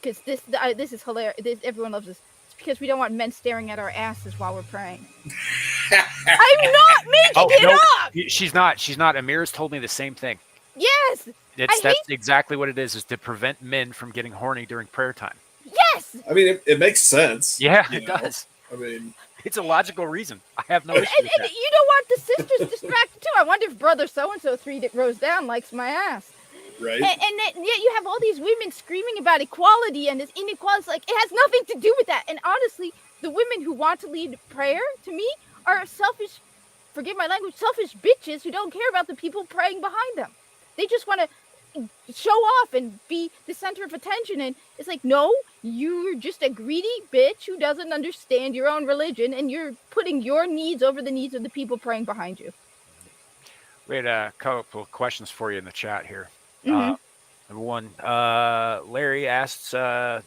Because this is hilarious. Everyone loves this. It's because we don't want men staring at our asses while we're praying. I'm not making it up. She's not. Amir's told me the same thing. Yes. That's exactly what it is to prevent men from getting horny during prayer time. Yes. I mean, it makes sense. Yeah, it does. I mean, it's a logical reason. I have no issue with that. And you don't want the sisters distracted too. I wonder if brother so-and-so 3 rows down likes my ass. Right. And yet you have all these women screaming about equality and this inequality. It has nothing to do with that. And honestly, the women who want to lead prayer, to me, are selfish, forgive my language, selfish bitches who don't care about the people praying behind them. They just want to show off and be the center of attention. And it's like, no, you're just a greedy bitch who doesn't understand your own religion, and you're putting your needs over the needs of the people praying behind you. We had a couple of questions for you in the chat here. Mm-hmm. Number one, Larry asks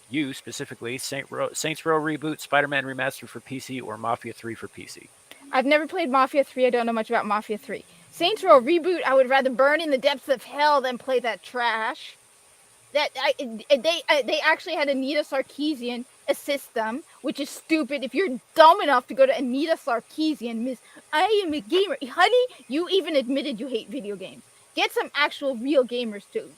you specifically, Saints Row reboot, Spider-Man remastered for PC, or Mafia 3 for PC? I've never played Mafia 3. I don't know much about Mafia 3. Saints Row reboot, I would rather burn in the depths of hell than play that trash. They actually had Anita Sarkeesian assist them, which is stupid. If you're dumb enough to go to Anita Sarkeesian, Miss, I am a gamer. Honey, you even admitted you hate video games. Get some actual real gamers too.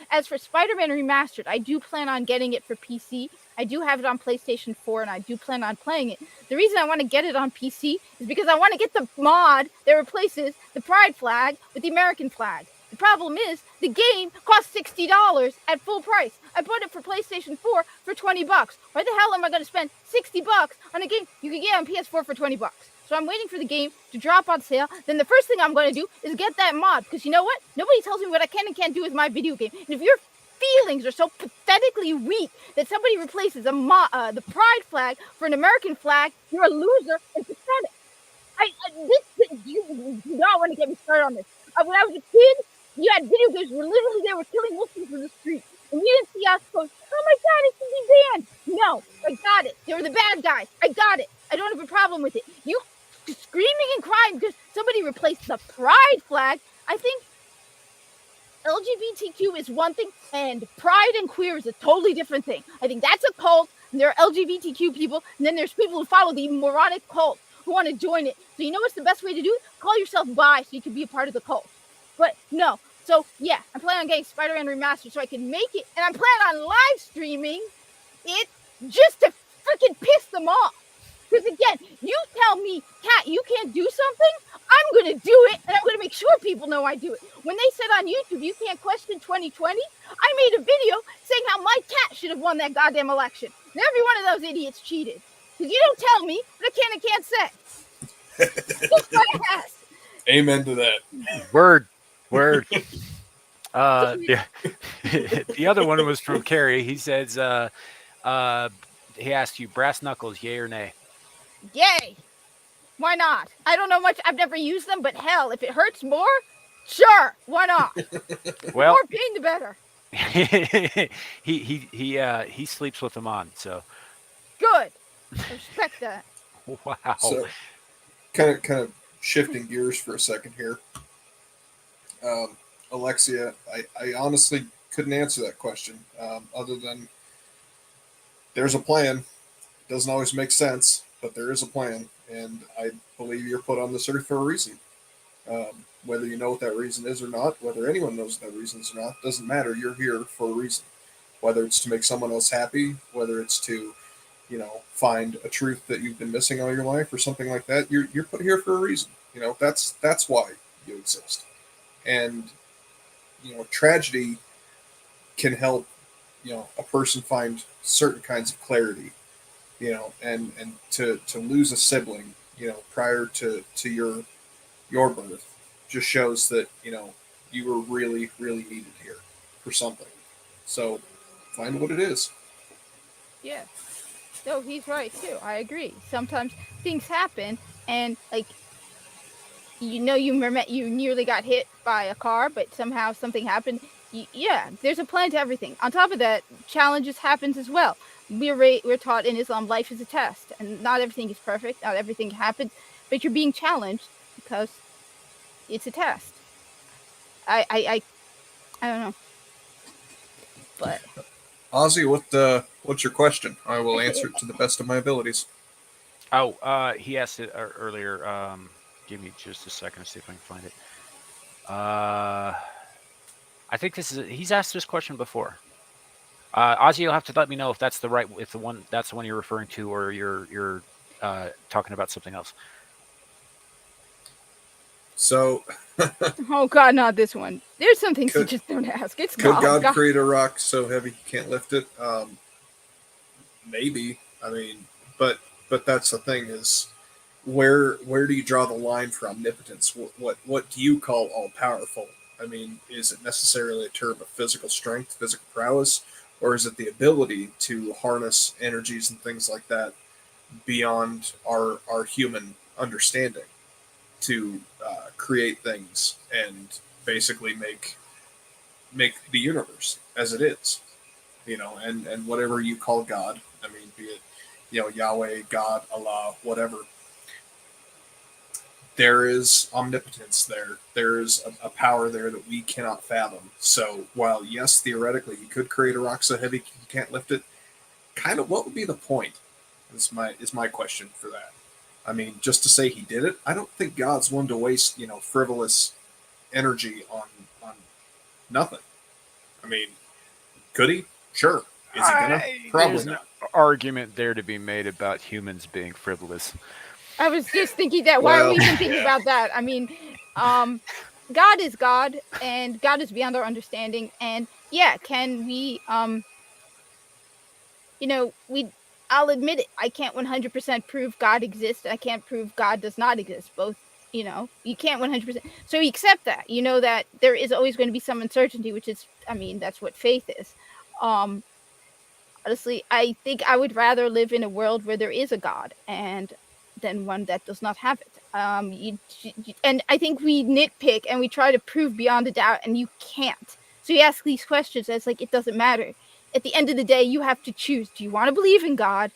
As for Spider-Man Remastered, I do plan on getting it for PC. I do have it on PlayStation 4, and I do plan on playing it. The reason I want to get it on PC is because I want to get the mod that replaces the pride flag with the American flag. The problem is, the game costs $60 at full price. I bought it for PlayStation 4 for $20. Why the hell am I going to spend $60 on a game you can get on PS4 for $20? So I'm waiting for the game to drop on sale. Then the first thing I'm going to do is get that mod. Because you know what? Nobody tells me what I can and can't do with my video game. And if your feelings are so pathetically weak that somebody replaces the pride flag for an American flag, you're a loser and pathetic. You do not want to get me started on this. When I was a kid, you had video games where literally they were killing Muslims in the street. And you didn't see us going, oh my God, it should be banned. No, I got it. They were the bad guys. I got it. I don't have a problem with it. You screaming and crying because somebody replaced the pride flag. I think LGBTQ is one thing, and pride and queer is a totally different thing. I think that's a cult, and there are LGBTQ people, and then there's people who follow the moronic cult. who want to join it. So you know what's the best way to do it? Call yourself bi so you can be a part of the cult. But no. So yeah, I'm planning on getting Spider-Man Remastered so I can make it, and I'm planning on live streaming it just to freaking piss them off. Because again, you tell me, Kat, you can't do something, I'm going to do it, and I'm going to make sure people know I do it. When they said on YouTube, you can't question 2020, I made a video saying how my cat should have won that goddamn election. And every one of those idiots cheated. Because you don't tell me what I can't say. Kiss my ass. Amen to that. Word. Yeah. The other one was from Carrie. He says, he asked you, brass knuckles, yay or nay? Yay. Why not? I don't know much. I've never used them, but hell, if it hurts more, sure, why not? Well, more pain, the better. he sleeps with them on, so good. I respect that. Wow. So, kind of shifting gears for a second here. Alexia, I honestly couldn't answer that question other than there's a plan. It doesn't always make sense, but there is a plan, and I believe you're put on this earth for a reason. Whether you know what that reason is or not, whether anyone knows what that reason is or not, doesn't matter. You're here for a reason. Whether it's to make someone else happy, whether it's to, find a truth that you've been missing all your life or something like that, you're put here for a reason. That's why you exist. And tragedy can help a person find certain kinds of clarity, and to lose a sibling prior to your birth just shows that you were really needed here for something. So find what it is. Yeah. No, he's right too. I agree. Sometimes things happen, and you nearly got hit by a car, but somehow something happened. Yeah, there's a plan to everything. On top of that, challenges happens as well. We're taught in Islam, life is a test, and not everything is perfect. Not everything happens, but you're being challenged because it's a test. I don't know, but Ozzy, what's your question? I will answer it to the best of my abilities. Oh, he asked it earlier. Give me just a second to see if I can find it. I think he's asked this question before. Ozzy, you'll have to let me know if that's the one you're referring to, or you're talking about something else. So, oh God, not this one. There's some things you just don't ask. It's could God create a rock so heavy you can't lift it? Maybe. I mean, but that's the thing is, where do you draw the line for omnipotence? What do you call all powerful? I mean, is it necessarily a term of physical strength, physical prowess, or is it the ability to harness energies and things like that beyond our human understanding to create things and basically make the universe as it is, and whatever you call God. I mean, be it Yahweh, God, Allah, whatever. There is omnipotence there. There is a power there that we cannot fathom. So while, yes, theoretically, you could create a rock so heavy you can't lift it, kind of what would be the point? Is my question for that. I mean, just to say he did it, I don't think God's one to waste, frivolous energy on nothing. I mean, could he? Sure. Is he gonna? Probably There's not. An argument there to be made about humans being frivolous. I was just thinking that. Why are we even thinking about that? I mean, God is God, and God is beyond our understanding. And yeah, can we, I'll admit it. I can't 100% prove God exists. I can't prove God does not exist. Both, you can't 100%. So we accept that. That there is always going to be some uncertainty, which is, that's what faith is. Honestly, I think I would rather live in a world where there is a God and than one that does not have it. And I think we nitpick and we try to prove beyond a doubt, and you can't. So you ask these questions, and it's like, it doesn't matter. At the end of the day, you have to choose. Do you want to believe in God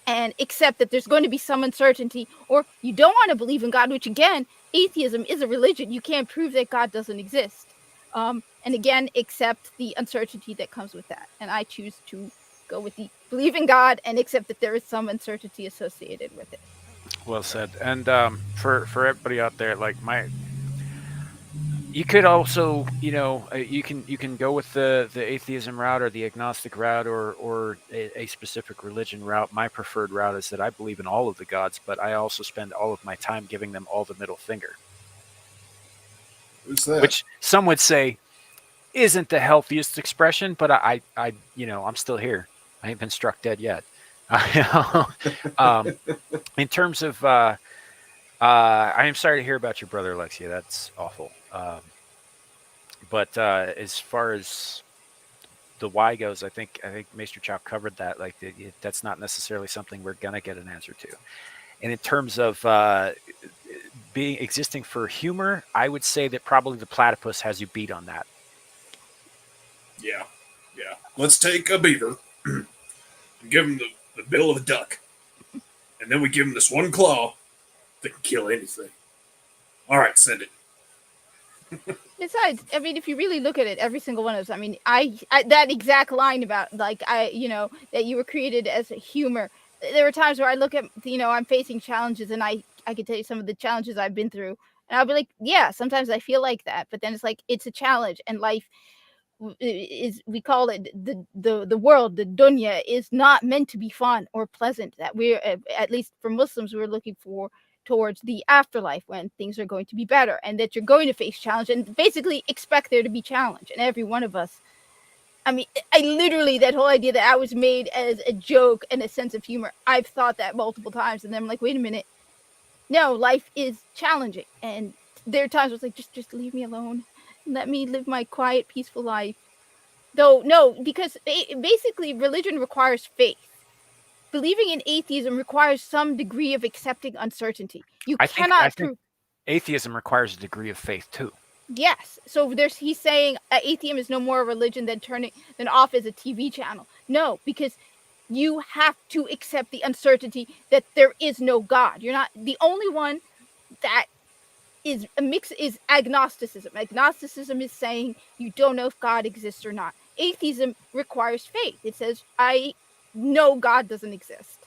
and accept that there's going to be some uncertainty, or you don't want to believe in God, which again, atheism is a religion. You can't prove that God doesn't exist. And again, accept the uncertainty that comes with that. And I choose to go with the believe in God and accept that there is some uncertainty associated with it. Well said. And for everybody out there, like you could also, you can go with the atheism route or the agnostic route or a specific religion route. My preferred route is that I believe in all of the gods, but I also spend all of my time giving them all the middle finger, Who's that? which some would say isn't the healthiest expression, but I'm still here. I ain't been struck dead yet. um, in terms of, I am sorry to hear about your brother, Alexia. That's awful. But as far as the why goes, I think Maesterchow covered that. Like that's not necessarily something we're gonna get an answer to. And in terms of being existing for humor, I would say that probably the platypus has you beat on that. Yeah, yeah. Let's take a beaver and give him the bill of a duck, and then we give him this one claw that can kill anything. All right, send it. Besides, I mean, if you really look at it, every single one of us, I mean, I that exact line about that you were created as a humor. There were times where I look at, I'm facing challenges, and I could tell you some of the challenges I've been through, and I'll be like, yeah, sometimes I feel like that, but then it's like it's a challenge, and life is, we call it the world, the dunya is not meant to be fun or pleasant. That we're, at least for Muslims, we're looking for towards the afterlife when things are going to be better, and that you're going to face challenge and basically expect there to be challenge. And every one of us, I mean, I literally, that whole idea that I was made as a joke and a sense of humor, I've thought that multiple times, and then I'm like, wait a minute, no, life is challenging, and there are times where it's like, just leave me alone, let me live my quiet, peaceful life. Though no, because basically religion requires faith. Believing in atheism requires some degree of accepting uncertainty. You I think I cannot think prove. atheism requires a degree of faith too. Yes, so he's saying atheism is no more a religion than off as a TV channel. No, because you have to accept the uncertainty that there is no God. You're not the only one that is a mix, is agnosticism. Agnosticism is saying you don't know if God exists or not. Atheism requires faith. It says, I know God doesn't exist.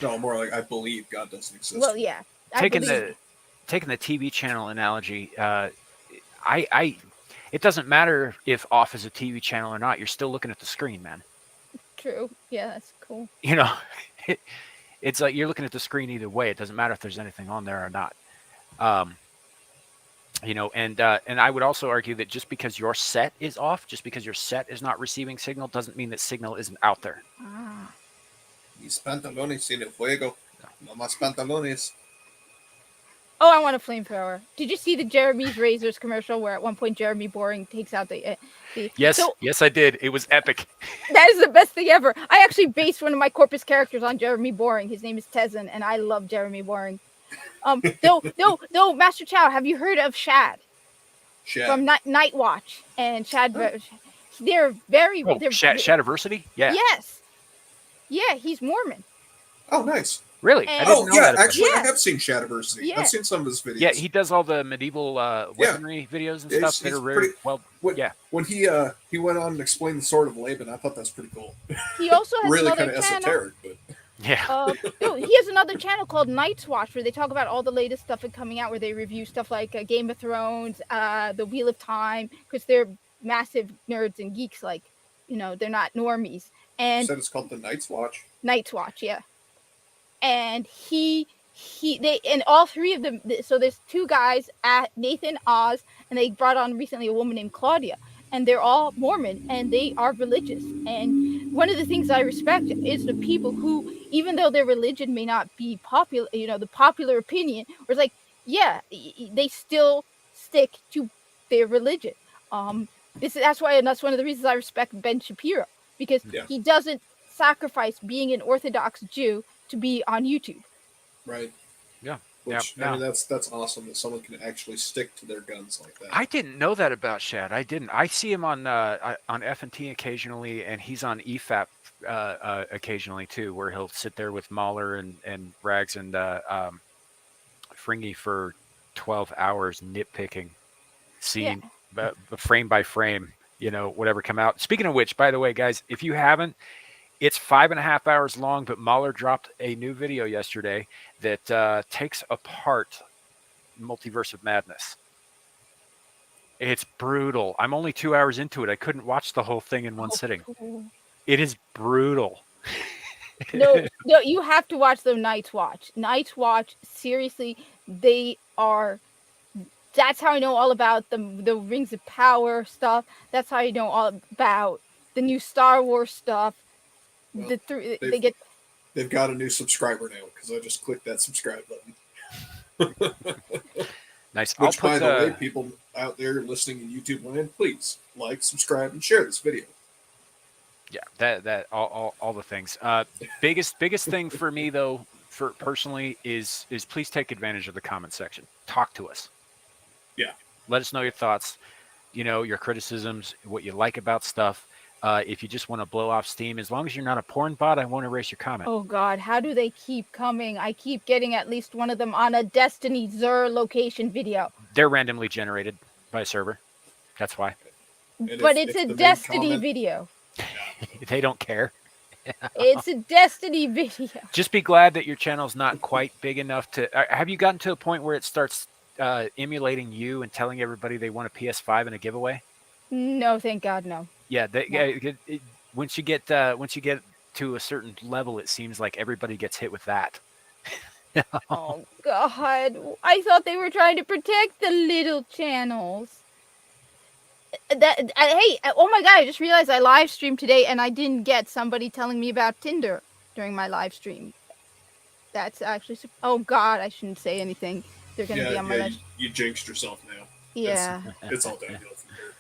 No, more like I believe God doesn't exist. Well, yeah, I Taking believe. the TV channel analogy, I it doesn't matter if off is a TV channel or not. You're still looking at the screen, man. True. Yeah, that's cool. You know, it's like you're looking at the screen either way. It doesn't matter if there's anything on there or not. Um, and I would also argue that just because your set is off, just because your set is not receiving signal, doesn't mean that signal isn't out there. Ah. Mis pantalones sin el fuego. No más pantalones. Oh, I want a flamethrower. Did you see the Jeremy's Razors commercial where at one point Jeremy Boring takes out the Yes, So yes, I did. It was epic. that is the best thing ever. I actually based one of my corpus characters on Jeremy Boring. His name is Tezen, and I love Jeremy Boring. Maesterchow, have you heard of Shad Shad. from Night Watch and Shad? They're very. Oh, they're, Shadiversity? Yeah. Yes. Yeah, he's Mormon. Oh, nice. Really? And- I didn't Oh, know yeah. that. Actually, Yeah. I have seen Shadiversity. Yeah. I've seen some of his videos. Yeah, he does all the medieval weaponry videos and Yeah, stuff that he's are very pretty- well. When, Yeah. when he went on and explained the Sword of Laban, I thought that's pretty cool. He also has Really another kind of channel. esoteric, but Yeah. He has another channel called Night's Watch where they talk about all the latest stuff coming out, where they review stuff like Game of Thrones, the Wheel of Time, because they're massive nerds and geeks. Like, they're not normies. you And said it's called the Night's Watch. Night's Watch, yeah. And and all three of them. So there's two guys, Nathan, Oz, and they brought on recently a woman named Claudia, and they're all Mormon and they are religious. And one of the things I respect is the people who, even though their religion may not be popular, the popular opinion, was like, yeah, they still stick to their religion. That's one of the reasons I respect Ben Shapiro, because Yeah. he doesn't sacrifice being an Orthodox Jew to be on YouTube. Right. Yeah. Which, Yeah. I mean, that's awesome that someone can actually stick to their guns like that. I didn't know that about Shad. I didn't. I see him on F&T occasionally, and he's on EFAP occasionally too, where he'll sit there with Mahler and Rags and Fringy for 12 hours nitpicking, seeing frame by frame, whatever come out. Speaking of which, by the way, guys, if you haven't, It's 5.5 hours long, but Mahler dropped a new video yesterday that takes apart Multiverse of Madness. It's brutal. I'm only 2 hours into it. I couldn't watch the whole thing in one sitting. Cool. It is brutal. No, you have to watch the Night's Watch. Night's Watch, seriously, they are. That's how I know all about the Rings of Power stuff. That's how I know all about the new Star Wars stuff. Well, They get. They've got a new subscriber now because I just clicked that subscribe button. Nice. Which, by the way, people out there listening in YouTube land, please like, subscribe, and share this video. Yeah, that all the things. Biggest thing for me though, for personally, is please take advantage of the comment section. Talk to us. Yeah. Let us know your thoughts. Your criticisms, what you like about stuff. If you just want to blow off steam, as long as you're not a porn bot, I won't erase your comment. Oh God, how do they keep coming? I keep getting at least one of them on a Destiny Zur location video. They're randomly generated by a server. That's why. And But if it's a the main Destiny comment- video. They don't care. It's a Destiny video. Just be glad that your channel's not quite big enough to. Have you gotten to a point where it starts emulating you and telling everybody they want a PS5 in a giveaway? No, thank God, no. Yeah, once you get to a certain level, it seems like everybody gets hit with that. Oh God, I thought they were trying to protect the little channels. Hey, oh my God, I just realized I live streamed today and I didn't get somebody telling me about Tinder during my live stream. That's actually, oh God, I shouldn't say anything. They're gonna be on my live. you jinxed yourself now. Yeah. It's all downhill from here.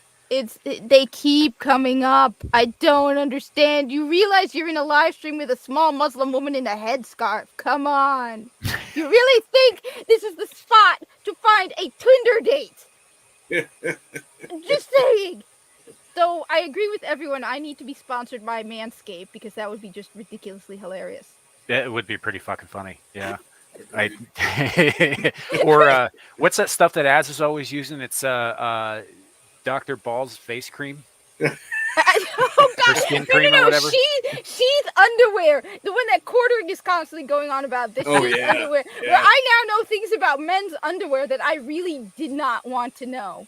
They keep coming up. I don't understand. You realize you're in a live stream with a small Muslim woman in a headscarf. Come on. You really think this is the spot to find a Tinder date? Just saying. So I agree with everyone. I need to be sponsored by Manscaped because that would be just ridiculously hilarious. It would be pretty fucking funny. Yeah. Or what's that stuff that Az is always using? It's Dr. Ball's face cream. Oh God! Skin cream or whatever. Sheath underwear. The one that Quartering is constantly going on about. This sheath underwear. Yeah. Where I now know things about men's underwear that I really did not want to know.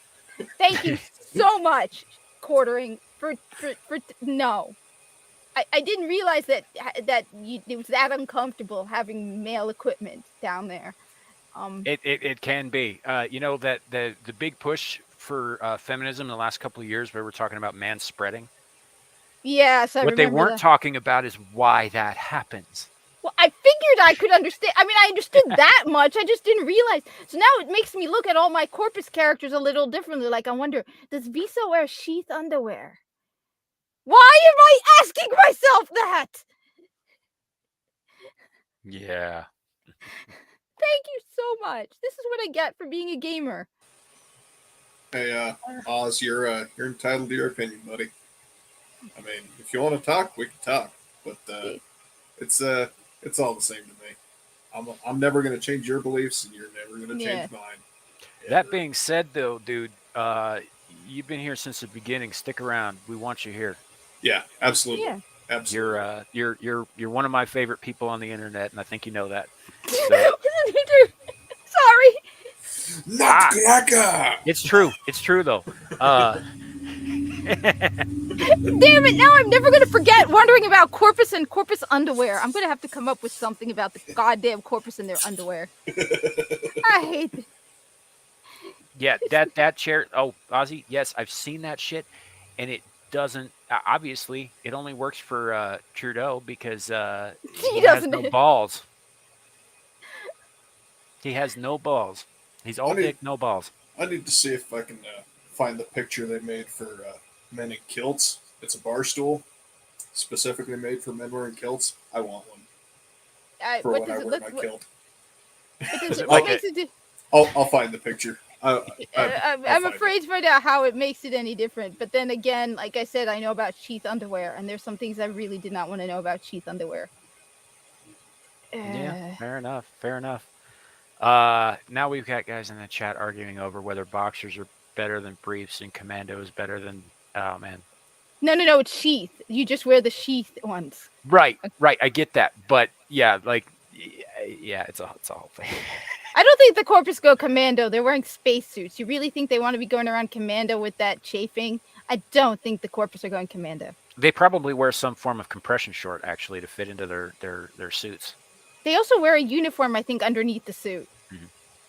Thank you so much, Quartering, for no. I didn't realize that it was that uncomfortable having male equipment down there. It can be. That the big push for feminism in the last couple of years, where we're talking about man spreading. Yes, what they weren't talking about is why that happens. Well, I figured I could understand. I mean, I understood that much. I just didn't realize. So now it makes me look at all my Corpus characters a little differently. Like, I wonder, does Visa wear sheath underwear? Why am I asking myself that? Yeah. Thank you so much. This is what I get for being a gamer. Hey, Oz, you're entitled to your opinion, buddy. I mean, if you want to talk, we can talk, but it's all the same to me. I'm never going to change your beliefs, and you're never going to change mine. That being said, though, dude, you've been here since the beginning. Stick around. We want you here. Yeah, absolutely. Yeah. Absolutely. You're one of my favorite people on the internet, and I think you know that. So. Sorry. Nutcracker! It's true. It's true, though. Damn it, now I'm never going to forget wondering about Corpus and Corpus underwear. I'm going to have to come up with something about the goddamn Corpus and their underwear. I hate it. Yeah, that chair. Oh, Ozzy, yes, I've seen that shit, and it doesn't. Obviously, it only works for Trudeau because he has no balls. He has no balls. He's all dick, no balls. I need to see if I can find the picture they made for men in kilts. It's a bar stool specifically made for men wearing kilts. I want one for when I wear my kilt. What makes it do? I'll find the picture. I'm afraid to find out how it makes it any different. But then again, like I said, I know about sheath underwear, and there's some things I really did not want to know about sheath underwear. Yeah, fair enough. Fair enough. Now we've got guys in the chat arguing over whether boxers are better than briefs and commando is better than. Oh man. No, it's sheath. You just wear the sheath ones. Right. I get that, but yeah, like, yeah, it's a whole thing. I don't think the corpus go commando. They're wearing spacesuits. You really think they want to be going around commando with that chafing? I don't think the corpus are going commando. They probably wear some form of compression short actually to fit into their suits. They also wear a uniform, I think, underneath the suit,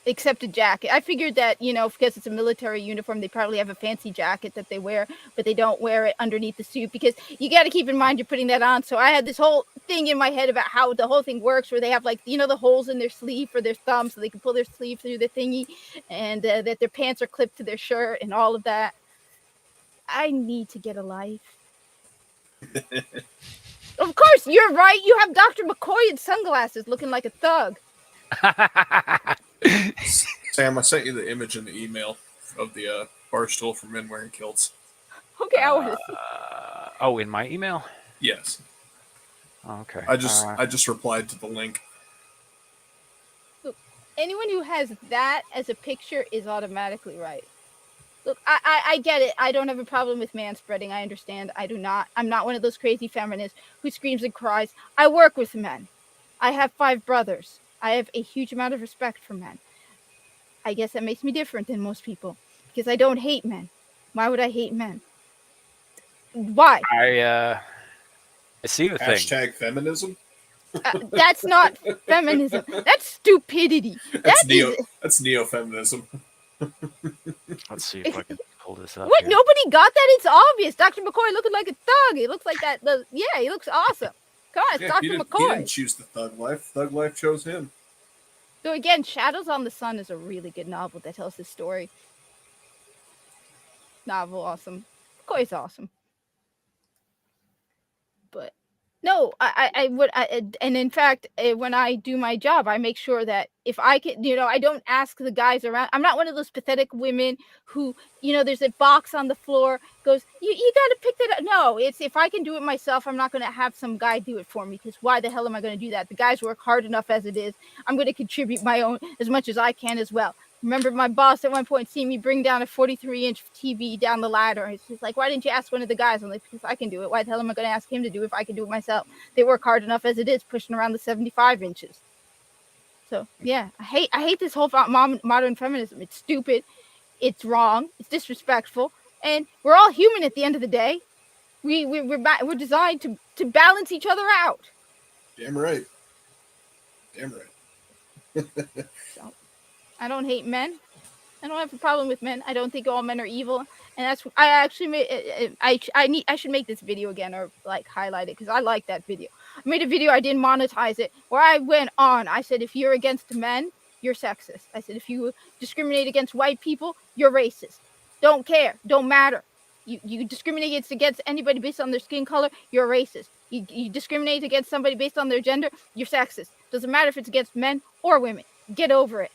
except a jacket. I figured that, because it's a military uniform, they probably have a fancy jacket that they wear, but they don't wear it underneath the suit because you got to keep in mind you're putting that on. So I had this whole thing in my head about how the whole thing works, where they have the holes in their sleeve for their thumb so they can pull their sleeve through the thingy, and that their pants are clipped to their shirt and all of that. I need to get a life. Of course, you're right. You have Dr. McCoy in sunglasses looking like a thug. Sam, I sent you the image in the email of the bar stool for men wearing kilts. Okay, I want to see. Oh, in my email? Yes. Oh, okay. I just replied to the link. Look, anyone who has that as a picture is automatically right. Look, I get it. I don't have a problem with manspreading. I understand. I'm not one of those crazy feminists who screams and cries. I work with men. I have 5 brothers. I have a huge amount of respect for men. I guess that makes me different than most people because I don't hate men. Why would I hate men? Why? I see the thing. Hashtag feminism. That's not feminism. That's stupidity. That's neo-feminism. Let's see if I can pull this up. What? Here. Nobody got that? It's obvious. Dr. McCoy looking like a thug. He looks like that. He looks awesome. God, it's Dr. He McCoy. didn't choose the thug life. Thug life chose him. So again, Shadows on the Sun is a really good novel that tells this story. Novel, awesome. McCoy's awesome. But no, I would, and in fact, when I do my job, I make sure that if I can, I don't ask the guys around. I'm not one of those pathetic women who, there's a box on the floor, goes, you got to pick that up. No, it's if I can do it myself, I'm not going to have some guy do it for me because why the hell am I going to do that? The guys work hard enough as it is. I'm going to contribute my own as much as I can as well. Remember my boss at one point seeing me bring down a 43-inch TV down the ladder. He's like, why didn't you ask one of the guys? I'm like, because I can do it. Why the hell am I going to ask him to do it if I can do it myself? They work hard enough as it is, pushing around the 75 inches. So, yeah, I hate this whole modern feminism. It's stupid. It's wrong. It's disrespectful. And we're all human at the end of the day. We're designed to balance each other out. Damn right. So, I don't hate men. I don't have a problem with men. I don't think all men are evil. And that's I actually made I should make this video again or like highlight it because I like that video. I made a video, I didn't monetize it, where I went on. I said if you're against men, you're sexist. I said if you discriminate against white people, you're racist. Don't care, don't matter. You discriminate against anybody based on their skin color, you're racist. You discriminate against somebody based on their gender, you're sexist. Doesn't matter if it's against men or women. Get over it.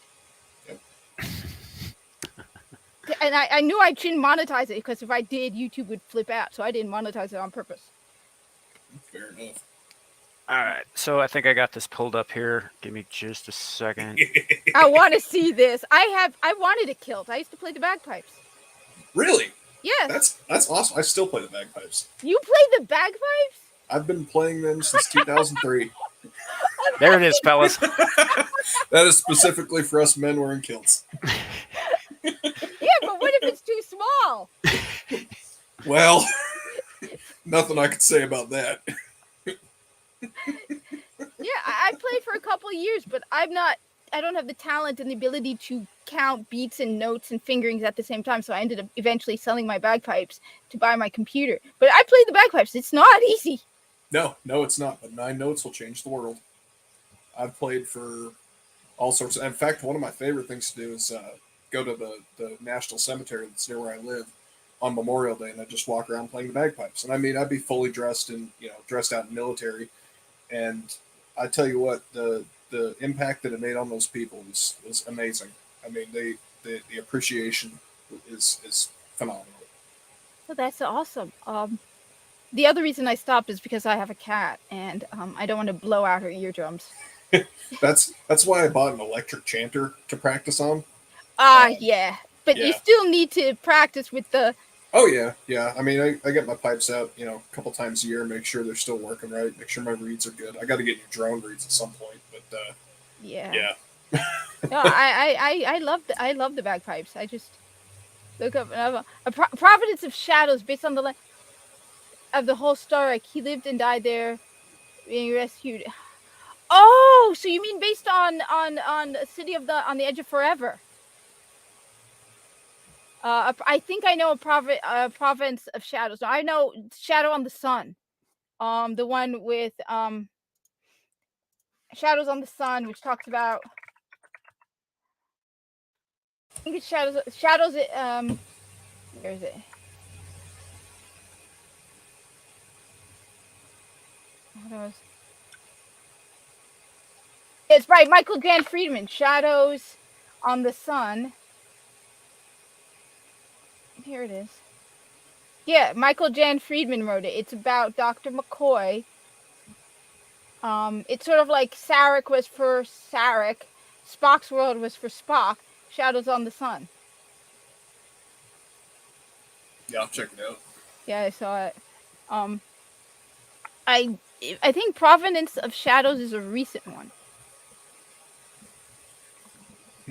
And I knew I shouldn't monetize it because if I did, YouTube would flip out. So I didn't monetize it on purpose. Fair enough. All right, so I think I got this pulled up here. Give me just a second. I want to see this. I wanted a kilt. I used to play the bagpipes. Really? Yes. That's awesome. I still play the bagpipes. You play the bagpipes? I've been playing them since 2003. There it is, fellas. That is specifically for us men wearing kilts. Yeah, but what if it's too small? Well, nothing I could say about that. Yeah, I played for a couple of years, but I don't have the talent and the ability to count beats and notes and fingerings at the same time. So I ended up eventually selling my bagpipes to buy my computer. But I played the bagpipes. It's not easy. No, it's not. But 9 notes will change the world. I've played for all sorts of. In fact, one of my favorite things to do is go to the National Cemetery that's near where I live on Memorial Day, and I just walk around playing the bagpipes. And I mean, I'd be fully dressed dressed out in military, and I tell you what, the impact that it made on those people was amazing. I mean, the appreciation is phenomenal. Well, that's awesome. The other reason I stopped is because I have a cat, and I don't want to blow out her eardrums. That's why I bought an electric chanter to practice on. Yeah. But Yeah. you still need to practice with the Oh yeah. I mean, I get my pipes out, a couple times a year, make sure they're still working right, make sure my reeds are good. I got to get new drone reeds at some point, but Yeah. yeah. No, I love the bagpipes. I just look up Providence of Shadows based on the of the whole story. He lived and died there, being rescued. Oh, so you mean based on City of on the Edge of Forever? I think I know a Province of Shadows. No, I know Shadow on the Sun. The one with Shadows on the Sun, which talks about. I think it's Shadows. Shadows. Where is it? Shadows. It's by Michael Jan Friedman. Shadows on the Sun. Here it is. Yeah, Michael Jan Friedman wrote it. It's about Dr. McCoy. It's sort of like Sarek was for Sarek, Spock's world was for Spock. Shadows on the Sun. Yeah, I'll check it out. Yeah, I saw it. I think Provenance of Shadows is a recent one.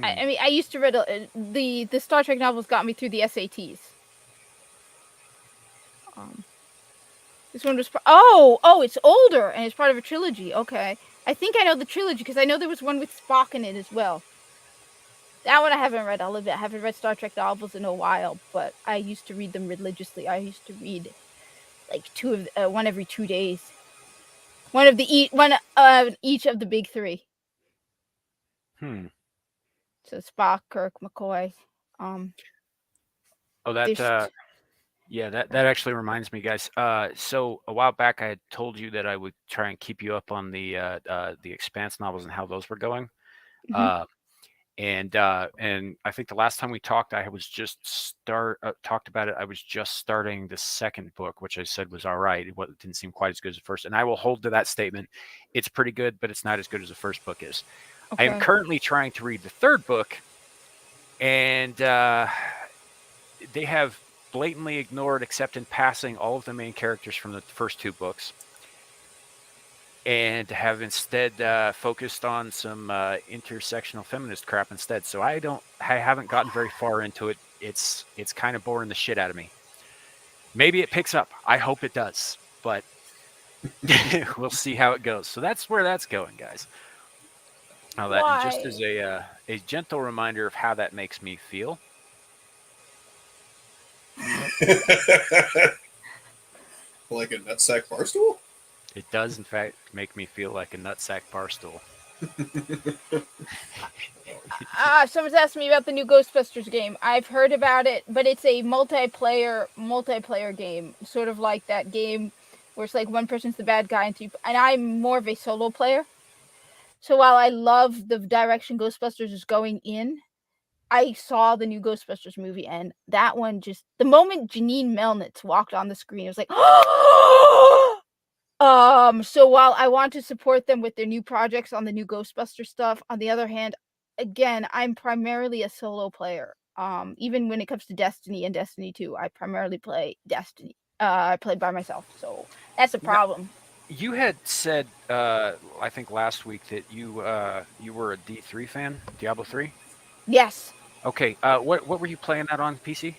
I mean, I used to read the Star Trek novels got me through the SATs. This one was it's older and it's part of a trilogy. Okay, I think I know the trilogy because I know there was one with Spock in it as well. That one I haven't read. I'll admit I haven't read Star Trek novels in a while, but I used to read them religiously. I used to read like one every 2 days. One of each of the big three. So Spock, Kirk, McCoy. That actually reminds me, guys. So a while back, I had told you that I would try and keep you up on the Expanse novels and how those were going. Mm-hmm. And I think the last time we talked, I was just talked about it. I was just starting the second book, which I said was all right. It didn't seem quite as good as the first, and I will hold to that statement. It's pretty good, but it's not as good as the first book is. Okay. I am currently trying to read the third book, and they have blatantly ignored, except in passing, all of the main characters from the first two books, and have instead focused on some intersectional feminist crap instead. So I haven't gotten very far into it. It's kind of boring the shit out of me. Maybe it picks up. I hope it does, but we'll see how it goes. So that's where that's going, guys. Now that, and just as a gentle reminder of how that makes me feel. Like a nutsack barstool? It does, in fact, make me feel like a nutsack barstool. Someone's asking me about the new Ghostbusters game. I've heard about it, but it's a multiplayer game, sort of like that game where it's like one person's the bad guy and I'm more of a solo player. So while I love the direction Ghostbusters is going in, I saw the new Ghostbusters movie, and that one just the moment Janine Melnitz walked on the screen, it was like, so while I want to support them with their new projects on the new Ghostbuster stuff, on the other hand, again, I'm primarily a solo player. Even when it comes to Destiny and Destiny 2, I primarily play Destiny. I play by myself, so that's a problem. You had said, I think last week that you were a D3 fan, Diablo 3. Yes. Okay. What were you playing that on PC?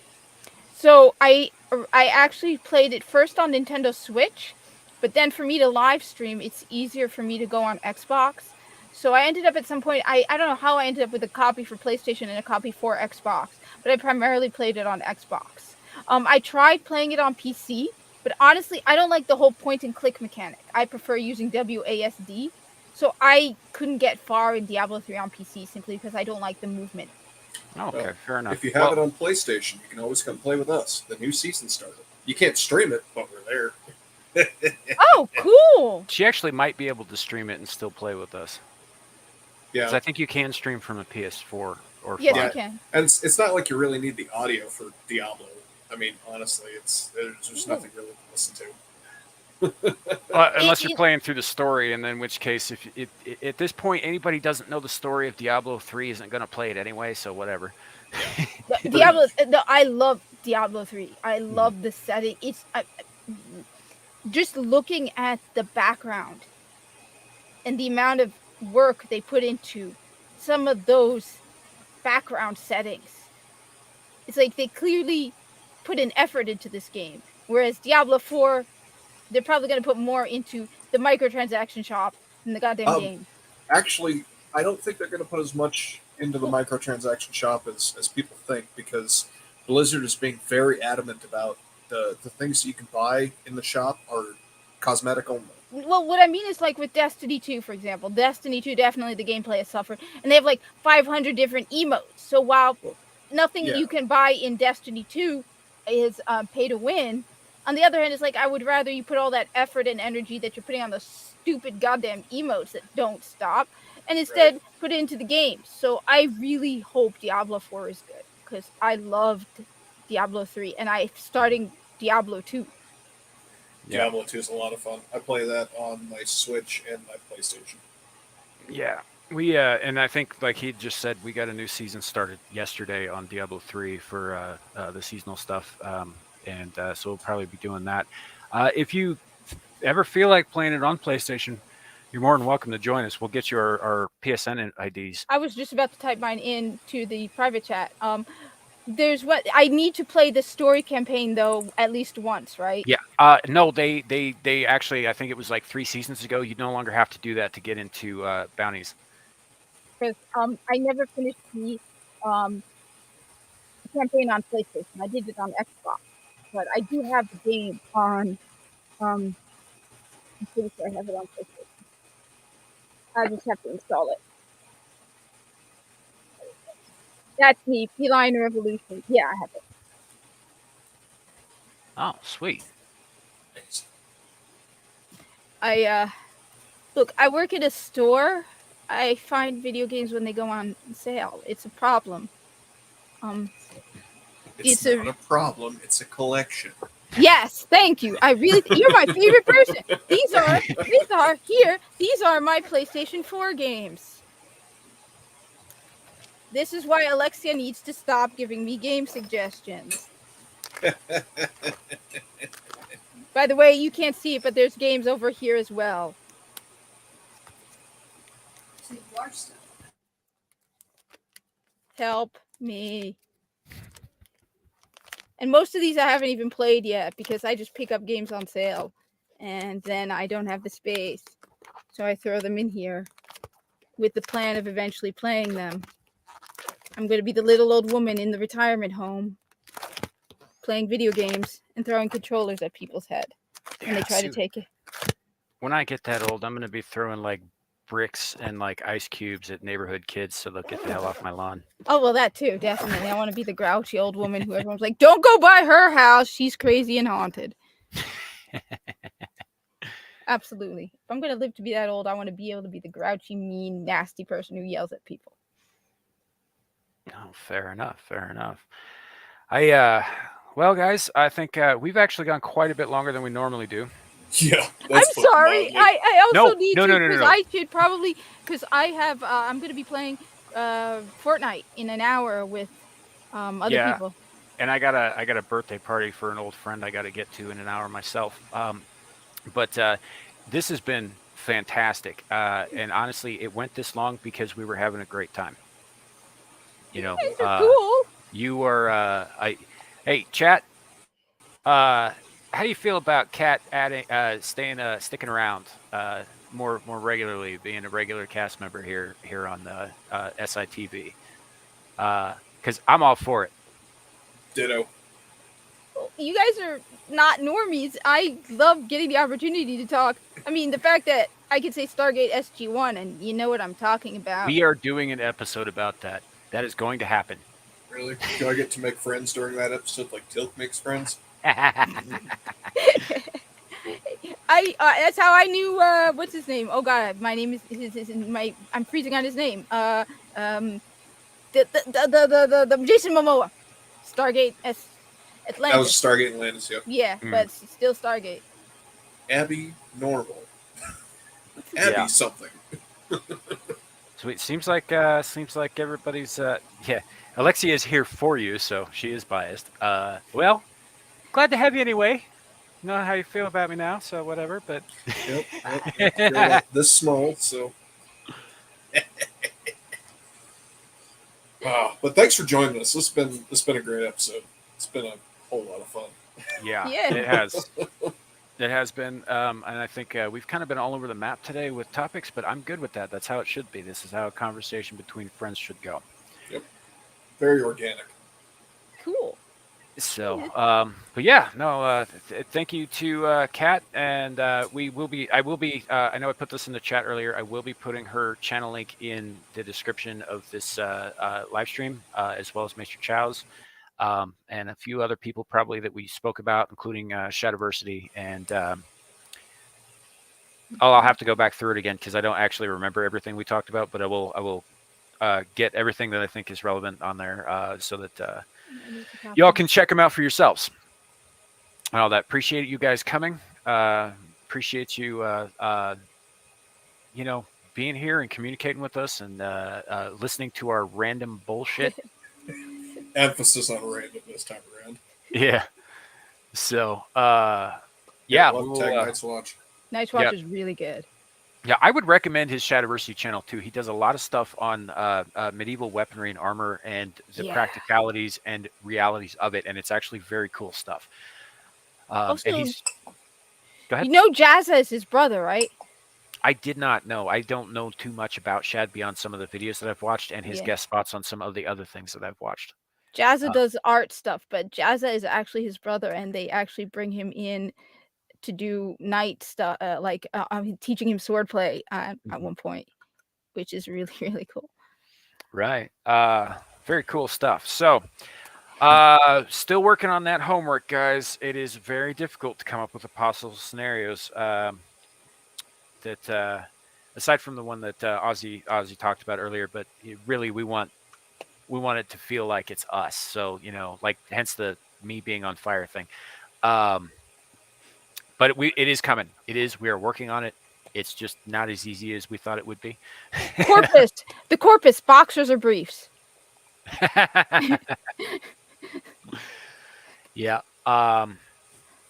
So I actually played it first on Nintendo Switch, but then for me to live stream, it's easier for me to go on Xbox. So I ended up at some point, I don't know how I ended up with a copy for PlayStation and a copy for Xbox, but I primarily played it on Xbox. I tried playing it on PC, but honestly, I don't like the whole point and click mechanic. I prefer using WASD. So I couldn't get far in Diablo 3 on PC simply because I don't like the movement. Okay, fair enough. If you have it on PlayStation, you can always come play with us. The new season started. You can't stream it, but we're there. Oh, cool! She actually might be able to stream it and still play with us. Yeah, I think you can stream from a PS4 or 5. Yes, you can. And it's not like you really need the audio for Diablo. I mean, honestly, there's nothing really to listen to. Unless you're playing through the story, and then in which case, if at this point anybody doesn't know the story of Diablo 3 isn't going to play it anyway, so whatever. Diablo, I love Diablo 3. I love the setting. Just looking at the background and the amount of work they put into some of those background settings. It's like they clearly put an effort into this game. Whereas Diablo 4, they're probably going to put more into the microtransaction shop in the goddamn game. Actually, I don't think they're going to put as much into the microtransaction shop as people think, because Blizzard is being very adamant about the things that you can buy in the shop are cosmetic only. Well, what I mean is like with Destiny 2, for example. Destiny 2, definitely the gameplay has suffered. And they have like 500 different emotes. So while nothing you can buy in Destiny 2 is pay to win, on the other hand, it's like I would rather you put all that effort and energy that you're putting on those stupid goddamn emotes that don't stop, and instead put it into the game. So I really hope Diablo 4 is good, because I loved Diablo 3, and I'm starting Diablo 2. Yeah. Diablo 2 is a lot of fun. I play that on my Switch and my PlayStation. Yeah. We and I think, like he just said, we got a new season started yesterday on Diablo 3 for the seasonal stuff, and so we'll probably be doing that. If you ever feel like playing it on PlayStation, you're more than welcome to join us. We'll get you our PSN IDs. I was just about to type mine into the private chat. There's what I need to play the story campaign though at least once, right? Yeah. No, they actually, I think it was like 3 seasons ago. You no longer have to do that to get into bounties. Because I never finished the campaign on PlayStation. I did it on Xbox, but I do have the game on. I'm pretty sure I have it on PlayStation. I just have to install it. That's me, Feline Revolution. Yeah, I have it. Oh, sweet. Look, I work at a store. I find video games when they go on sale. It's a problem. It's not a problem. It's a collection. Yes, thank you. You're my favorite person. These are my PlayStation 4 games. This is why Alexia needs to stop giving me game suggestions. By the way, you can't see it, but there's games over here as well. Help me. And most of these I haven't even played yet because I just pick up games on sale. And then I don't have the space. So I throw them in here with the plan of eventually playing them. I'm going to be the little old woman in the retirement home playing video games and throwing controllers at people's head. And they try to take it. When I get that old, I'm going to be throwing like bricks and like ice cubes at neighborhood kids so they'll get the hell off my lawn. Oh, well, that too, definitely. I want to be the grouchy old woman who everyone's like, don't go by her house. She's crazy and haunted. Absolutely. If I'm going to live to be that old, I want to be able to be the grouchy, mean, nasty person who yells at people. Oh, fair enough. Fair enough. Well, guys, I think we've actually gone quite a bit longer than we normally do. Yeah. I'm sorry. I also need to, because No. I should probably, because I have, I'm going to be playing Fortnite in an hour with other people. And I got a birthday party for an old friend I got to get to in an hour myself. But this has been fantastic. And honestly, it went this long because we were having a great time. You know, guys are cool. You are, hey, chat. How do you feel about Kat sticking around more regularly, being a regular cast member here on the SITV? Because I'm all for it. Ditto. You guys are not normies. I love getting the opportunity to talk. I mean, the fact that I could say Stargate SG-1 and you know what I'm talking about. We are doing an episode about that. That is going to happen. Really? Do I get to make friends during that episode like Tilk makes friends? That's how I knew what's his name. Oh god, my name is I'm freezing on his name. The Jason Momoa. Stargate Atlantis. That was Stargate Atlantis, yeah. Yeah, but it's still Stargate. Abby Normal. Abby something. Sweet. Seems like everybody's Alexia is here for you, so she is biased. Well, glad to have you anyway. Know how you feel about me now, so whatever. But Yep. They're about this small, so. But thanks for joining us. It's been a great episode. It's been a whole lot of fun. yeah, Yeah. it has. It has been, and I think we've kind of been all over the map today with topics, but I'm good with that. That's how it should be. This is how a conversation between friends should go. Yep. Very organic. Cool. So, but yeah, no. Thank you to Kat, and we will be. I will be. I know I put this in the chat earlier. I will be putting her channel link in the description of this live stream, as well as Maesterchow's, and a few other people probably that we spoke about, including Shadowversity. And I'll have to go back through it again because I don't actually remember everything we talked about. But I will get everything that I think is relevant on there, so that. Y'all can check them out for yourselves. And all that. Appreciate you guys coming. Appreciate you, being here and communicating with us and listening to our random bullshit. Emphasis on random this time around. Yeah. So, Yeah, we'll tag Night's Watch. Night's Watch is really good. Yeah, I would recommend his Shadowversity channel too. He does a lot of stuff on medieval weaponry and armor and the practicalities and realities of it, and it's actually very cool stuff. Also, and he's... Go ahead. You know Jazza is his brother, right? I did not know. I don't know too much about Shad beyond some of the videos that I've watched and his guest spots on some of the other things that I've watched. Jazza does art stuff, but Jazza is actually his brother, and they actually bring him in to do night stuff, teaching him swordplay at one point, which is really, really cool. Right. Very cool stuff. So, still working on that homework, guys. It is very difficult to come up with possible scenarios that, aside from the one that Ozzy talked about earlier, but really we want it to feel like it's us. So, like hence the me being on fire thing. But it is coming. We are working on it. It's just not as easy as we thought it would be. The corpus, boxers or briefs. Yeah.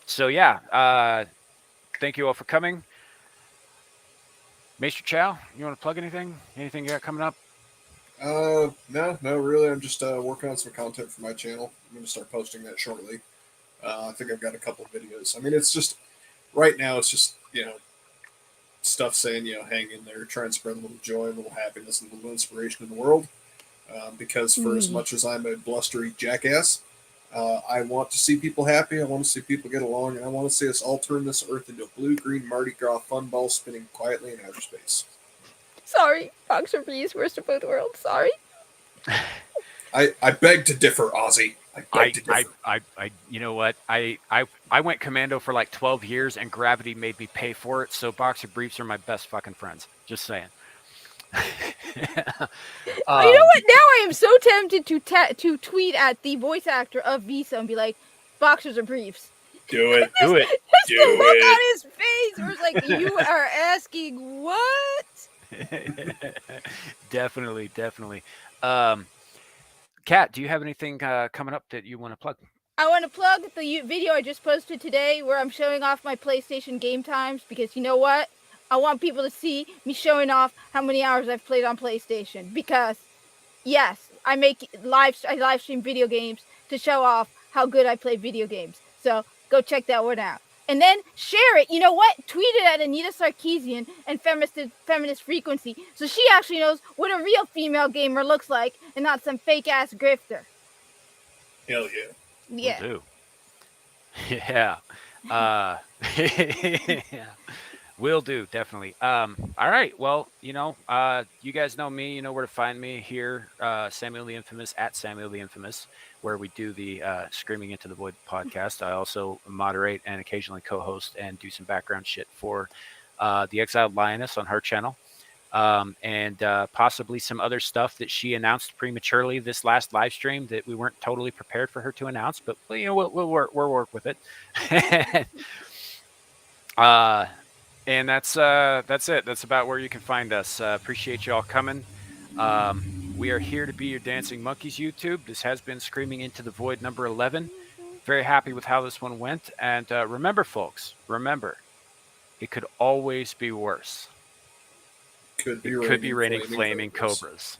So yeah. Thank you all for coming. Maesterchow, you want to plug anything? Anything you got coming up? No, really. I'm just working on some content for my channel. I'm going to start posting that shortly. I think I've got a couple of videos. I mean, it's just right now. It's just stuff saying hang in there, try and spread a little joy, a little happiness, and a little inspiration in the world. Because for as much as I'm a blustery jackass, I want to see people happy. I want to see people get along, and I want to see us all turn this earth into a blue-green Mardi Gras fun ball spinning quietly in outer space. Sorry, Foxx or Breeze, worst of both worlds. Sorry. I beg to differ, Ozzy. You know what? I went commando for like 12 years, and gravity made me pay for it. So boxer briefs are my best fucking friends. Just saying. You know what? Now I am so tempted to tweet at the voice actor of Visa and be like, "Boxers or briefs." Do it. Do it. Just the look on his face, where it's like, "You are asking what?" Definitely. Kat, do you have anything coming up that you want to plug? I want to plug the video I just posted today where I'm showing off my PlayStation game times, because you know what? I want people to see me showing off how many hours I've played on PlayStation, because yes, I live stream video games to show off how good I play video games. So go check that one out. And then share it. You know what? Tweet it at Anita Sarkeesian and Feminist Frequency, so she actually knows what a real female gamer looks like and not some fake ass grifter. Hell yeah. Yeah. Will do. Yeah. Yeah. Will do, definitely. All right. Well, you guys know me. You know where to find me here, Samuel the Infamous, at Samuel the Infamous, where we do the Screaming Into the Void podcast. I also moderate and occasionally co-host and do some background shit for the Exiled Lioness on her channel, and possibly some other stuff that she announced prematurely this last live stream that we weren't totally prepared for her to announce. But we'll work with it. And that's it. That's about where you can find us. Appreciate you all coming. We are here to be your Dancing Monkeys YouTube. This has been Screaming Into the Void number 11. Very happy with how this one went. And remember, folks, remember, it could always be worse. Could be It could be raining raining flaming cobras. cobras.